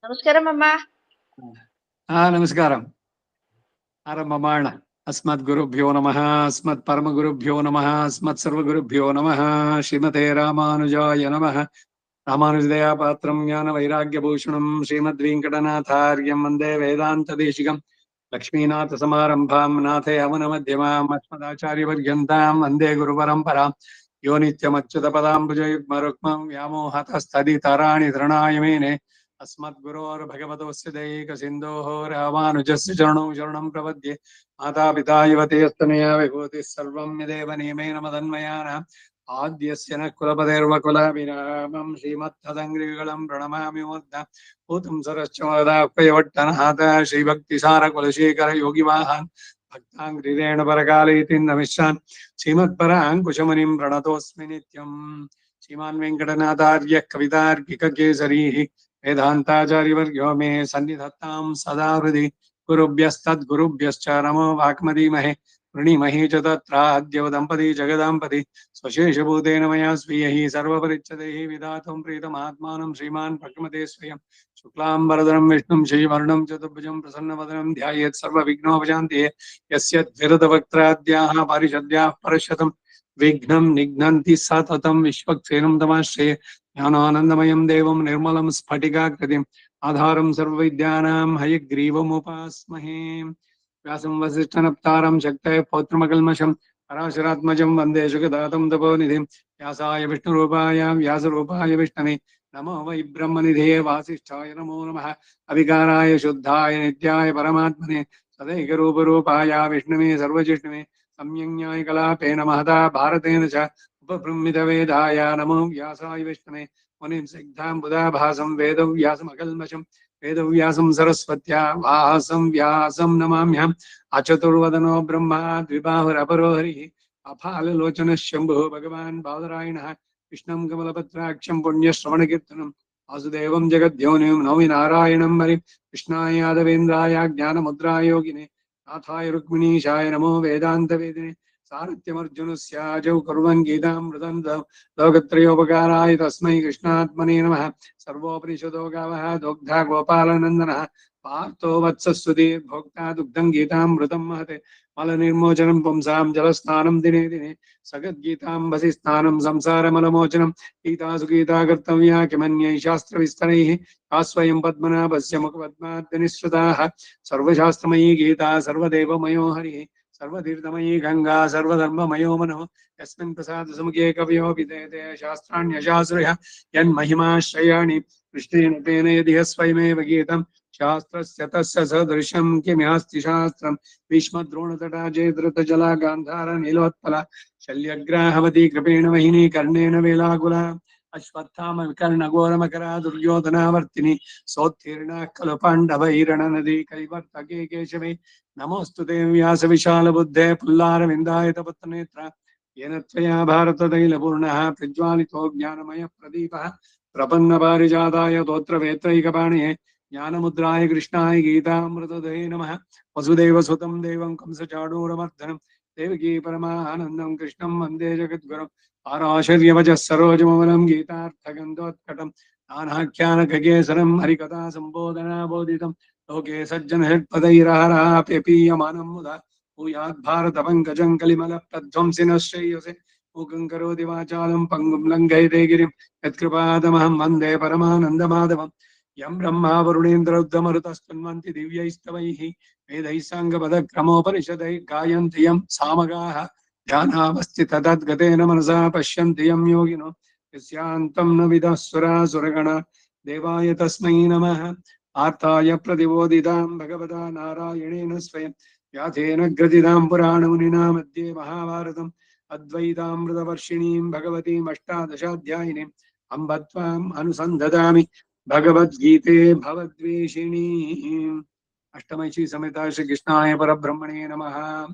ನಮಸ್ಕಾರಂ ಅಮ್ಮ. ನಮಸ್ಕಾರಂ. ಆರಂಭ अस्मद्गुरुभ्यो नमः, अस्मत्परमगुरुभ्यो नमः, अस्मत्सर्वगुरुभ्यो नमः. श्रीमते रामानुजाय नमः. रामानुजदयापात्रं ज्ञानवैराग्यभूषणं श्रीमद्वेङ्कटनाथार्यं वन्दे वेदान्तदेशिकं लक्ष्मीनाथसमारम्भां नाथे अवनमध्यमाम् अस्मदाचार्यपर्यन्तां वन्दे गुरुपरम्परां यो नित्यमच्युतपदाम्बुजयुग्मरुक्मं व्यामोहतस्तदितराणि तृणाय मेने अस्मद्गुरोर्भगवतोऽस्य दैकसिन्धोः रामानुजस्य चरणौ शरणं प्रपद्ये. माता पिता युवतीस्तनया विभूतिः सर्वं यदेव नियमेन मदन्मयानाम् आद्यस्य न कुलपतेर्वकुलाभिरामं श्रीमत्तदङ्घ्रियुगलं प्रणमामि मूर्धा भूतं सरश्च वरदाह्वयवट्टनाथ श्रीभक्तिसारकुलशेखर योगिवाहान् भक्ताङ्घ्रिरेण परकालयति नमिष्यान् श्रीमत्पराङ्कुशमुनिं प्रणतोऽस्मि नित्यम्. श्रीमान् वेङ्कटनाथार्यः कवितार्किककेसरीः वेदान्ताचार्यवर्यो मे सन्निधत्तां सदा हृदि. गुरुभ्यस्तद्गुरुभ्यश्च नमो वाक्मदीमहे वृणीमहे च तत्राद्यौ दम्पती जगदाम्पति स्वशेषभूतेन मया स्वीयैः सर्वपरिच्छदैः विधातुं प्रीतमात्मानं श्रीमान् प्रकृमते स्वयं शुक्लाम्बरधरं विष्णुं शशिवर्णं चतुर्भुजं प्रसन्नवदनं ध्यायेत् सर्वविघ्नोपशान्तिः. यस्य द्विरदवक्त्राद्याः पारिषद्याः परशतं विघ्नं निघ्नन्ति सततं विश्वक्सेनं तमाश्रये. ज्ञानानन्दमयं देवं निर्मलं स्फटिकाकृतिम् आधारं सर्वविद्यानां हयग्रीवमुपास्महे. व्यासं वसिष्ठनप्तारं शक्तये पौत्रमकल्मषं पराशरात्मजं वन्दे सुखदातं तपोनिधिं व्यासाय विष्णुरूपाय व्यासरूपाय विष्णवे नमो वै ब्रह्मनिधये वासिष्ठाय नमो नमः. अविकाराय शुद्धाय नित्याय परमात्मने सदैकरूपरूपाय विष्णवे सर्वजिष्णवे सम्यङ् कलापेन महता भारतेन च उपबृंहितवेदाय नमो व्यासाय विष्णवे मुनिं सिद्धां बुधाभासं वेदव्यासमकल्मषं वेदव्यासं सरस्वत्या वासं व्यासं नमाम्यहम्. अचतुर्वदनो ब्रह्मा द्विबाहुरपरो हरिः अफाललोचनः शम्भुः भगवान् बादरायणः कृष्णं कमलपत्राक्षं पुण्यश्रवणकीर्तनं वासुदेवं जगद्योनिं नौमि नारायणं हरिं. कृष्णाय यादवेन्द्राय ज्ञानमुद्राय योगिने नाथाय रुक्मिणीशाय नमो वेदान्तवेदिने सारथ्यमर्जुनस्याजौ कुर्वन् गीतामृतं लोकत्रयोपकाराय तस्मै कृष्णात्मने नमः. सर्वोपनिषदो गावः दोग्धा गोपालनन्दनः पार्थो वत्सस्वतीर्भोक्ता दुग्धं गीतामृतं महते मलनिर्मोचनं पुंसां जलस्नानं दिने दिने सगद्गीताम्बसि स्नानं संसारमलमोचनं गीतासु गीता कर्तव्या किमन्यैः शास्त्रविस्तरैः का स्वयं पद्मनाभस्य मुखपद्माद्यनिःसृताः. सर्वशास्त्रमयी गीता सर्वदेवमयो हरिः सर्वतीर्थमयी गंगा सर्वधर्ममयो मनः यस्मिन् प्रसाद समुखे कवयो विदेते शास्त्राण्यशास्त्रयः यन्महिमाश्रयाणि कृष्णेन तेन यदि स्वयमेव गीतं शास्त्रस्य तस्य सदृशं किमस्ति शास्त्रं. भीष्मद्रोणतटा जयद्रथजला गान्धार नीलोत्पला शल्यग्राहवती कृपेण वहिनी कर्णेन वेलाकुला अश्वत्थाम विकर्णघोरमकरा दुर्योधनावर्तिनी सोत्तीर्णा खलु पाण्डवैरणनदी कैवर्तके केशवे नमोऽस्तु ते व्यासविशालबुद्धे पुल्लारविन्दाय तपत्रनेत्र येन त्वया भारततैलपूर्णः प्रज्वालितो ज्ञानमयप्रदीपः प्रपन्नपारिजाताय तोत्रवेत्रैकपाणिये ज्ञानमुद्राय कृष्णाय गीतामृतदये नमः. वसुदेवसुतं देवं कंसचाणूरमर्दनं देवकी परमानन्दं कृष्णं वन्दे जगद्गुरुं पाराशर्यवचः सरोजमवलं गीतार्थगन्धोत्कटं नानाख्यानखगेसरं हरिकथा सम्बोधनाबोधितं लोके सज्जनहृत्पदैरहराप्यपीयमानं मुदा भूयाद्भारतपङ्कजं कलिमलप्रध्वंसिनः श्रेयसे मूकं करोति वाचालं पङ्गुं लङ्घयते गिरिं यत्कृपादमहं वन्दे परमानन्दमाधवम्. यं ब्रह्मा वरुणेन्द्ररुद्रमरुतस्तन्वन्ति दिव्यैस्तवैः वेदैः साङ्गपदक्रमोपनिषदैः गायन्ति यं सामगाः ध्यानावस्थिततद्गतेन मनसा पश्यन्ति यं योगिनो यस्यान्तं न विदः सुरासुरगणा देवाय तस्मै नमः. आर्ताय प्रतिबोधितां भगवता नारायणेन स्वयं व्यासेन ग्रथितां पुराणमुनिना मध्ये महाभारतम् अद्वैतामृतवर्षिणीं भगवतीम् अष्टादशाध्यायिनीम् अम्ब त्वाम् अनुसन्धदामि भगवद्गीते भवद्वेषिणी. अष्टमैषी समेता श्री कृष्णाय परब्रह्मणे नमः.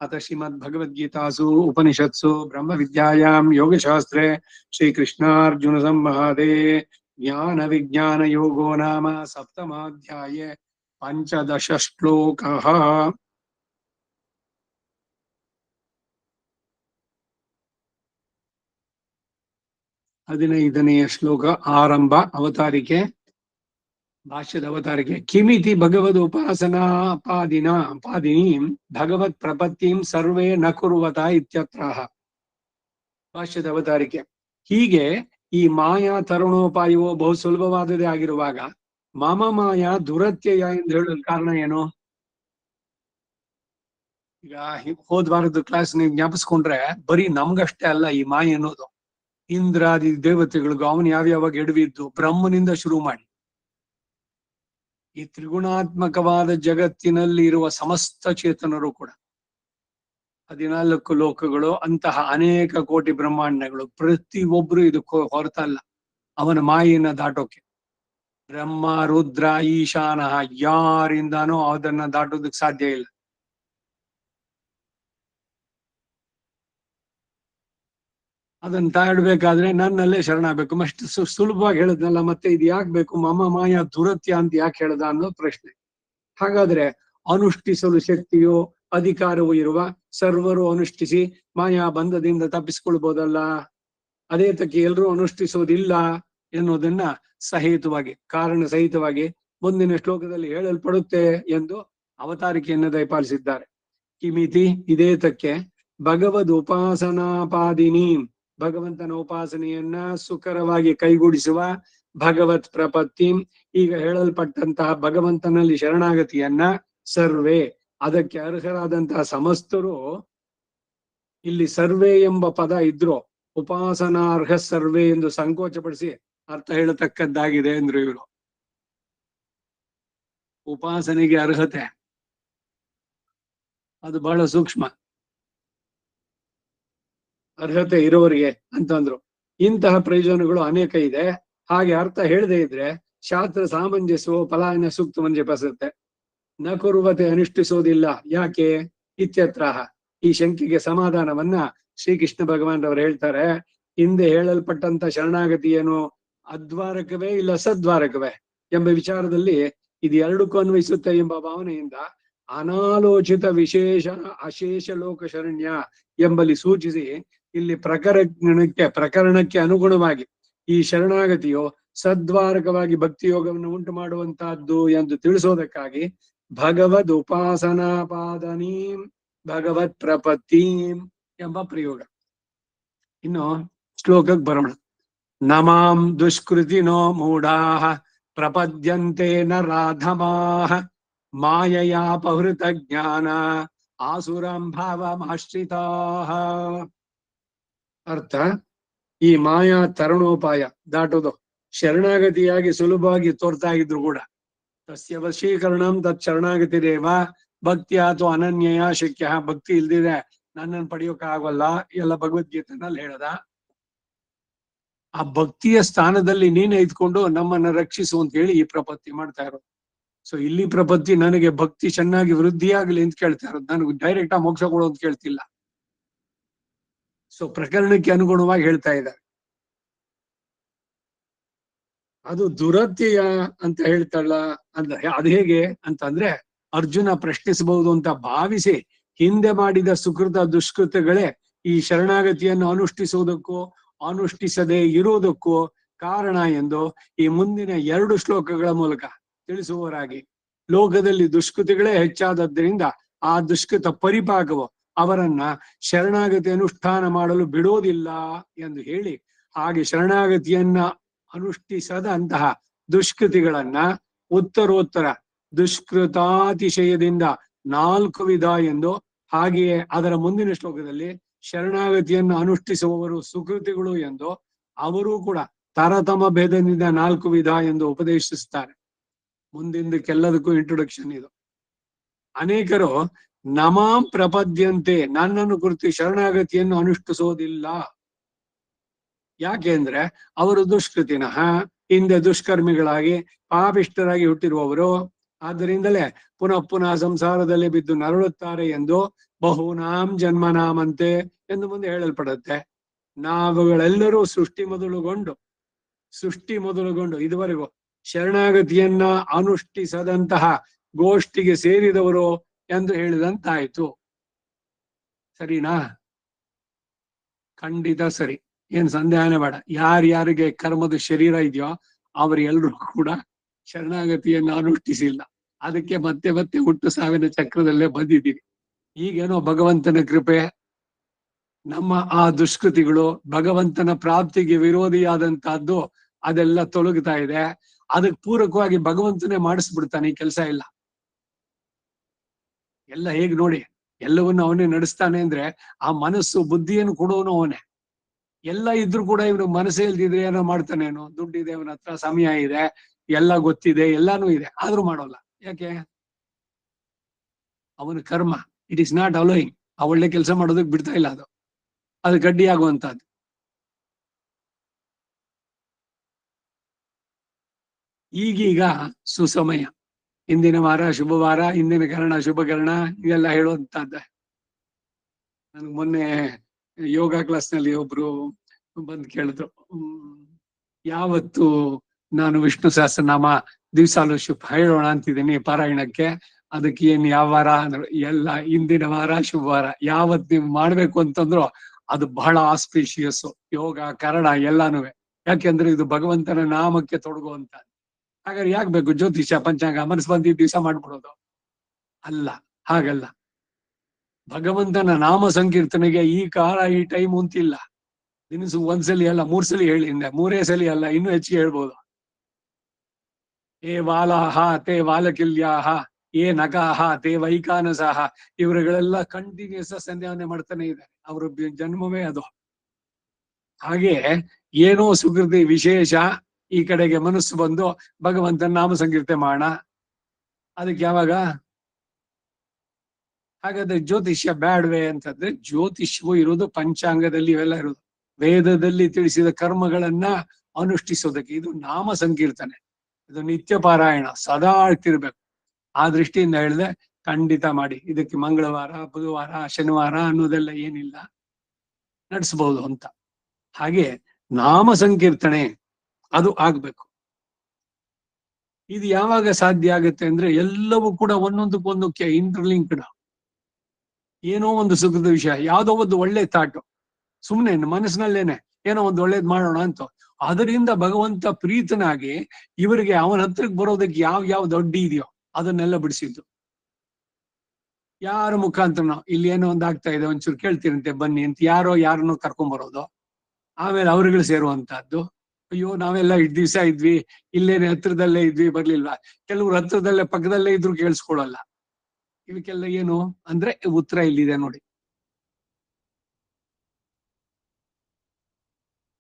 अथ श्रीमद्भगवद्गीतासु उपनिषत्सु ब्रह्म विद्यायां योगशास्त्रे श्रीकृष्णार्जुन संवादे ज्ञान विज्ञान योगो नाम सप्तमाध्याये पंचदश श्लोकः. 15ನೆಯ ಶ್ಲೋಕ ಆರಂಭ. ಅವತಾರಿಕೆ, ಭಾಷ್ಯದ ಅವತಾರಿಕೆ. ಕಿಮಿತಿ ಭಗವದ್ ಉಪಾಸನಾ ಪಾದಿನೀಂ ಭಗವತ್ ಪ್ರಪತ್ತಿಂ ಸರ್ವೇ ನ ಕುರ್ವತ ಇತ್ಯತ್ರಃ. ಭಾಷ್ಯದ ಅವತಾರಿಕೆ. ಹೀಗೆ ಈ ಮಾಯಾ ತರುಣೋಪಾಯವೋ ಬಹು ಸುಲಭವಾದದೇ ಆಗಿರುವಾಗ ಮಮ ಮಾಯಾ ದುರತ್ಯಯ ಎಂದು ಹೇಳಲು ಕಾರಣ ಏನು? ಈಗ ಹೋದ್ ವಾರದ ಕ್ಲಾಸ್ ನೀವು ಜ್ಞಾಪಿಸ್ಕೊಂಡ್ರೆ ಬರೀ ನಮ್ಗಷ್ಟೇ ಅಲ್ಲ ಈ ಮಾಯೆ ಅನ್ನೋದು. ಇಂದ್ರಾದಿ ದೇವತೆಗಳಿಗೂ ಅವನು ಯಾವ್ಯಾವಾಗ ಎಡವಿದ್ದು, ಬ್ರಹ್ಮನಿಂದ ಶುರು ಮಾಡಿ ಈ ತ್ರಿಗುಣಾತ್ಮಕವಾದ ಜಗತ್ತಿನಲ್ಲಿ ಇರುವ ಸಮಸ್ತ ಚೇತನರು ಕೂಡ, 14 ಲೋಕಗಳು, ಅಂತಹ ಅನೇಕ ಕೋಟಿ ಬ್ರಹ್ಮಾಂಡಗಳು, ಪ್ರತಿ ಒಬ್ರು ಇದಕ್ಕೂ ಹೊರತಲ್ಲ ಅವನ ಮಾಯೆಯನ್ನ ದಾಟೋಕೆ. ಬ್ರಹ್ಮ ರುದ್ರ ಈಶಾನ ಯಾರಿಂದಾನೂ ಅದನ್ನ ದಾಟೋದಕ್ಕೆ ಸಾಧ್ಯ ಇಲ್ಲ. ಅದನ್ನ ತಾಡ್ಬೇಕಾದ್ರೆ ನನ್ನಲ್ಲೇ ಶರಣಾಗಬೇಕು. ಅಷ್ಟು ಸುಲಭವಾಗಿ ಹೇಳದ್ನಲ್ಲ, ಮತ್ತೆ ಇದು ಯಾಕೆ ಬೇಕು? ಮಮ ಮಾಯಾ ದುರತ್ಯ ಅಂತ ಯಾಕೆ ಹೇಳ್ದ ಅನ್ನೋ ಪ್ರಶ್ನೆ. ಹಾಗಾದ್ರೆ ಅನುಷ್ಠಿಸಲು ಶಕ್ತಿಯೋ ಅಧಿಕಾರವೂ ಇರುವ ಸರ್ವರು ಅನುಷ್ಠಿಸಿ ಮಾಯಾ ಬಂಧದಿಂದ ತಪ್ಪಿಸ್ಕೊಳ್ಬೋದಲ್ಲ. ಅದೇ ತಕ್ಕೆ ಎಲ್ಲರೂ ಅನುಷ್ಠಿಸೋದಿಲ್ಲ ಎನ್ನುವುದನ್ನ ಸಹಿತವಾಗಿ, ಕಾರಣ ಸಹಿತವಾಗಿ ಮುಂದಿನ ಶ್ಲೋಕದಲ್ಲಿ ಹೇಳಲ್ಪಡುತ್ತೆ ಎಂದು ಅವತಾರಿಕೆಯನ್ನು ದಯಪಾಲಿಸಿದ್ದಾರೆ. ಕಿಮಿತಿ ಇದೇ ತಕ್ಕೆ ಭಗವದ್ ಉಪಾಸನಾಪಾದಿನಿ, ಭಗವಂತನ ಉಪಾಸನೆಯನ್ನ ಸುಕರವಾಗಿ ಕೈಗೂಡಿಸುವ ಭಗವತ್ ಪ್ರಪತ್ತಿ, ಈಗ ಹೇಳಲ್ಪಟ್ಟಂತಹ ಭಗವಂತನಲ್ಲಿ ಶರಣಾಗತಿಯನ್ನ ಸರ್ವೇ, ಅದಕ್ಕೆ ಅರ್ಹರಾದಂತಹ ಸಮಸ್ತರು. ಇಲ್ಲಿ ಸರ್ವೇ ಎಂಬ ಪದ ಇದ್ರು ಉಪಾಸನಾರ್ಹ ಸರ್ವೇ ಎಂದು ಸಂಕೋಚಪಡಿಸಿ ಅರ್ಥ ಹೇಳತಕ್ಕದ್ದಾಗಿದೆ ಎಂದ್ರು ಇವರು. ಉಪಾಸನೆಗೆ ಅರ್ಹತೆ ಅದು ಬಹಳ ಸೂಕ್ಷ್ಮ. ಅರ್ಹತೆ ಇರೋರಿಗೆ ಅಂತಂದ್ರು. ಇಂತಹ ಪ್ರಯೋಜನಗಳು ಅನೇಕ ಇದೆ. ಹಾಗೆ ಅರ್ಥ ಹೇಳದೇ ಇದ್ರೆ ಶಾಸ್ತ್ರ ಸಾಮಂಜಸ್ಯವು ಫಲಾಯನ ಸೂಕ್ತವನ್ನು ಜಪಿಸುತ್ತೆ. ನ ಕುರುವತೆ ಅನುಷ್ಠಿಸೋದಿಲ್ಲ ಯಾಕೆ ಇತ್ಯತ್ರಃ. ಈ ಶಂಕೆಗೆ ಸಮಾಧಾನವನ್ನ ಶ್ರೀಕೃಷ್ಣ ಭಗವಾನ್ ಹೇಳ್ತಾರೆ. ಹಿಂದೆ ಹೇಳಲ್ಪಟ್ಟಂತ ಶರಣಾಗತಿ ಏನು ಅದ್ವಾರಕವೇ ಇಲ್ಲ ಸದ್ವಾರಕವೇ ಎಂಬ ವಿಚಾರದಲ್ಲಿ ಇದು ಎರಡಕ್ಕೂ ಅನ್ವಯಿಸುತ್ತೆ ಎಂಬ ಭಾವನೆಯಿಂದ ಅನಾಲೋಚಿತ ವಿಶೇಷ ಅಶೇಷ ಲೋಕ ಶರಣ್ಯ ಎಂಬಲ್ಲಿ ಸೂಚಿಸಿ ಇಲ್ಲಿ ಪ್ರಕರಣಕ್ಕೆ ಅನುಗುಣವಾಗಿ ಈ ಶರಣಾಗತಿಯು ಸದ್ವಾರಕವಾಗಿ ಭಕ್ತಿಯೋಗವನ್ನು ಉಂಟು ಮಾಡುವಂತಹದ್ದು ಎಂದು ತಿಳಿಸೋದಕ್ಕಾಗಿ ಭಗವದ್ ಉಪಾಸನಾಪಾದನೀಂ ಭಗವತ್ ಪ್ರಪತ್ತೀಂ ಎಂಬ ಪ್ರಯೋಗ. ಇನ್ನು ಶ್ಲೋಕಕ್ಕೆ ಬರೋಣ. ನಮಾಂ ದುಷ್ಕೃತಿನೋ ಮೂಢಾಃ ಪ್ರಪದ್ಯಂತೆ ನರಾಧಮಾಃ ಮಾಯಯಾಪಹೃತ ಜ್ಞಾನ ಆಸುರಂ ಭಾವಮಾಶ್ರಿತಾಃ. ಅರ್ಥ, ಈ ಮಾಯಾ ತರುಣೋಪಾಯ ದಾಟೋದು ಶರಣಾಗತಿಯಾಗಿ ಸುಲಭವಾಗಿ ತೋರ್ತಾ ಇದ್ರು ಕೂಡ ತಸ್ಯ ವಶೀಕರಣಂ ತತ್ ಶರಣಾಗತಿರೇವ ಭಕ್ತಿ ಅಥವಾ ಅನನ್ಯಯ ಶಕ್ಯ. ಭಕ್ತಿ ಇಲ್ದಿದೆ ನನ್ನನ್ನು ಪಡೆಯೋಕೆ ಆಗೋಲ್ಲ ಎಲ್ಲ ಭಗವದ್ಗೀತೆನಲ್ಲಿ ಹೇಳದ. ಆ ಭಕ್ತಿಯ ಸ್ಥಾನದಲ್ಲಿ ನೀನೇ ಇದ್ಕೊಂಡು ನಮ್ಮನ್ನ ರಕ್ಷಿಸು ಅಂತ ಹೇಳಿ ಈ ಪ್ರಪತ್ತಿ ಮಾಡ್ತಾ ಇರೋದು. ಸೊ ಇಲ್ಲಿ ಪ್ರಪತ್ತಿ ನನಗೆ ಭಕ್ತಿ ಚೆನ್ನಾಗಿ ವೃದ್ಧಿಯಾಗಲಿ ಅಂತ ಕೇಳ್ತಾ ಇರೋದು, ನನಗೆ ಡೈರೆಕ್ಟ್ ಆ ಮೋಕ್ಷ ಕೊಡೋ ಅಂತ ಕೇಳ್ತಿಲ್ಲ. ಸೊ ಪ್ರಕರಣಕ್ಕೆ ಅನುಗುಣವಾಗಿ ಹೇಳ್ತಾ ಇದ್ದಾರೆ. ಅದು ದುರತ್ಯಯ ಅಂತ ಹೇಳ್ತಾಳ ಅಂದ್ರೆ ಅದು ಹೇಗೆ ಅಂತಂದ್ರೆ ಅರ್ಜುನ ಪ್ರಶ್ನಿಸಬಹುದು ಅಂತ ಭಾವಿಸಿ ಹಿಂದೆ ಮಾಡಿದ ಸುಕೃತ ದುಷ್ಕೃತಗಳೇ ಈ ಶರಣಾಗತಿಯನ್ನು ಅನುಷ್ಠಿಸುವುದಕ್ಕೂ ಅನುಷ್ಠಿಸದೇ ಇರುವುದಕ್ಕೂ ಕಾರಣ ಎಂದು ಈ ಮುಂದಿನ 2 ಶ್ಲೋಕಗಳ ಮೂಲಕ ತಿಳಿಸುವವರಾಗಿ, ಲೋಕದಲ್ಲಿ ದುಷ್ಕೃತಿಗಳೇ ಹೆಚ್ಚಾದದ್ದರಿಂದ ಆ ದುಷ್ಕೃತ ಪರಿಪಾಕವು ಅವರನ್ನ ಶರಣಾಗತಿ ಅನುಷ್ಠಾನ ಮಾಡಲು ಬಿಡೋದಿಲ್ಲ ಎಂದು ಹೇಳಿ, ಹಾಗೆ ಶರಣಾಗತಿಯನ್ನ ಅನುಷ್ಠಿಸದಂತಹ ದುಷ್ಕೃತಿಗಳನ್ನ ಉತ್ತರೋತ್ತರ ದುಷ್ಕೃತಾತಿಶಯದಿಂದ 4 ವಿಧ ಎಂದು, ಹಾಗೆಯೇ ಅದರ ಮುಂದಿನ ಶ್ಲೋಕದಲ್ಲಿ ಶರಣಾಗತಿಯನ್ನು ಅನುಷ್ಠಿಸುವವರು ಸುಕೃತಿಗಳು ಎಂದು, ಅವರೂ ಕೂಡ ತಾರತಮ ಭೇದದಿಂದ 4 ವಿಧ ಎಂದು ಉಪದೇಶಿಸುತ್ತಾರೆ. ಮುಂದಿಂದಕ್ಕೆಲ್ಲದಕ್ಕೂ ಇಂಟ್ರೊಡಕ್ಷನ್ ಇದು. ಅನೇಕರು ನಮಾಂ ಪ್ರಪದ್ಯಂತೆ, ನನ್ನನ್ನು ಕುರಿತು ಶರಣಾಗತಿಯನ್ನು ಅನುಷ್ಠಿಸೋದಿಲ್ಲ. ಯಾಕೆ ಅಂದ್ರೆ ಅವರು ದುಷ್ಕೃತಿನಃ, ಹಿಂದೆ ದುಷ್ಕರ್ಮಿಗಳಾಗಿ ಪಾಪಿಷ್ಠರಾಗಿ ಹುಟ್ಟಿರುವವರು. ಆದ್ದರಿಂದಲೇ ಪುನಃ ಪುನಃ ಸಂಸಾರದಲ್ಲಿ ಬಿದ್ದು ನರಳುತ್ತಾರೆ ಎಂದು ಬಹುನಾಂ ಜನ್ಮನಾಮಂತೆ ಎಂದು ಮುಂದೆ ಹೇಳಲ್ಪಡುತ್ತೆ. ನಾವುಗಳೆಲ್ಲರೂ ಸೃಷ್ಟಿ ಮೊದಲುಗೊಂಡು ಇದುವರೆಗೂ ಶರಣಾಗತಿಯನ್ನ ಅನುಷ್ಠಿಸದಂತಹ ಗೋಷ್ಠಿಗೆ ಸೇರಿದವರು ಎಂದು ಹೇಳಿದಂತಾಯ್ತು. ಸರಿನಾ? ಖಂಡಿತ ಸರಿ. ಏನ್ ಸಂದೇಹನೇ ಬೇಡ. ಯಾರ್ಯಾರಿಗೆ ಕರ್ಮದ ಶರೀರ ಇದೆಯೋ ಅವರೆಲ್ಲರೂ ಕೂಡ ಶರಣಾಗತಿಯನ್ನು ಅನುಷ್ಠಿಸಿಲ್ಲ. ಅದಕ್ಕೆ ಮತ್ತೆ ಮತ್ತೆ ಹುಟ್ಟು ಸಾವಿನ ಚಕ್ರದಲ್ಲೇ ಬಂದಿದ್ದೀವಿ. ಈಗೇನೋ ಭಗವಂತನ ಕೃಪೆ, ನಮ್ಮ ಆ ದುಷ್ಕೃತಿಗಳು, ಭಗವಂತನ ಪ್ರಾಪ್ತಿಗೆ ವಿರೋಧಿಯಾದಂತಹದ್ದು ಅದೆಲ್ಲ ತೊಲಗ್ತಾ ಇದೆ. ಅದಕ್ಕೆ ಪೂರಕವಾಗಿ ಭಗವಂತನೇ ಮಾಡಿಸ್ಬಿಡ್ತಾನೆ. ಈ ಕೆಲಸ ಇಲ್ಲ ಎಲ್ಲ ಹೇಗ್ ನೋಡಿ, ಎಲ್ಲವನ್ನು ಅವನೇ ನಡೆಸ್ತಾನೆ ಅಂದ್ರೆ ಆ ಮನಸ್ಸು ಬುದ್ಧಿಯನ್ನು ಕೊಡೋನು ಅವನೇ. ಎಲ್ಲ ಇದ್ರು ಕೂಡ ಇವನು ಮನಸ್ಸೇ ಇಲ್ದಿದ್ರೆ ಏನೋ ಮಾಡ್ತಾನೇನೋ. ದುಡ್ಡಿದೆ ಅವನ ಹತ್ರ, ಸಮಯ ಇದೆ, ಎಲ್ಲ ಗೊತ್ತಿದೆ, ಎಲ್ಲಾನು ಇದೆ, ಆದ್ರೂ ಮಾಡೋಲ್ಲ. ಯಾಕೆ? ಅವನ ಕರ್ಮ. It is not allowing. ಆ ಒಳ್ಳೆ ಕೆಲಸ ಮಾಡೋದಕ್ಕೆ ಬಿಡ್ತಾ ಇಲ್ಲ. ಅದು ಗಡ್ಡಿ ಆಗುವಂತಹದ್ದು. ಈಗೀಗ ಸುಸಮಯ, ಇಂದಿನ ವಾರ ಶುಭವಾರ, ಇಂದಿನ ಕರ್ಣ ಶುಭಕರ್ಣ, ಇದೆಲ್ಲ ಹೇಳುವಂತಹದ್ದ. ನನ್ಗೆ ಮೊನ್ನೆ ಯೋಗ ಕ್ಲಾಸ್ ನಲ್ಲಿ ಒಬ್ರು ಬಂದು ಕೇಳಿದ್ರು, ಯಾವತ್ತು ನಾನು ವಿಷ್ಣು ಸಹಸ್ರನಾಮ ದಿವ್ಸಾಲು ಹೇಳೋಣ ಅಂತಿದ್ದೀನಿ ಪಾರಾಯಣಕ್ಕೆ, ಅದಕ್ಕೆ ಏನ್ ಯಾವ ವಾರ ಅಂದ್ರು. ಎಲ್ಲ ಇಂದಿನ ವಾರ ಶುಭವಾರ, ಯಾವತ್ ನೀವು ಮಾಡ್ಬೇಕು ಅಂತಂದ್ರು ಅದು ಬಹಳ ಆಸ್ಪಿಷಿಯಸ್. ಯೋಗ ಕರ್ಣ ಎಲ್ಲಾನು. ಯಾಕೆಂದ್ರೆ ಇದು ಭಗವಂತನ ನಾಮಕ್ಕೆ ತೊಡಗುವಂತ. ಹಾಗಾದ್ರೆ ಯಾಕೆ ಬೇಕು ಜ್ಯೋತಿಷ್ಯ ಪಂಚಾಂಗ? ಮನಸ್ಸು ಬಂದಿದ್ದ ದಿವಸ ಮಾಡ್ಬಿಡೋದು ಅಲ್ಲ. ಹಾಗಲ್ಲ. ಭಗವಂತನ ನಾಮ ಸಂಕೀರ್ತನೆಗೆ ಈ ಕಾಲ ಈ ಟೈಮ್ ಅಂತಿಲ್ಲ. ದಿನಸು ಒಂದ್ಸಲಿ ಅಲ್ಲ, 3 ಸಲಿ ಹೇಳಿಂದ, 3 ಸಲಿ ಅಲ್ಲ, ಇನ್ನೂ ಹೆಚ್ಚಿಗೆ ಹೇಳ್ಬೋದು. ಏ ವಾಲಾಹ ತೇ ವಾಲಕಿಲ್ಯಾಹ, ಏ ನಗಾಹ ತೇ ವೈಕಾನಸಹ. ಇವರುಗಳೆಲ್ಲ ಕಂಟಿನ್ಯೂಸ್ ಸಂಧ್ಯಾವನೆ ಮಾಡ್ತಾನೆ ಇದ್ದಾರೆ. ಅವ್ರ ಜನ್ಮವೇ ಅದು. ಹಾಗೆ ಏನೋ ಸುಕೃತಿ ವಿಶೇಷ ಈ ಕಡೆಗೆ ಮನಸ್ಸು ಬಂದು ಭಗವಂತನ ನಾಮ ಸಂಕೀರ್ತನೆ ಮಾಡೋಣ. ಅದಕ್ಕೆ ಯಾವಾಗ? ಹಾಗಾದ್ರೆ ಜ್ಯೋತಿಷ್ಯ ಬ್ಯಾಡ್ವೆ ಅಂತಂದ್ರೆ, ಜ್ಯೋತಿಷ್ಯವೂ ಇರೋದು ಪಂಚಾಂಗದಲ್ಲಿ, ಇವೆಲ್ಲ ಇರೋದು ವೇದದಲ್ಲಿ ತಿಳಿಸಿದ ಕರ್ಮಗಳನ್ನ ಅನುಷ್ಠಿಸೋದಕ್ಕೆ. ಇದು ನಾಮ ಸಂಕೀರ್ತನೆ, ಇದು ನಿತ್ಯ ಪಾರಾಯಣ, ಸದಾ ಆಳ್ತಿರ್ಬೇಕು. ಆ ದೃಷ್ಟಿಯಿಂದ ಹೇಳಿದ್ರೆ ಖಂಡಿತ ಮಾಡಿ. ಇದಕ್ಕೆ ಮಂಗಳವಾರ, ಬುಧವಾರ, ಶನಿವಾರ ಅನ್ನೋದೆಲ್ಲ ಏನಿಲ್ಲ, ನಡೆಸಬಹುದು ಅಂತ. ಹಾಗೆ ನಾಮ ಸಂಕೀರ್ತನೆ ಅದು ಆಗ್ಬೇಕು. ಇದು ಯಾವಾಗ ಸಾಧ್ಯ ಆಗುತ್ತೆ ಅಂದ್ರೆ, ಎಲ್ಲವೂ ಕೂಡ ಒಂದೊಂದಕ್ಕೊಂದಕ್ಕೆ ಇಂಟರ್ಲಿಂಕ್ಡ್. ಏನೋ ಒಂದು ಸುಖದ ವಿಷಯ, ಯಾವ್ದೋ ಒಂದು ಒಳ್ಳೆ ಥಾಟು, ಸುಮ್ನೆ ಮನಸ್ಸಿನಲ್ಲೇನೆ ಏನೋ ಒಂದು ಒಳ್ಳೇದ್ ಮಾಡೋಣ ಅಂತ, ಅದರಿಂದ ಭಗವಂತ ಪ್ರೀತನಾಗಿ ಇವರಿಗೆ ಅವನ ಹತ್ರಕ್ಕೆ ಬರೋದಕ್ಕೆ ಯಾವ ದೊಡ್ಡಿ ಇದೆಯೋ ಅದನ್ನೆಲ್ಲ ಬಿಡಿಸಿದ್ದು. ಯಾರ ಮುಖಾಂತರನೋ ಇಲ್ಲಿ ಏನೋ ಒಂದು ಆಗ್ತಾ ಇದೆ, ಒಂಚೂರು ಕೇಳ್ತೀರಂತೆ ಬನ್ನಿ ಅಂತ ಯಾರನ್ನೋ ಕರ್ಕೊಂಡ್ ಬರೋದು, ಆಮೇಲೆ ಅವ್ರುಗಳು ಸೇರುವಂತಹದ್ದು. ಅಯ್ಯೋ ನಾವೆಲ್ಲ ಇಷ್ಟ್ ದಿವ್ಸ ಇದ್ವಿ, ಇಲ್ಲೇನೆ ಹತ್ರದಲ್ಲೇ ಇದ್ವಿ, ಬರ್ಲಿಲ್ವಾ? ಕೆಲವ್ರು ಹತ್ರದಲ್ಲೇ ಪಕ್ಕದಲ್ಲೇ ಇದ್ರು ಕೇಳಿಸ್ಕೊಳಲ್ಲ. ಇವಕ್ಕೆಲ್ಲ ಏನು ಅಂದ್ರೆ ಉತ್ತರ ಇಲ್ಲಿದೆ ನೋಡಿ.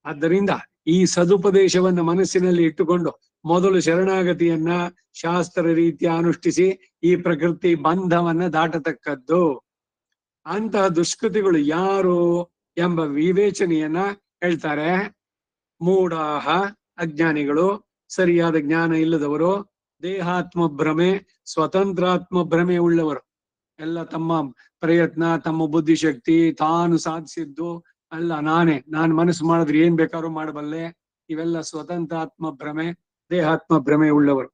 ಆದ್ದರಿಂದ ಈ ಸದುಪದೇಶವನ್ನ ಮನಸ್ಸಿನಲ್ಲಿ ಇಟ್ಟುಕೊಂಡು ಮೊದಲು ಶರಣಾಗತಿಯನ್ನ ಶಾಸ್ತ್ರ ರೀತಿಯ ಅನುಷ್ಠಿಸಿ ಈ ಪ್ರಕೃತಿ ಬಂಧವನ್ನ ದಾಟತಕ್ಕದ್ದು. ಅಂತಹ ದುಷ್ಕೃತಿಗಳು ಯಾರು ಎಂಬ ವಿವೇಚನೆಯನ್ನ ಹೇಳ್ತಾರೆ. ಮೂಢಾಹ, ಅಜ್ಞಾನಿಗಳು, ಸರಿಯಾದ ಜ್ಞಾನ ಇಲ್ಲದವರು, ದೇಹಾತ್ಮ ಭ್ರಮೆ, ಸ್ವತಂತ್ರಾತ್ಮ ಭ್ರಮೆ ಉಳ್ಳವರು. ಎಲ್ಲ ತಮ್ಮ ಪ್ರಯತ್ನ, ತಮ್ಮ ಬುದ್ಧಿಶಕ್ತಿ, ತಾನು ಸಾಧಿಸಿದ್ದು ಅಲ್ಲ, ನಾನು ಮನಸ್ಸು ಮಾಡಿದ್ರೆ ಏನ್ ಬೇಕಾದ್ರೂ ಮಾಡಬಲ್ಲೆ, ಇವೆಲ್ಲ ಸ್ವತಂತ್ರಾತ್ಮ ಭ್ರಮೆ, ದೇಹಾತ್ಮ ಭ್ರಮೆ ಉಳ್ಳವರು.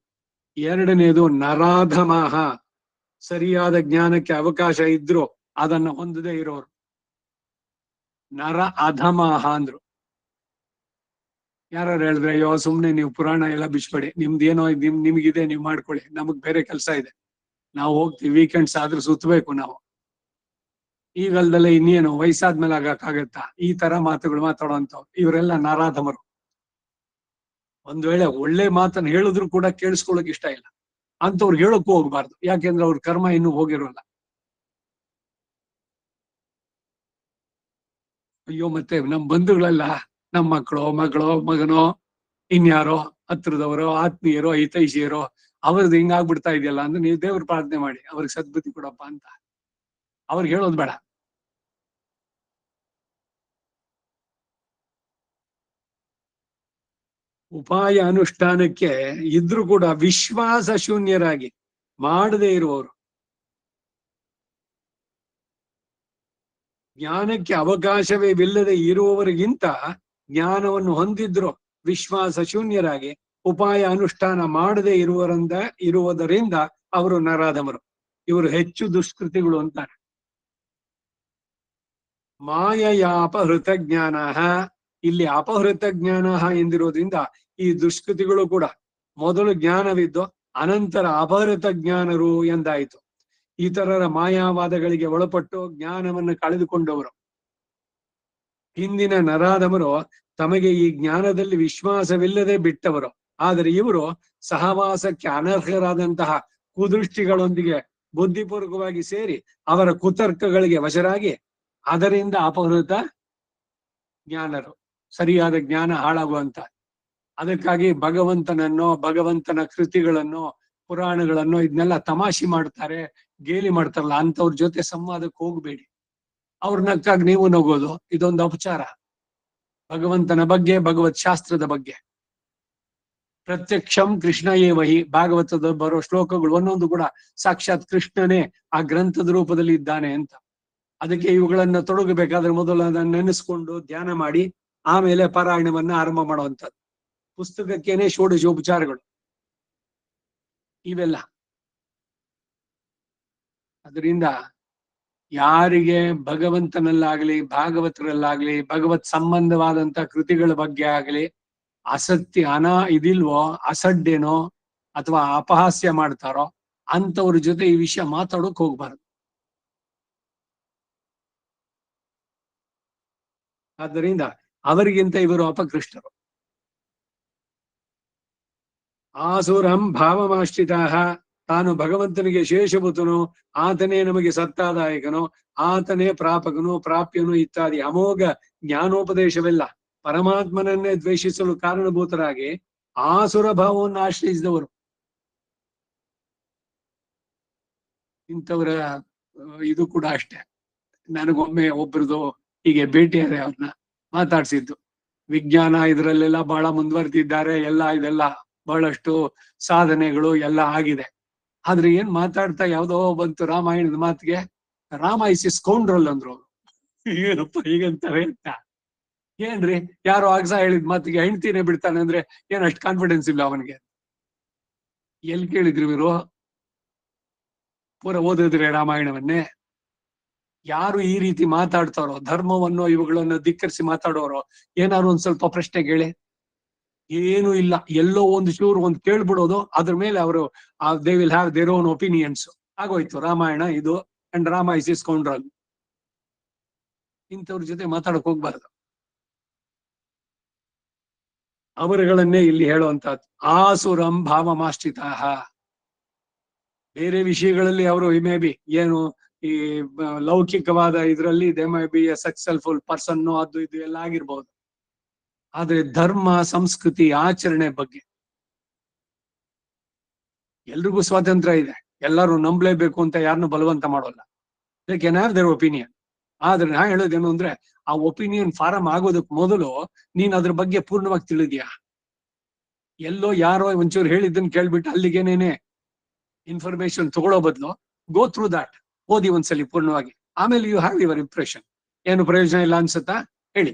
ಎರಡನೇದು ನರಾಧಮಾಹ, ಸರಿಯಾದ ಜ್ಞಾನಕ್ಕೆ ಅವಕಾಶ ಇದ್ರು ಅದನ್ನ ಹೊಂದದೇ ಇರೋರು. ನರ ಅಧಮಾಹ ಅಂದ್ರು. ಯಾರು ಹೇಳಿದ್ರೆ, ಅಯ್ಯೋ ಸುಮ್ನೆ ನೀವು ಪುರಾಣ ಎಲ್ಲ ಬಿಚ್ಬೇಡಿ, ನಿಮ್ದೇನೋ ನಿಮ್ಗಿದೆ ನೀವು ಮಾಡ್ಕೊಳ್ಳಿ, ನಮಗ್ ಬೇರೆ ಕೆಲಸ ಇದೆ, ನಾವು ಹೋಗ್ತೀವಿ, ವೀಕೆಂಡ್ಸ್ ಆದ್ರೂ ಸುತ್ತಬೇಕು ನಾವು, ಈಗಲ್ದಲ್ಲ ಇನ್ನೇನು ವಯಸ್ಸಾದ್ಮೇಲೆ ಆಗಕ್ಕಾಗತ್ತಾ? ಈ ತರ ಮಾತುಗಳು ಮಾತಾಡುವಂಥವ್ರು ಇವರೆಲ್ಲ ನರಾಧಮರು. ಒಂದ್ ವೇಳೆ ಒಳ್ಳೆ ಮಾತನ್ನ ಹೇಳಿದ್ರು ಕೂಡ ಕೇಳಿಸ್ಕೊಳಕ್ ಇಷ್ಟ ಇಲ್ಲ ಅಂತವ್ರು ಹೇಳಕ್ಕೂ ಹೋಗ್ಬಾರ್ದು. ಯಾಕೆಂದ್ರೆ ಅವ್ರ ಕರ್ಮ ಇನ್ನೂ ಹೋಗಿರೋಲ್ಲ. ಅಯ್ಯೋ ಮತ್ತೆ ನಮ್ ಬಂಧುಗಳೆಲ್ಲ, ನಮ್ಮ ಮಕ್ಕಳೋ ಮಗನೋ, ಇನ್ಯಾರೋ ಹತ್ರದವರೋ ಆತ್ಮೀಯರೋ ಹಿತೈಷಿಯರೋ ಅವ್ರದ್ದು ಹಿಂಗಾಗ್ಬಿಡ್ತಾ ಇದೆಯಲ್ಲ ಅಂದ್ರೆ ನೀವು ದೇವ್ರ ಪ್ರಾರ್ಥನೆ ಮಾಡಿ ಅವ್ರಿಗೆ ಸದ್ಬುದ್ಧಿ ಕೊಡಪ್ಪ ಅಂತ ಅವ್ರಿಗೆ ಹೇಳೋದು ಬೇಡ. ಉಪಾಯ ಅನುಷ್ಠಾನಕ್ಕೆ ಇದ್ರೂ ಕೂಡ ವಿಶ್ವಾಸ ಶೂನ್ಯರಾಗಿ ಮಾಡದೇ ಇರುವವರು, ಜ್ಞಾನಕ್ಕೆ ಅವಕಾಶವೇ ಇಲ್ಲದೆ ಇರುವವರಿಗಿಂತ ಜ್ಞಾನವನ್ನು ಹೊಂದಿದ್ರು ವಿಶ್ವಾಸ ಶೂನ್ಯರಾಗಿ ಉಪಾಯ ಅನುಷ್ಠಾನ ಮಾಡದೇ ಇರುವುದರಿಂದ ಅವರು ನರಾಧಮರು. ಇವರು ಹೆಚ್ಚು ದುಷ್ಕೃತಿಗಳು ಅಂತಾರೆ. ಮಾಯಯಾಪ ಹೃತಜ್ಞಾನ, ಇಲ್ಲಿ ಅಪಹೃತ ಜ್ಞಾನ ಎಂದಿರೋದ್ರಿಂದ ಈ ದುಷ್ಕೃತಿಗಳು ಕೂಡ ಮೊದಲು ಜ್ಞಾನವಿದ್ದು ಅನಂತರ ಅಪಹೃತ ಜ್ಞಾನರು ಎಂದಾಯಿತು. ಇತರರ ಮಾಯಾವಾದಗಳಿಗೆ ಒಳಪಟ್ಟು ಜ್ಞಾನವನ್ನು ಕಳೆದುಕೊಂಡವರು. ಹಿಂದಿನ ನರಾಧಮರು ತಮಗೆ ಈ ಜ್ಞಾನದಲ್ಲಿ ವಿಶ್ವಾಸವಿಲ್ಲದೆ ಬಿಟ್ಟವರು. ಆದರೆ ಇವರು ಸಹವಾಸಕ್ಕೆ ಅನರ್ಹರಾದಂತಹ ಕುದೃಷ್ಟಿಗಳೊಂದಿಗೆ ಬುದ್ಧಿಪೂರ್ವಕವಾಗಿ ಸೇರಿ ಅವರ ಕುತರ್ಕಗಳಿಗೆ ವಶರಾಗಿ ಅದರಿಂದ ಅಪಹೃತ ಜ್ಞಾನರು. ಸರಿಯಾದ ಜ್ಞಾನ ಹಾಳಾಗುವಂತ. ಅದಕ್ಕಾಗಿ ಭಗವಂತನನ್ನೋ ಭಗವಂತನ ಕೃತಿಗಳನ್ನೋ ಪುರಾಣಗಳನ್ನೋ ಇದನ್ನೆಲ್ಲ ತಮಾಷೆ ಮಾಡ್ತಾರೆ, ಗೇಲಿ ಮಾಡ್ತಾರಲ್ಲ, ಅಂತವ್ರ ಜೊತೆ ಸಂವಾದಕ್ಕೆ ಹೋಗ್ಬೇಡಿ. ಅವ್ರ ನಕ್ಕಾಗಿ ನೀವು ನಗೋದು ಇದೊಂದು ಅಪಚಾರ. ಭಗವಂತನ ಬಗ್ಗೆ, ಭಗವತ್ ಶಾಸ್ತ್ರದ ಬಗ್ಗೆ ಪ್ರತ್ಯಕ್ಷಂ ಕೃಷ್ಣ ಏವಹಿ ಭಾಗವತದ ಬರೋ ಶ್ಲೋಕಗಳು ಒಂದೊಂದು ಕೂಡ ಸಾಕ್ಷಾತ್ ಕೃಷ್ಣನೇ ಆ ಗ್ರಂಥದ ರೂಪದಲ್ಲಿ ಇದ್ದಾನೆ ಅಂತ. ಅದಕ್ಕೆ ಇವುಗಳನ್ನ ತೊಡಗಬೇಕಾದ್ರೆ ಮೊದಲು ಅದನ್ನ ನೆನೆಸ್ಕೊಂಡು ಧ್ಯಾನ ಮಾಡಿ ಆಮೇಲೆ ಪಾರಾಯಣವನ್ನ ಆರಂಭ ಮಾಡುವಂಥದ್ದು. ಪುಸ್ತಕಕ್ಕೇನೆ ಷೋಡಶೋಪಚಾರಗಳು ಇವೆಲ್ಲ. ಅದರಿಂದ ಯಾರಿಗೆ ಭಗವಂತನಲ್ಲಾಗ್ಲಿ ಭಾಗವತರಲ್ಲಾಗ್ಲಿ ಭಗವತ್ ಸಂಬಂಧವಾದಂತ ಕೃತಿಗಳ ಬಗ್ಗೆ ಆಗ್ಲಿ ಆಸಕ್ತಿ ಇದಿಲ್ವೋ, ಅಸಡ್ಡೇನೋ ಅಥವಾ ಅಪಹಾಸ್ಯ ಮಾಡ್ತಾರೋ ಅಂತವ್ರ ಜೊತೆ ಈ ವಿಷಯ ಮಾತಾಡೋಕ್ ಹೋಗ್ಬಾರ್ದು. ಆದ್ದರಿಂದ ಅವರಿಗಿಂತ ಇವರು ಅಪಕೃಷ್ಟರು. ಆಸುರಂ ಭಾವಮಾಶ್ರಿತಾ, ತಾನು ಭಗವಂತನಿಗೆ ಶೇಷಭೂತನು, ಆತನೇ ನಮಗೆ ಸತ್ತಾದಾಯಕನು, ಆತನೇ ಪ್ರಾಪಕನು ಪ್ರಾಪ್ಯನು ಇತ್ಯಾದಿ ಅಮೋಘ ಜ್ಞಾನೋಪದೇಶವೆಲ್ಲ ಪರಮಾತ್ಮನನ್ನೇ ದ್ವೇಷಿಸಲು ಕಾರಣಭೂತರಾಗಿ ಆಸುರ ಭಾವವನ್ನು ಆಶ್ರಯಿಸಿದವರು. ಇಂಥವರ ಇದು ಕೂಡ ಅಷ್ಟೇ. ನನಗೊಮ್ಮೆ ಒಬ್ರದು ಹೀಗೆ ಭೇಟಿಯಾರೆ, ಅವ್ರನ್ನ ಮಾತಾಡ್ಸಿದ್ದು. ವಿಜ್ಞಾನ ಇದರಲ್ಲೆಲ್ಲ ಬಹಳ ಮುಂದುವರೆದಿದ್ದಾರೆ, ಇದೆಲ್ಲ ಬಹಳಷ್ಟು ಸಾಧನೆಗಳು ಎಲ್ಲ ಆಗಿದೆ. ಆದ್ರೆ ಏನ್ ಮಾತಾಡ್ತಾ ಯಾವ್ದೋ ಬಂತು ರಾಮಾಯಣದ ಮಾತಿಗೆ, ರಾಮ ಇಸ್ ಸ್ಕೌಂಡ್ರಲ್ ಅಂದ್ರು ಅವರು. ಏನಪ್ಪ ಹೀಗಂತಾರೆ ಅಂತ. ಏನ್ರಿ, ಯಾರೋ ಆಗ್ಸ ಹೇಳಿದ್ ಮಾತಿಗೆ ಹೆಂಡ್ತಿನೇ ಬಿಡ್ತಾನೆ ಅಂದ್ರೆ ಏನ್ ಅಷ್ಟು ಕಾನ್ಫಿಡೆನ್ಸ್ ಇಲ್ಲ ಅವನಿಗೆ? ಎಲ್ಲಿ ಕೇಳಿದ್ರಿ ಇವರು? ಪೂರ ಓದಿದ್ರೆ ರಾಮಾಯಣವನ್ನೇ? ಯಾರು ಈ ರೀತಿ ಮಾತಾಡ್ತಾರೋ, ಧರ್ಮವನ್ನು ಇವುಗಳನ್ನು ಧಿಕ್ಕರಿಸಿ ಮಾತಾಡೋರು, ಏನಾದ್ರು ಒಂದ್ ಸ್ವಲ್ಪ ಪ್ರಶ್ನೆ ಕೇಳಿ. ಏನು ಇಲ್ಲ, ಎಲ್ಲೋ ಒಂದು ಚೂರು ಒಂದು ಕೇಳ್ಬಿಡೋದು, ಅದ್ರ ಮೇಲೆ ಅವರು they will have their own opinions. ಆಗೋಯ್ತು ರಾಮಾಯಣ ಇದು, ಅಂಡ್ ರಾಮ ಇಸ್ ಸ್ಕೌಂಡ್ರಲ್. ಇಂಥವ್ರ ಜೊತೆ ಮಾತಾಡಕ್ ಹೋಗ್ಬಾರ್ದು. ಅವರುಗಳನ್ನೇ ಇಲ್ಲಿ ಹೇಳುವಂತಹದ್ದು. ಆಸುರಂ ಭಾವಮಾಶ್ರಿತಾ. ಬೇರೆ ವಿಷಯಗಳಲ್ಲಿ ಅವರು ಮೇ ಬಿ ಏನು ಈ ಲೌಕಿಕವಾದ ಇದರಲ್ಲಿ they may be A successful person, ಅದು ಇದು ಎಲ್ಲ ಆಗಿರ್ಬೋದು. ಆದ್ರೆ ಧರ್ಮ, ಸಂಸ್ಕೃತಿ, ಆಚರಣೆ ಬಗ್ಗೆ ಎಲ್ರಿಗೂ ಸ್ವಾತಂತ್ರ್ಯ ಇದೆ. ಎಲ್ಲರೂ ನಂಬಲೇಬೇಕು ಅಂತ ಯಾರನ್ನು ಬಲವಂತ ಮಾಡೋಲ್ಲ. They can have their opinion. ಆದ್ರೆ ನಾ ಹೇಳೋದೇನು ಅಂದ್ರೆ, ಆ ಒಪಿನಿಯನ್ ಫಾರಂ ಆಗೋದಕ್ ಮೊದಲು ನೀನ್ ಅದ್ರ ಬಗ್ಗೆ ಪೂರ್ಣವಾಗಿ ತಿಳಿದ್ಯಾ? ಎಲ್ಲೋ ಯಾರೋ ಒಂಚೂರು ಹೇಳಿದ್ದನ್ನು ಕೇಳ್ಬಿಟ್ಟು ಅಲ್ಲಿಗೇನೇನೆ ಇನ್ಫಾರ್ಮೇಶನ್ ತಗೊಳ್ಳೋ ಬದಲು ಗೋ ಥ್ರೂ ದಾಟ್, ಓದಿ ಒಂದ್ಸಲಿ ಪೂರ್ಣವಾಗಿ, ಆಮೇಲೆ ಯು ಹ್ಯಾವ್ ಯುವರ್ ಇಂಪ್ರೆಷನ್. ಏನು ಪ್ರಯೋಜನ ಇಲ್ಲ ಅನ್ಸುತ್ತಾ ಹೇಳಿ,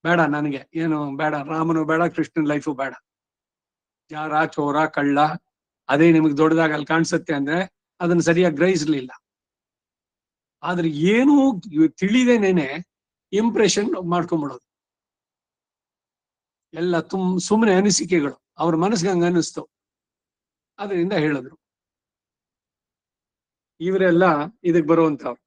ಬೇಡ ನನಗೆ ಏನು ಬೇಡ, ರಾಮನು ಬೇಡ, ಕೃಷ್ಣನ್ ಲೈಫು ಬೇಡ, ಯಾರ ಚೋರ ಕಳ್ಳ ಅದೇ ನಿಮಗೆ ದೊಡ್ಡದಾಗ ಅಲ್ಲಿ ಕಾಣಿಸುತ್ತೆ ಅಂದ್ರೆ ಅದನ್ನ ಸರಿಯಾಗಿ ಗ್ರಹಿಸ್ಲಿಲ್ಲ. ಆದ್ರೆ ಏನೂ ತಿಳಿದೇನೇನೆ ಇಂಪ್ರೆಷನ್ ಮಾಡ್ಕೊಂಡ್ಬಿಡೋದು ಎಲ್ಲ ಸುಮ್ಮನೆ ಅನಿಸಿಕೆಗಳು, ಅವ್ರ ಮನಸ್ಸಿಗೆ ಹಂಗ ಅನಿಸ್ತು, ಅದರಿಂದ ಹೇಳಿದ್ರು. ಇವರೆಲ್ಲ ಇದಕ್ ಬರುವಂತವ್ರು.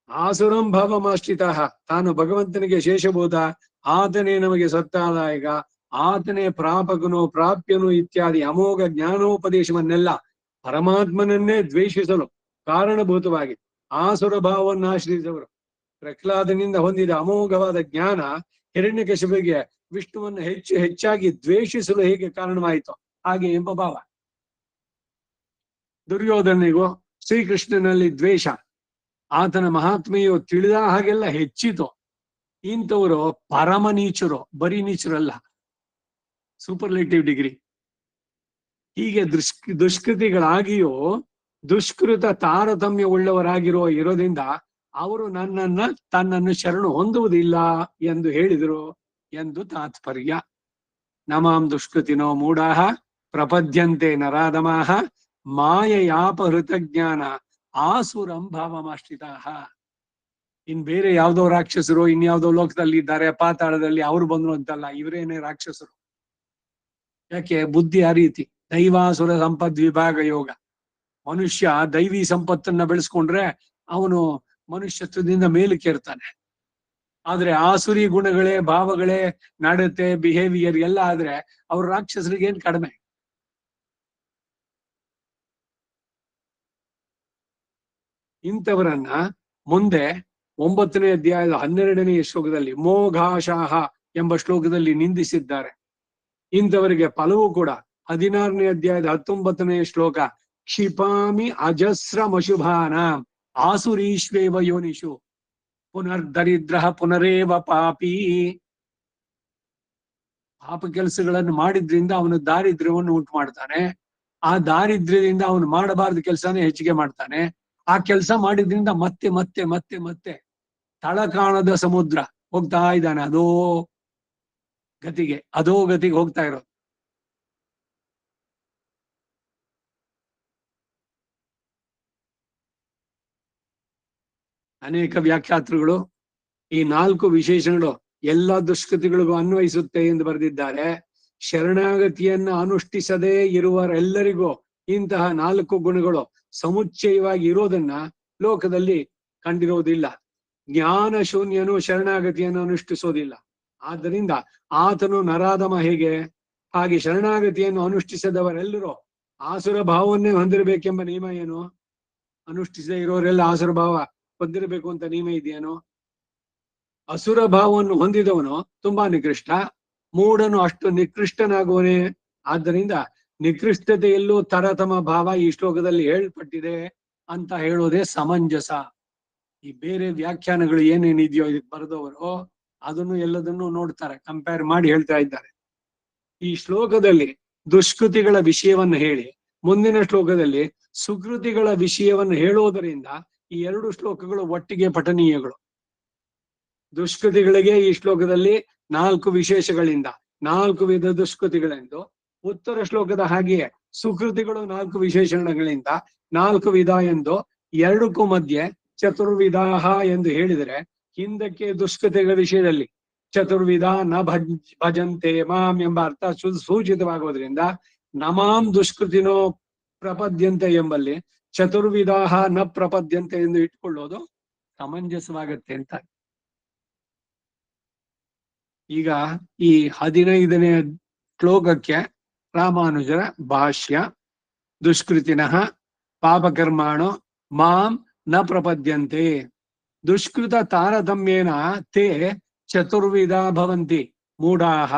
ಆಸುರಂ ಭಾವಮಾಶ್ರಿತಾ, ತಾನು ಭಗವಂತನಿಗೆ ಶೇಷಭೂತ, ಆತನೇ ನಮಗೆ ಸತ್ತಾದಾಯಕ, ಆತನೇ ಪ್ರಾಪಕನು ಪ್ರಾಪ್ಯನು ಇತ್ಯಾದಿ ಅಮೋಘ ಜ್ಞಾನೋಪದೇಶವನ್ನೆಲ್ಲ ಪರಮಾತ್ಮನನ್ನೇ ದ್ವೇಷಿಸಲು ಕಾರಣಭೂತವಾಗಿ ಆಸುರ ಭಾವವನ್ನು ಆಶ್ರಯಿಸಿದವರು. ಪ್ರಹ್ಲಾದನಿಂದ ಹೊಂದಿದ ಅಮೋಘವಾದ ಜ್ಞಾನ ಹಿರಣ್ಯಕಶಿಪಿಗೆ ವಿಷ್ಣುವನ್ನು ಹೆಚ್ಚಾಗಿ ದ್ವೇಷಿಸಲು ಹೇಗೆ ಕಾರಣವಾಯಿತು ಹಾಗೆ ಎಂಬ ಭಾವ. ದುರ್ಯೋಧನಿಗೂ ಶ್ರೀಕೃಷ್ಣನಲ್ಲಿ ದ್ವೇಷ, ಆತನ ಮಹಾತ್ಮೆಯು ತಿಳಿದ ಹಾಗೆಲ್ಲ ಹೆಚ್ಚಿತು. ಇಂಥವರು ಪರಮ ನೀಚರು, ಬರೀ ನೀಚರಲ್ಲ, ಸೂಪರ್ಲೇಟಿವ್ ಡಿಗ್ರಿ. ಹೀಗೆ ದುಷ್ಕೃತಿಗಳಾಗಿಯೂ ದುಷ್ಕೃತ ತಾರತಮ್ಯ ಇರೋದ್ರಿಂದ ಅವರು ತನ್ನನ್ನು ಶರಣು ಹೊಂದುವುದಿಲ್ಲ ಎಂದು ಹೇಳಿದರು ಎಂದು ತಾತ್ಪರ್ಯ. ನಮಾಂ ದುಷ್ಕೃತಿನೋ ಮೂಢಾಃ ಪ್ರಪದ್ಯಂತೆ ನರಾಧಮಾಃ ಮಾಯಯಾಪಹೃತ ಜ್ಞಾನ ಆಸುರಂ ಭಾವಮಾಶ್ರಿತಾಃ. ಇನ್ ಬೇರೆ ಯಾವ್ದೋ ರಾಕ್ಷಸರು ಇನ್ಯಾವ್ದೋ ಲೋಕದಲ್ಲಿ ಇದ್ದಾರೆ ಪಾತಾಳದಲ್ಲಿ ಅವ್ರು ಬಂದ್ರು ಅಂತಲ್ಲ, ಇವರೇನೇ ರಾಕ್ಷಸರು. ಯಾಕೆ? ಬುದ್ಧಿ ಆ ರೀತಿ. ದೈವಾಸುರ ಸಂಪದ್ ವಿಭಾಗ ಯೋಗ. ಮನುಷ್ಯ ದೈವಿ ಸಂಪತ್ತನ್ನ ಬೆಳೆಸ್ಕೊಂಡ್ರೆ ಅವನು ಮನುಷ್ಯತ್ವದಿಂದ ಮೇಲಕ್ಕೇರ್ತಾನೆ. ಆದ್ರೆ ಆಸುರಿ ಗುಣಗಳೇ, ಭಾವಗಳೇ, ನಡತೆ, ಬಿಹೇವಿಯರ್ ಎಲ್ಲ ಆದ್ರೆ ಅವ್ರ ರಾಕ್ಷಸರಿಗೆ ಏನ್ ಕಡಿಮೆ? ಇಂಥವರನ್ನ ಮುಂದೆ 9ನೇ ಅಧ್ಯಾಯದ 12ನೇ ಶ್ಲೋಕದಲ್ಲಿ ಮೋಘಾಶಾಹ ಎಂಬ ಶ್ಲೋಕದಲ್ಲಿ ನಿಂದಿಸಿದ್ದಾರೆ. ಇಂಥವರಿಗೆ ಫಲವೂ ಕೂಡ 16ನೇ ಅಧ್ಯಾಯದ 19ನೇ ಶ್ಲೋಕ ಕ್ಷಿಪಾಮಿ ಅಜಸ್ರಮಶುಭಾನ ಆಸುರೀಶ್ವೇವ ಯೋನಿಷು ಪುನರ್ದರಿದ್ರ ಪುನರೇವ ಪಾಪಿ. ಪಾಪ ಕೆಲಸಗಳನ್ನು ಮಾಡಿದ್ರಿಂದ ಅವನು ದಾರಿದ್ರ್ಯವನ್ನು ಉಂಟು ಮಾಡ್ತಾನೆ. ಆ ದಾರಿದ್ರ್ಯದಿಂದ ಅವನು ಮಾಡಬಾರ್ದು ಕೆಲಸನೇ ಹೆಚ್ಚಿಗೆ ಮಾಡ್ತಾನೆ. ಆ ಕೆಲಸ ಮಾಡಿದ್ರಿಂದ ಮತ್ತೆ ಮತ್ತೆ ಮತ್ತೆ ಮತ್ತೆ ತಳ ಕಾಣದ ಸಮುದ್ರ ಹೋಗ್ತಾ ಇದ್ದಾನೆ. ಅದೋ ಗತಿಗೆ ಹೋಗ್ತಾ ಇರೋದು. ಅನೇಕ ವ್ಯಾಖ್ಯಾತೃಗಳು ಈ 4 ವಿಶೇಷಣಗಳು ಎಲ್ಲ ದುಷ್ಕೃತಿಗಳಿಗೂ ಅನ್ವಯಿಸುತ್ತೆ ಎಂದು ಬರೆದಿದ್ದಾರೆ. ಶರಣಾಗತಿಯನ್ನ ಅನುಷ್ಠಿಸದೇ ಇರುವರೆಲ್ಲರಿಗೂ ಇಂತಹ 4 ಗುಣಗಳು ಸಮುಚ್ಚಯವಾಗಿ ಇರೋದನ್ನ ಲೋಕದಲ್ಲಿ ಕಂಡಿರೋದಿಲ್ಲ. ಜ್ಞಾನ ಶೂನ್ಯನು ಶರಣಾಗತಿಯನ್ನು ಅನುಷ್ಠಿಸೋದಿಲ್ಲ. ಆದ್ದರಿಂದ ಆತನು ನರಾಧಮ ಹೇಗೆ? ಹಾಗೆ ಶರಣಾಗತಿಯನ್ನು ಅನುಷ್ಠಿಸದವರೆಲ್ಲರೂ ಆಸುರ ಭಾವವನ್ನೇ ಹೊಂದಿರಬೇಕೆಂಬ ನಿಯಮ ಏನು? ಅನುಷ್ಠಿಸದೇ ಇರೋರೆಲ್ಲ ಆಸುರ ಭಾವ ಹೊಂದಿರಬೇಕು ಅಂತ ನಿಯಮ ಇದೆಯೇನೋ? ಅಸುರ ಭಾವವನ್ನು ಹೊಂದಿದವನು ತುಂಬಾ ನಿಕೃಷ್ಟ, ಮೂಢನು ಅಷ್ಟು ನಿಕೃಷ್ಟನಾಗುವನೇ. ಆದ್ದರಿಂದ ನಿಕೃಷ್ಟತೆಯಲ್ಲೂ ತರತಮ ಭಾವ ಈ ಶ್ಲೋಕದಲ್ಲಿ ಹೇಳ್ಪಟ್ಟಿದೆ ಅಂತ ಹೇಳೋದೇ ಸಮಂಜಸ. ಈ ಬೇರೆ ವ್ಯಾಖ್ಯಾನಗಳು ಏನೇನಿದೆಯೋ ಇದಕ್ಕೆ ಬರೆದವರು ಅದನ್ನು ಎಲ್ಲದನ್ನು ನೋಡ್ತಾರೆ, ಕಂಪೇರ್ ಮಾಡಿ ಹೇಳ್ತಾ ಇದ್ದಾರೆ. ಈ ಶ್ಲೋಕದಲ್ಲಿ ದುಷ್ಕೃತಿಗಳ ವಿಷಯವನ್ನು ಹೇಳಿ ಮುಂದಿನ ಶ್ಲೋಕದಲ್ಲಿ ಸುಕೃತಿಗಳ ವಿಷಯವನ್ನು ಹೇಳೋದರಿಂದ ಈ 2 ಶ್ಲೋಕಗಳು ಒಟ್ಟಿಗೆ ಪಠನೀಯಗಳು. ದುಷ್ಕೃತಿಗಳಿಗೆ ಈ ಶ್ಲೋಕದಲ್ಲಿ 4 ವಿಶೇಷಗಳಿಂದ 4 ವಿಧ ದುಷ್ಕೃತಿಗಳೆಂದು, ಉತ್ತರ ಶ್ಲೋಕದ ಹಾಗೆಯೇ ಸುಕೃತಿಗಳು 4 ವಿಶೇಷಣಗಳಿಂದ 4 ವಿಧ ಎಂದು, 2ಕ್ಕೂ ಮಧ್ಯೆ ಚತುರ್ವಿಧಾಹ ಎಂದು ಹೇಳಿದರೆ ಹಿಂದಕ್ಕೆ ದುಷ್ಕೃತಿಗಳ ವಿಷಯದಲ್ಲಿ ಚತುರ್ವಿಧ ನ ಭಜಂತೆ ಮಾಂ ಎಂಬ ಅರ್ಥ ಸೂಚಿತವಾಗುವುದರಿಂದ ನಮಾಂ ದುಷ್ಕೃತಿನೋ ಪ್ರಪದ್ಯಂತೆ ಎಂಬಲ್ಲಿ ಚತುರ್ವಿಧಾಹ ನ ಪ್ರಪದ್ಯಂತೆ ಎಂದು ಇಟ್ಕೊಳ್ಳೋದು ಸಮಂಜಸವಾಗತ್ತೆ ಅಂತ. ಈಗ ಈ 15ನೇ ಶ್ಲೋಕಕ್ಕೆ ರಾಮಾನುಜರ ಭಾಷ್ಯ. ದುಷ್ಕೃತಿನಃ ಪಾಪಕರ್ಮಾಣೋ ಮಾಂ ನ ಪ್ರಪದ್ಯಂತೆ ದುಷ್ಕೃತ ತಾರತಮ್ಯೇನ ತೇ ಚತುರ್ವಿಧ ಭವಂತಿ ಮೂಢಾಃ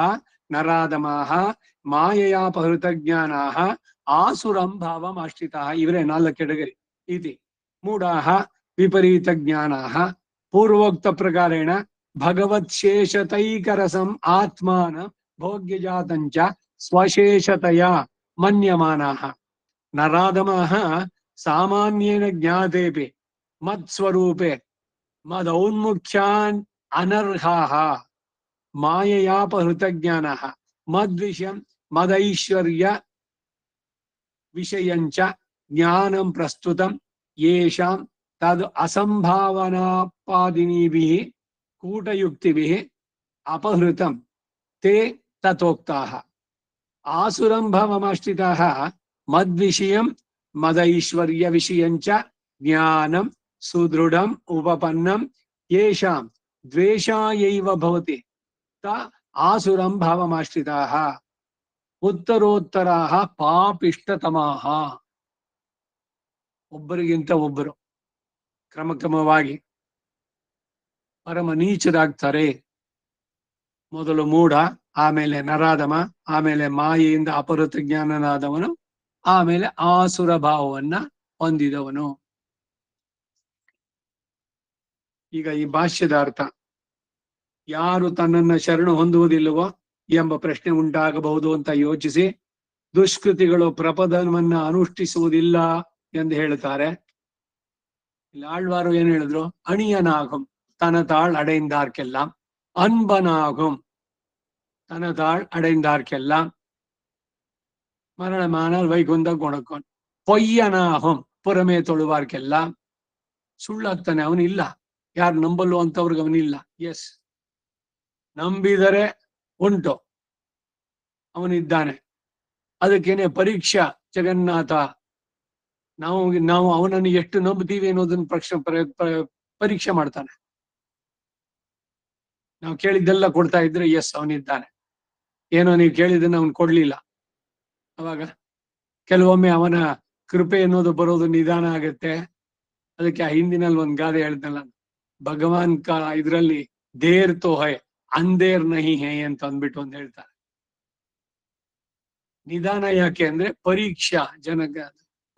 ನರಾಧಮಾಃ ಮಾಯಯಾಪಹೃತಜ್ಞಾನಾಃ ಆಸುರಂ ಭಾವಮಾಶ್ರಿತಾಃ. ಇವರೇ 4 ಕೆಟಗರಿ ಇತಿ. ಮೂಢಾಃ ವಿಪರೀತ ಜ್ಞಾನಾಃ ಪೂರ್ವೋಕ್ತ ಪ್ರಕಾರೇಣ ಭಗವತ್ ಶೇಷತೈಕರಸಂ ಆತ್ಮಾನ ಭೋಗ್ಯಜಾತಂಚ ಸ್ವಶೇಷತೆಯ ಮನ್ಯಮಾನಾಃ. ನರಾಧಮಾಃ ಸಾಮಾನ್ಯೇನ ಜ್ಞಾತೇಪಿ ಮತ್ಸ್ವರೂಪೆ ಮದೌನ್ಮುಖ್ಯಾನ್ ಅನರ್ಹಾಃ ಮಾಯಯಾಪಹೃತಜ್ಞಾನಃ ಮದ್ವಿಷಯಂ ಮದೈಶ್ವರ್ಯ ವಿಷಯಂಚ ಜ್ಞಾನಂ ಪ್ರಸ್ತುತಂ ಯೇಷಾಂ ತದ್ ಅಸಂಭಾವನಾಪಾದಿನೀಭಿಃ ಕೂಟಯುಕ್ತಿಭಿಃ ಅಪಹೃತಂ ತೇ ತಥೋಕ್ತಾಃ. ಆಸುರಂ ಭಾವಮಾಶ್ರಿತಾಃ ಮದ್ವಿಷಯಂ ಮದೈಶ್ವರ್ಯ ವಿಷಯಂಚ ಜ್ಞಾನಂ ಸುದೃಢಂ ಉಪಪನ್ನಂ ಯೇಷಾಂ ದ್ವೇಷಾಯೈವ ಭವತಿ ತ ಆಸುರಂ ಭಾವಮಾಶ್ರಿತಾಃ ಉತ್ತರೋತ್ತರಾಃ ಪಾಪಿಷ್ಟತಮಾಃ. ಒಬ್ಬರಿಗಿಂತ ಒಬ್ಬರು ಕ್ರಮಕ್ರಮವಾಗಿ ಪರಮ ನೀಚರಾಗ್ತಾರೆ. ಮೊದಲು ಮೂಢ, ಆಮೇಲೆ ನರಾಧಮ, ಆಮೇಲೆ ಮಾಯೆಯಿಂದ ಅಪಹೃತ ಜ್ಞಾನನಾದವನು, ಆಮೇಲೆ ಆಸುರ ಭಾವವನ್ನ ಹೊಂದಿದವನು. ಈಗ ಈ ಭಾಷ್ಯದ ಅರ್ಥ, ಯಾರು ತನ್ನನ್ನ ಶರಣು ಹೊಂದುವುದಿಲ್ಲವೋ ಎಂಬ ಪ್ರಶ್ನೆ ಉಂಟಾಗಬಹುದು ಅಂತ ಯೋಚಿಸಿ ದುಷ್ಕೃತಿಗಳು ಪ್ರಪದನವನ್ನ ಅನುಷ್ಠಿಸುವುದಿಲ್ಲ ಎಂದು ಹೇಳುತ್ತಾರೆ. ಇಲ್ಲಿ ಆಳ್ವಾರು ಏನ್ ಹೇಳಿದ್ರು? ಅಣಿಯನಾಗುಂ ತನತಾಳ್ ಅடைந்தார்க்கெல்லாம் அன்பனாகும் தனதாள் அடைந்தார்க்கெல்லாம் மரணமானால் வைகுந்த குணக்கோன் பொய்யனாகும் புறமே தொழுவார்க்கெல்லாம். ಸುಳ್ಳಾಗ್ತಾನೆ, ಅವನಿಲ್ಲ. ಯಾರು ನಂಬಲ್ಲು ಅಂತವ್ರಿಗೆ ಅವನಿಲ್ಲ. ಎಸ್, ನಂಬಿದರೆ ಉಂಟು, ಅವನಿದ್ದಾನೆ. ಅದಕ್ಕೇನೆ ಪರೀಕ್ಷಾ ಜಗನ್ನಾಥ. ನಾವು ನಾವು ಅವನನ್ನು ಎಷ್ಟು ನಂಬ್ತೀವಿ ಅನ್ನೋದನ್ನ ಪರೀಕ್ಷೆ ಮಾಡ್ತಾನೆ. ನಾವು ಕೇಳಿದ್ದೆಲ್ಲ ಕೊಡ್ತಾ ಇದ್ರೆ ಎಸ್ ಅವನಿದ್ದಾನೆ. ಏನೋ ನೀವು ಕೇಳಿದ್ದನ್ನ ಅವನು ಕೊಡ್ಲಿಲ್ಲ, ಅವಾಗ ಕೆಲವೊಮ್ಮೆ ಅವನ ಕೃಪೆ ಅನ್ನೋದು ಬರೋದು ನಿಧಾನ ಆಗತ್ತೆ. ಅದಕ್ಕೆ ಆ ಹಿಂದಿನಲ್ಲಿ ಒಂದ್ ಗಾದೆ ಹೇಳ್ದಲ್ಲ, ಭಗವಾನ್ ಕಾ ಇದ್ರಲ್ಲಿ ದೇರ್ ತೋ ಹೈ ಅಂದೇರ್ ನಹಿ ಹೈ ಅಂತ ಅಂದ್ಬಿಟ್ಟು ಒಂದ್ ಹೇಳ್ತಾರೆ. ನಿಧಾನ ಯಾಕೆ ಅಂದ್ರೆ ಪರೀಕ್ಷಾ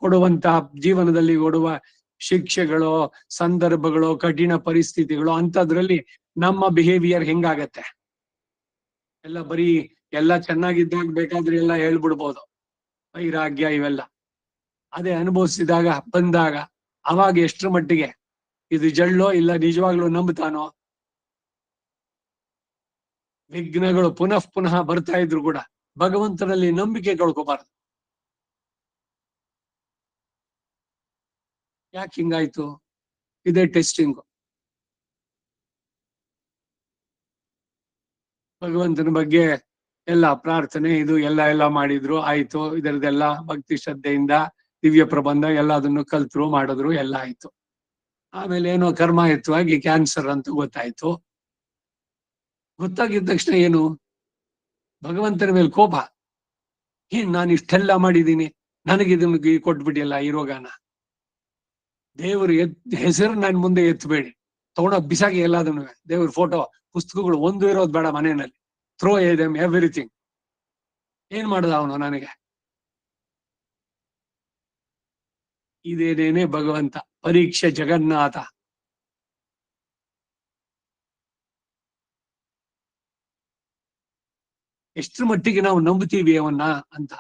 ಕೊಡುವಂತ ಜೀವನದಲ್ಲಿ ಕೊಡುವ ಶಿಕ್ಷೆಗಳು, ಸಂದರ್ಭಗಳು, ಕಠಿಣ ಪರಿಸ್ಥಿತಿಗಳು ಅಂತದ್ರಲ್ಲಿ ನಮ್ಮ ಬಿಹೇವಿಯರ್ ಹೆಂಗಾಗತ್ತೆ. ಎಲ್ಲ ಬರೀ ಎಲ್ಲ ಚೆನ್ನಾಗಿದ್ದಾಗ ಬೇಕಾದ್ರೆ ಎಲ್ಲ ಹೇಳ್ಬಿಡ್ಬೋದು, ವೈರಾಗ್ಯ ಇವೆಲ್ಲ. ಅದೇ ಅನುಭವಿಸಿದಾಗ ಬಂದಾಗ ಅವಾಗ ಎಷ್ಟರ ಮಟ್ಟಿಗೆ ಇದು ಜಳ್ಳೋ ಇಲ್ಲ ನಿಜವಾಗ್ಲೂ ನಂಬ್ತಾನೋ. ವಿಘ್ನಗಳು ಪುನಃ ಪುನಃ ಬರ್ತಾ ಇದ್ರು ಕೂಡ ಭಗವಂತನಲ್ಲಿ ನಂಬಿಕೆ ಕಳ್ಕೋಬಾರದು. ಯಾಕೆ ಹಿಂಗಾಯ್ತು? ಇದೇ ಟೆಸ್ಟಿಂಗ್. ಭಗವಂತನ ಬಗ್ಗೆ ಎಲ್ಲ ಪ್ರಾರ್ಥನೆ ಇದು ಎಲ್ಲ ಮಾಡಿದ್ರು, ಆಯ್ತು. ಇದರದೆಲ್ಲ ಭಕ್ತಿ ಶ್ರದ್ಧೆಯಿಂದ ದಿವ್ಯ ಪ್ರಬಂಧ ಎಲ್ಲ ಅದನ್ನು ಕಲ್ತರು, ಮಾಡಿದ್ರು, ಎಲ್ಲ ಆಯ್ತು. ಆಮೇಲೆ ಏನೋ ಕರ್ಮಾಯುತವಾಗಿ ಕ್ಯಾನ್ಸರ್ ಅಂತ ಗೊತ್ತಾಯ್ತು. ಗೊತ್ತಾಗಿದ್ದ ತಕ್ಷಣ ಏನು? ಭಗವಂತನ ಮೇಲೆ ಕೋಪ. ನಾನು ಇಷ್ಟೆಲ್ಲ ಮಾಡಿದ್ದೀನಿ, ನನಗಿದನ್ನ ಕೊಟ್ಬಿಟ್ಟಿಲ್ಲ ಈ ರೋಗನ. ದೇವರು ಹೆಸರು ನನ್ನ ಮುಂದೆ ಎತ್ತಬೇಡಿ, ತಗೊಂಡೋಗ್ ಬಿಸಾಕಿ ಎಲ್ಲದನ್ನು. ದೇವ್ರ ಫೋಟೋ ಪುಸ್ತಕಗಳು ಒಂದು ಇರೋದು ಬೇಡ ಮನೆಯಲ್ಲಿ. Throw them everything. ಏನ್ ಮಾಡ್ದ ಅವನು ನನಗೆ? ಇದೇನೇನೆ ಭಗವಂತ, ಪರೀಕ್ಷೆ ಜಗನ್ನಾಥ. ಎಷ್ಟ್ರ ಮಟ್ಟಿಗೆ ನಾವು ನಂಬುತ್ತೀವಿ ಅವನ್ನ ಅಂತ.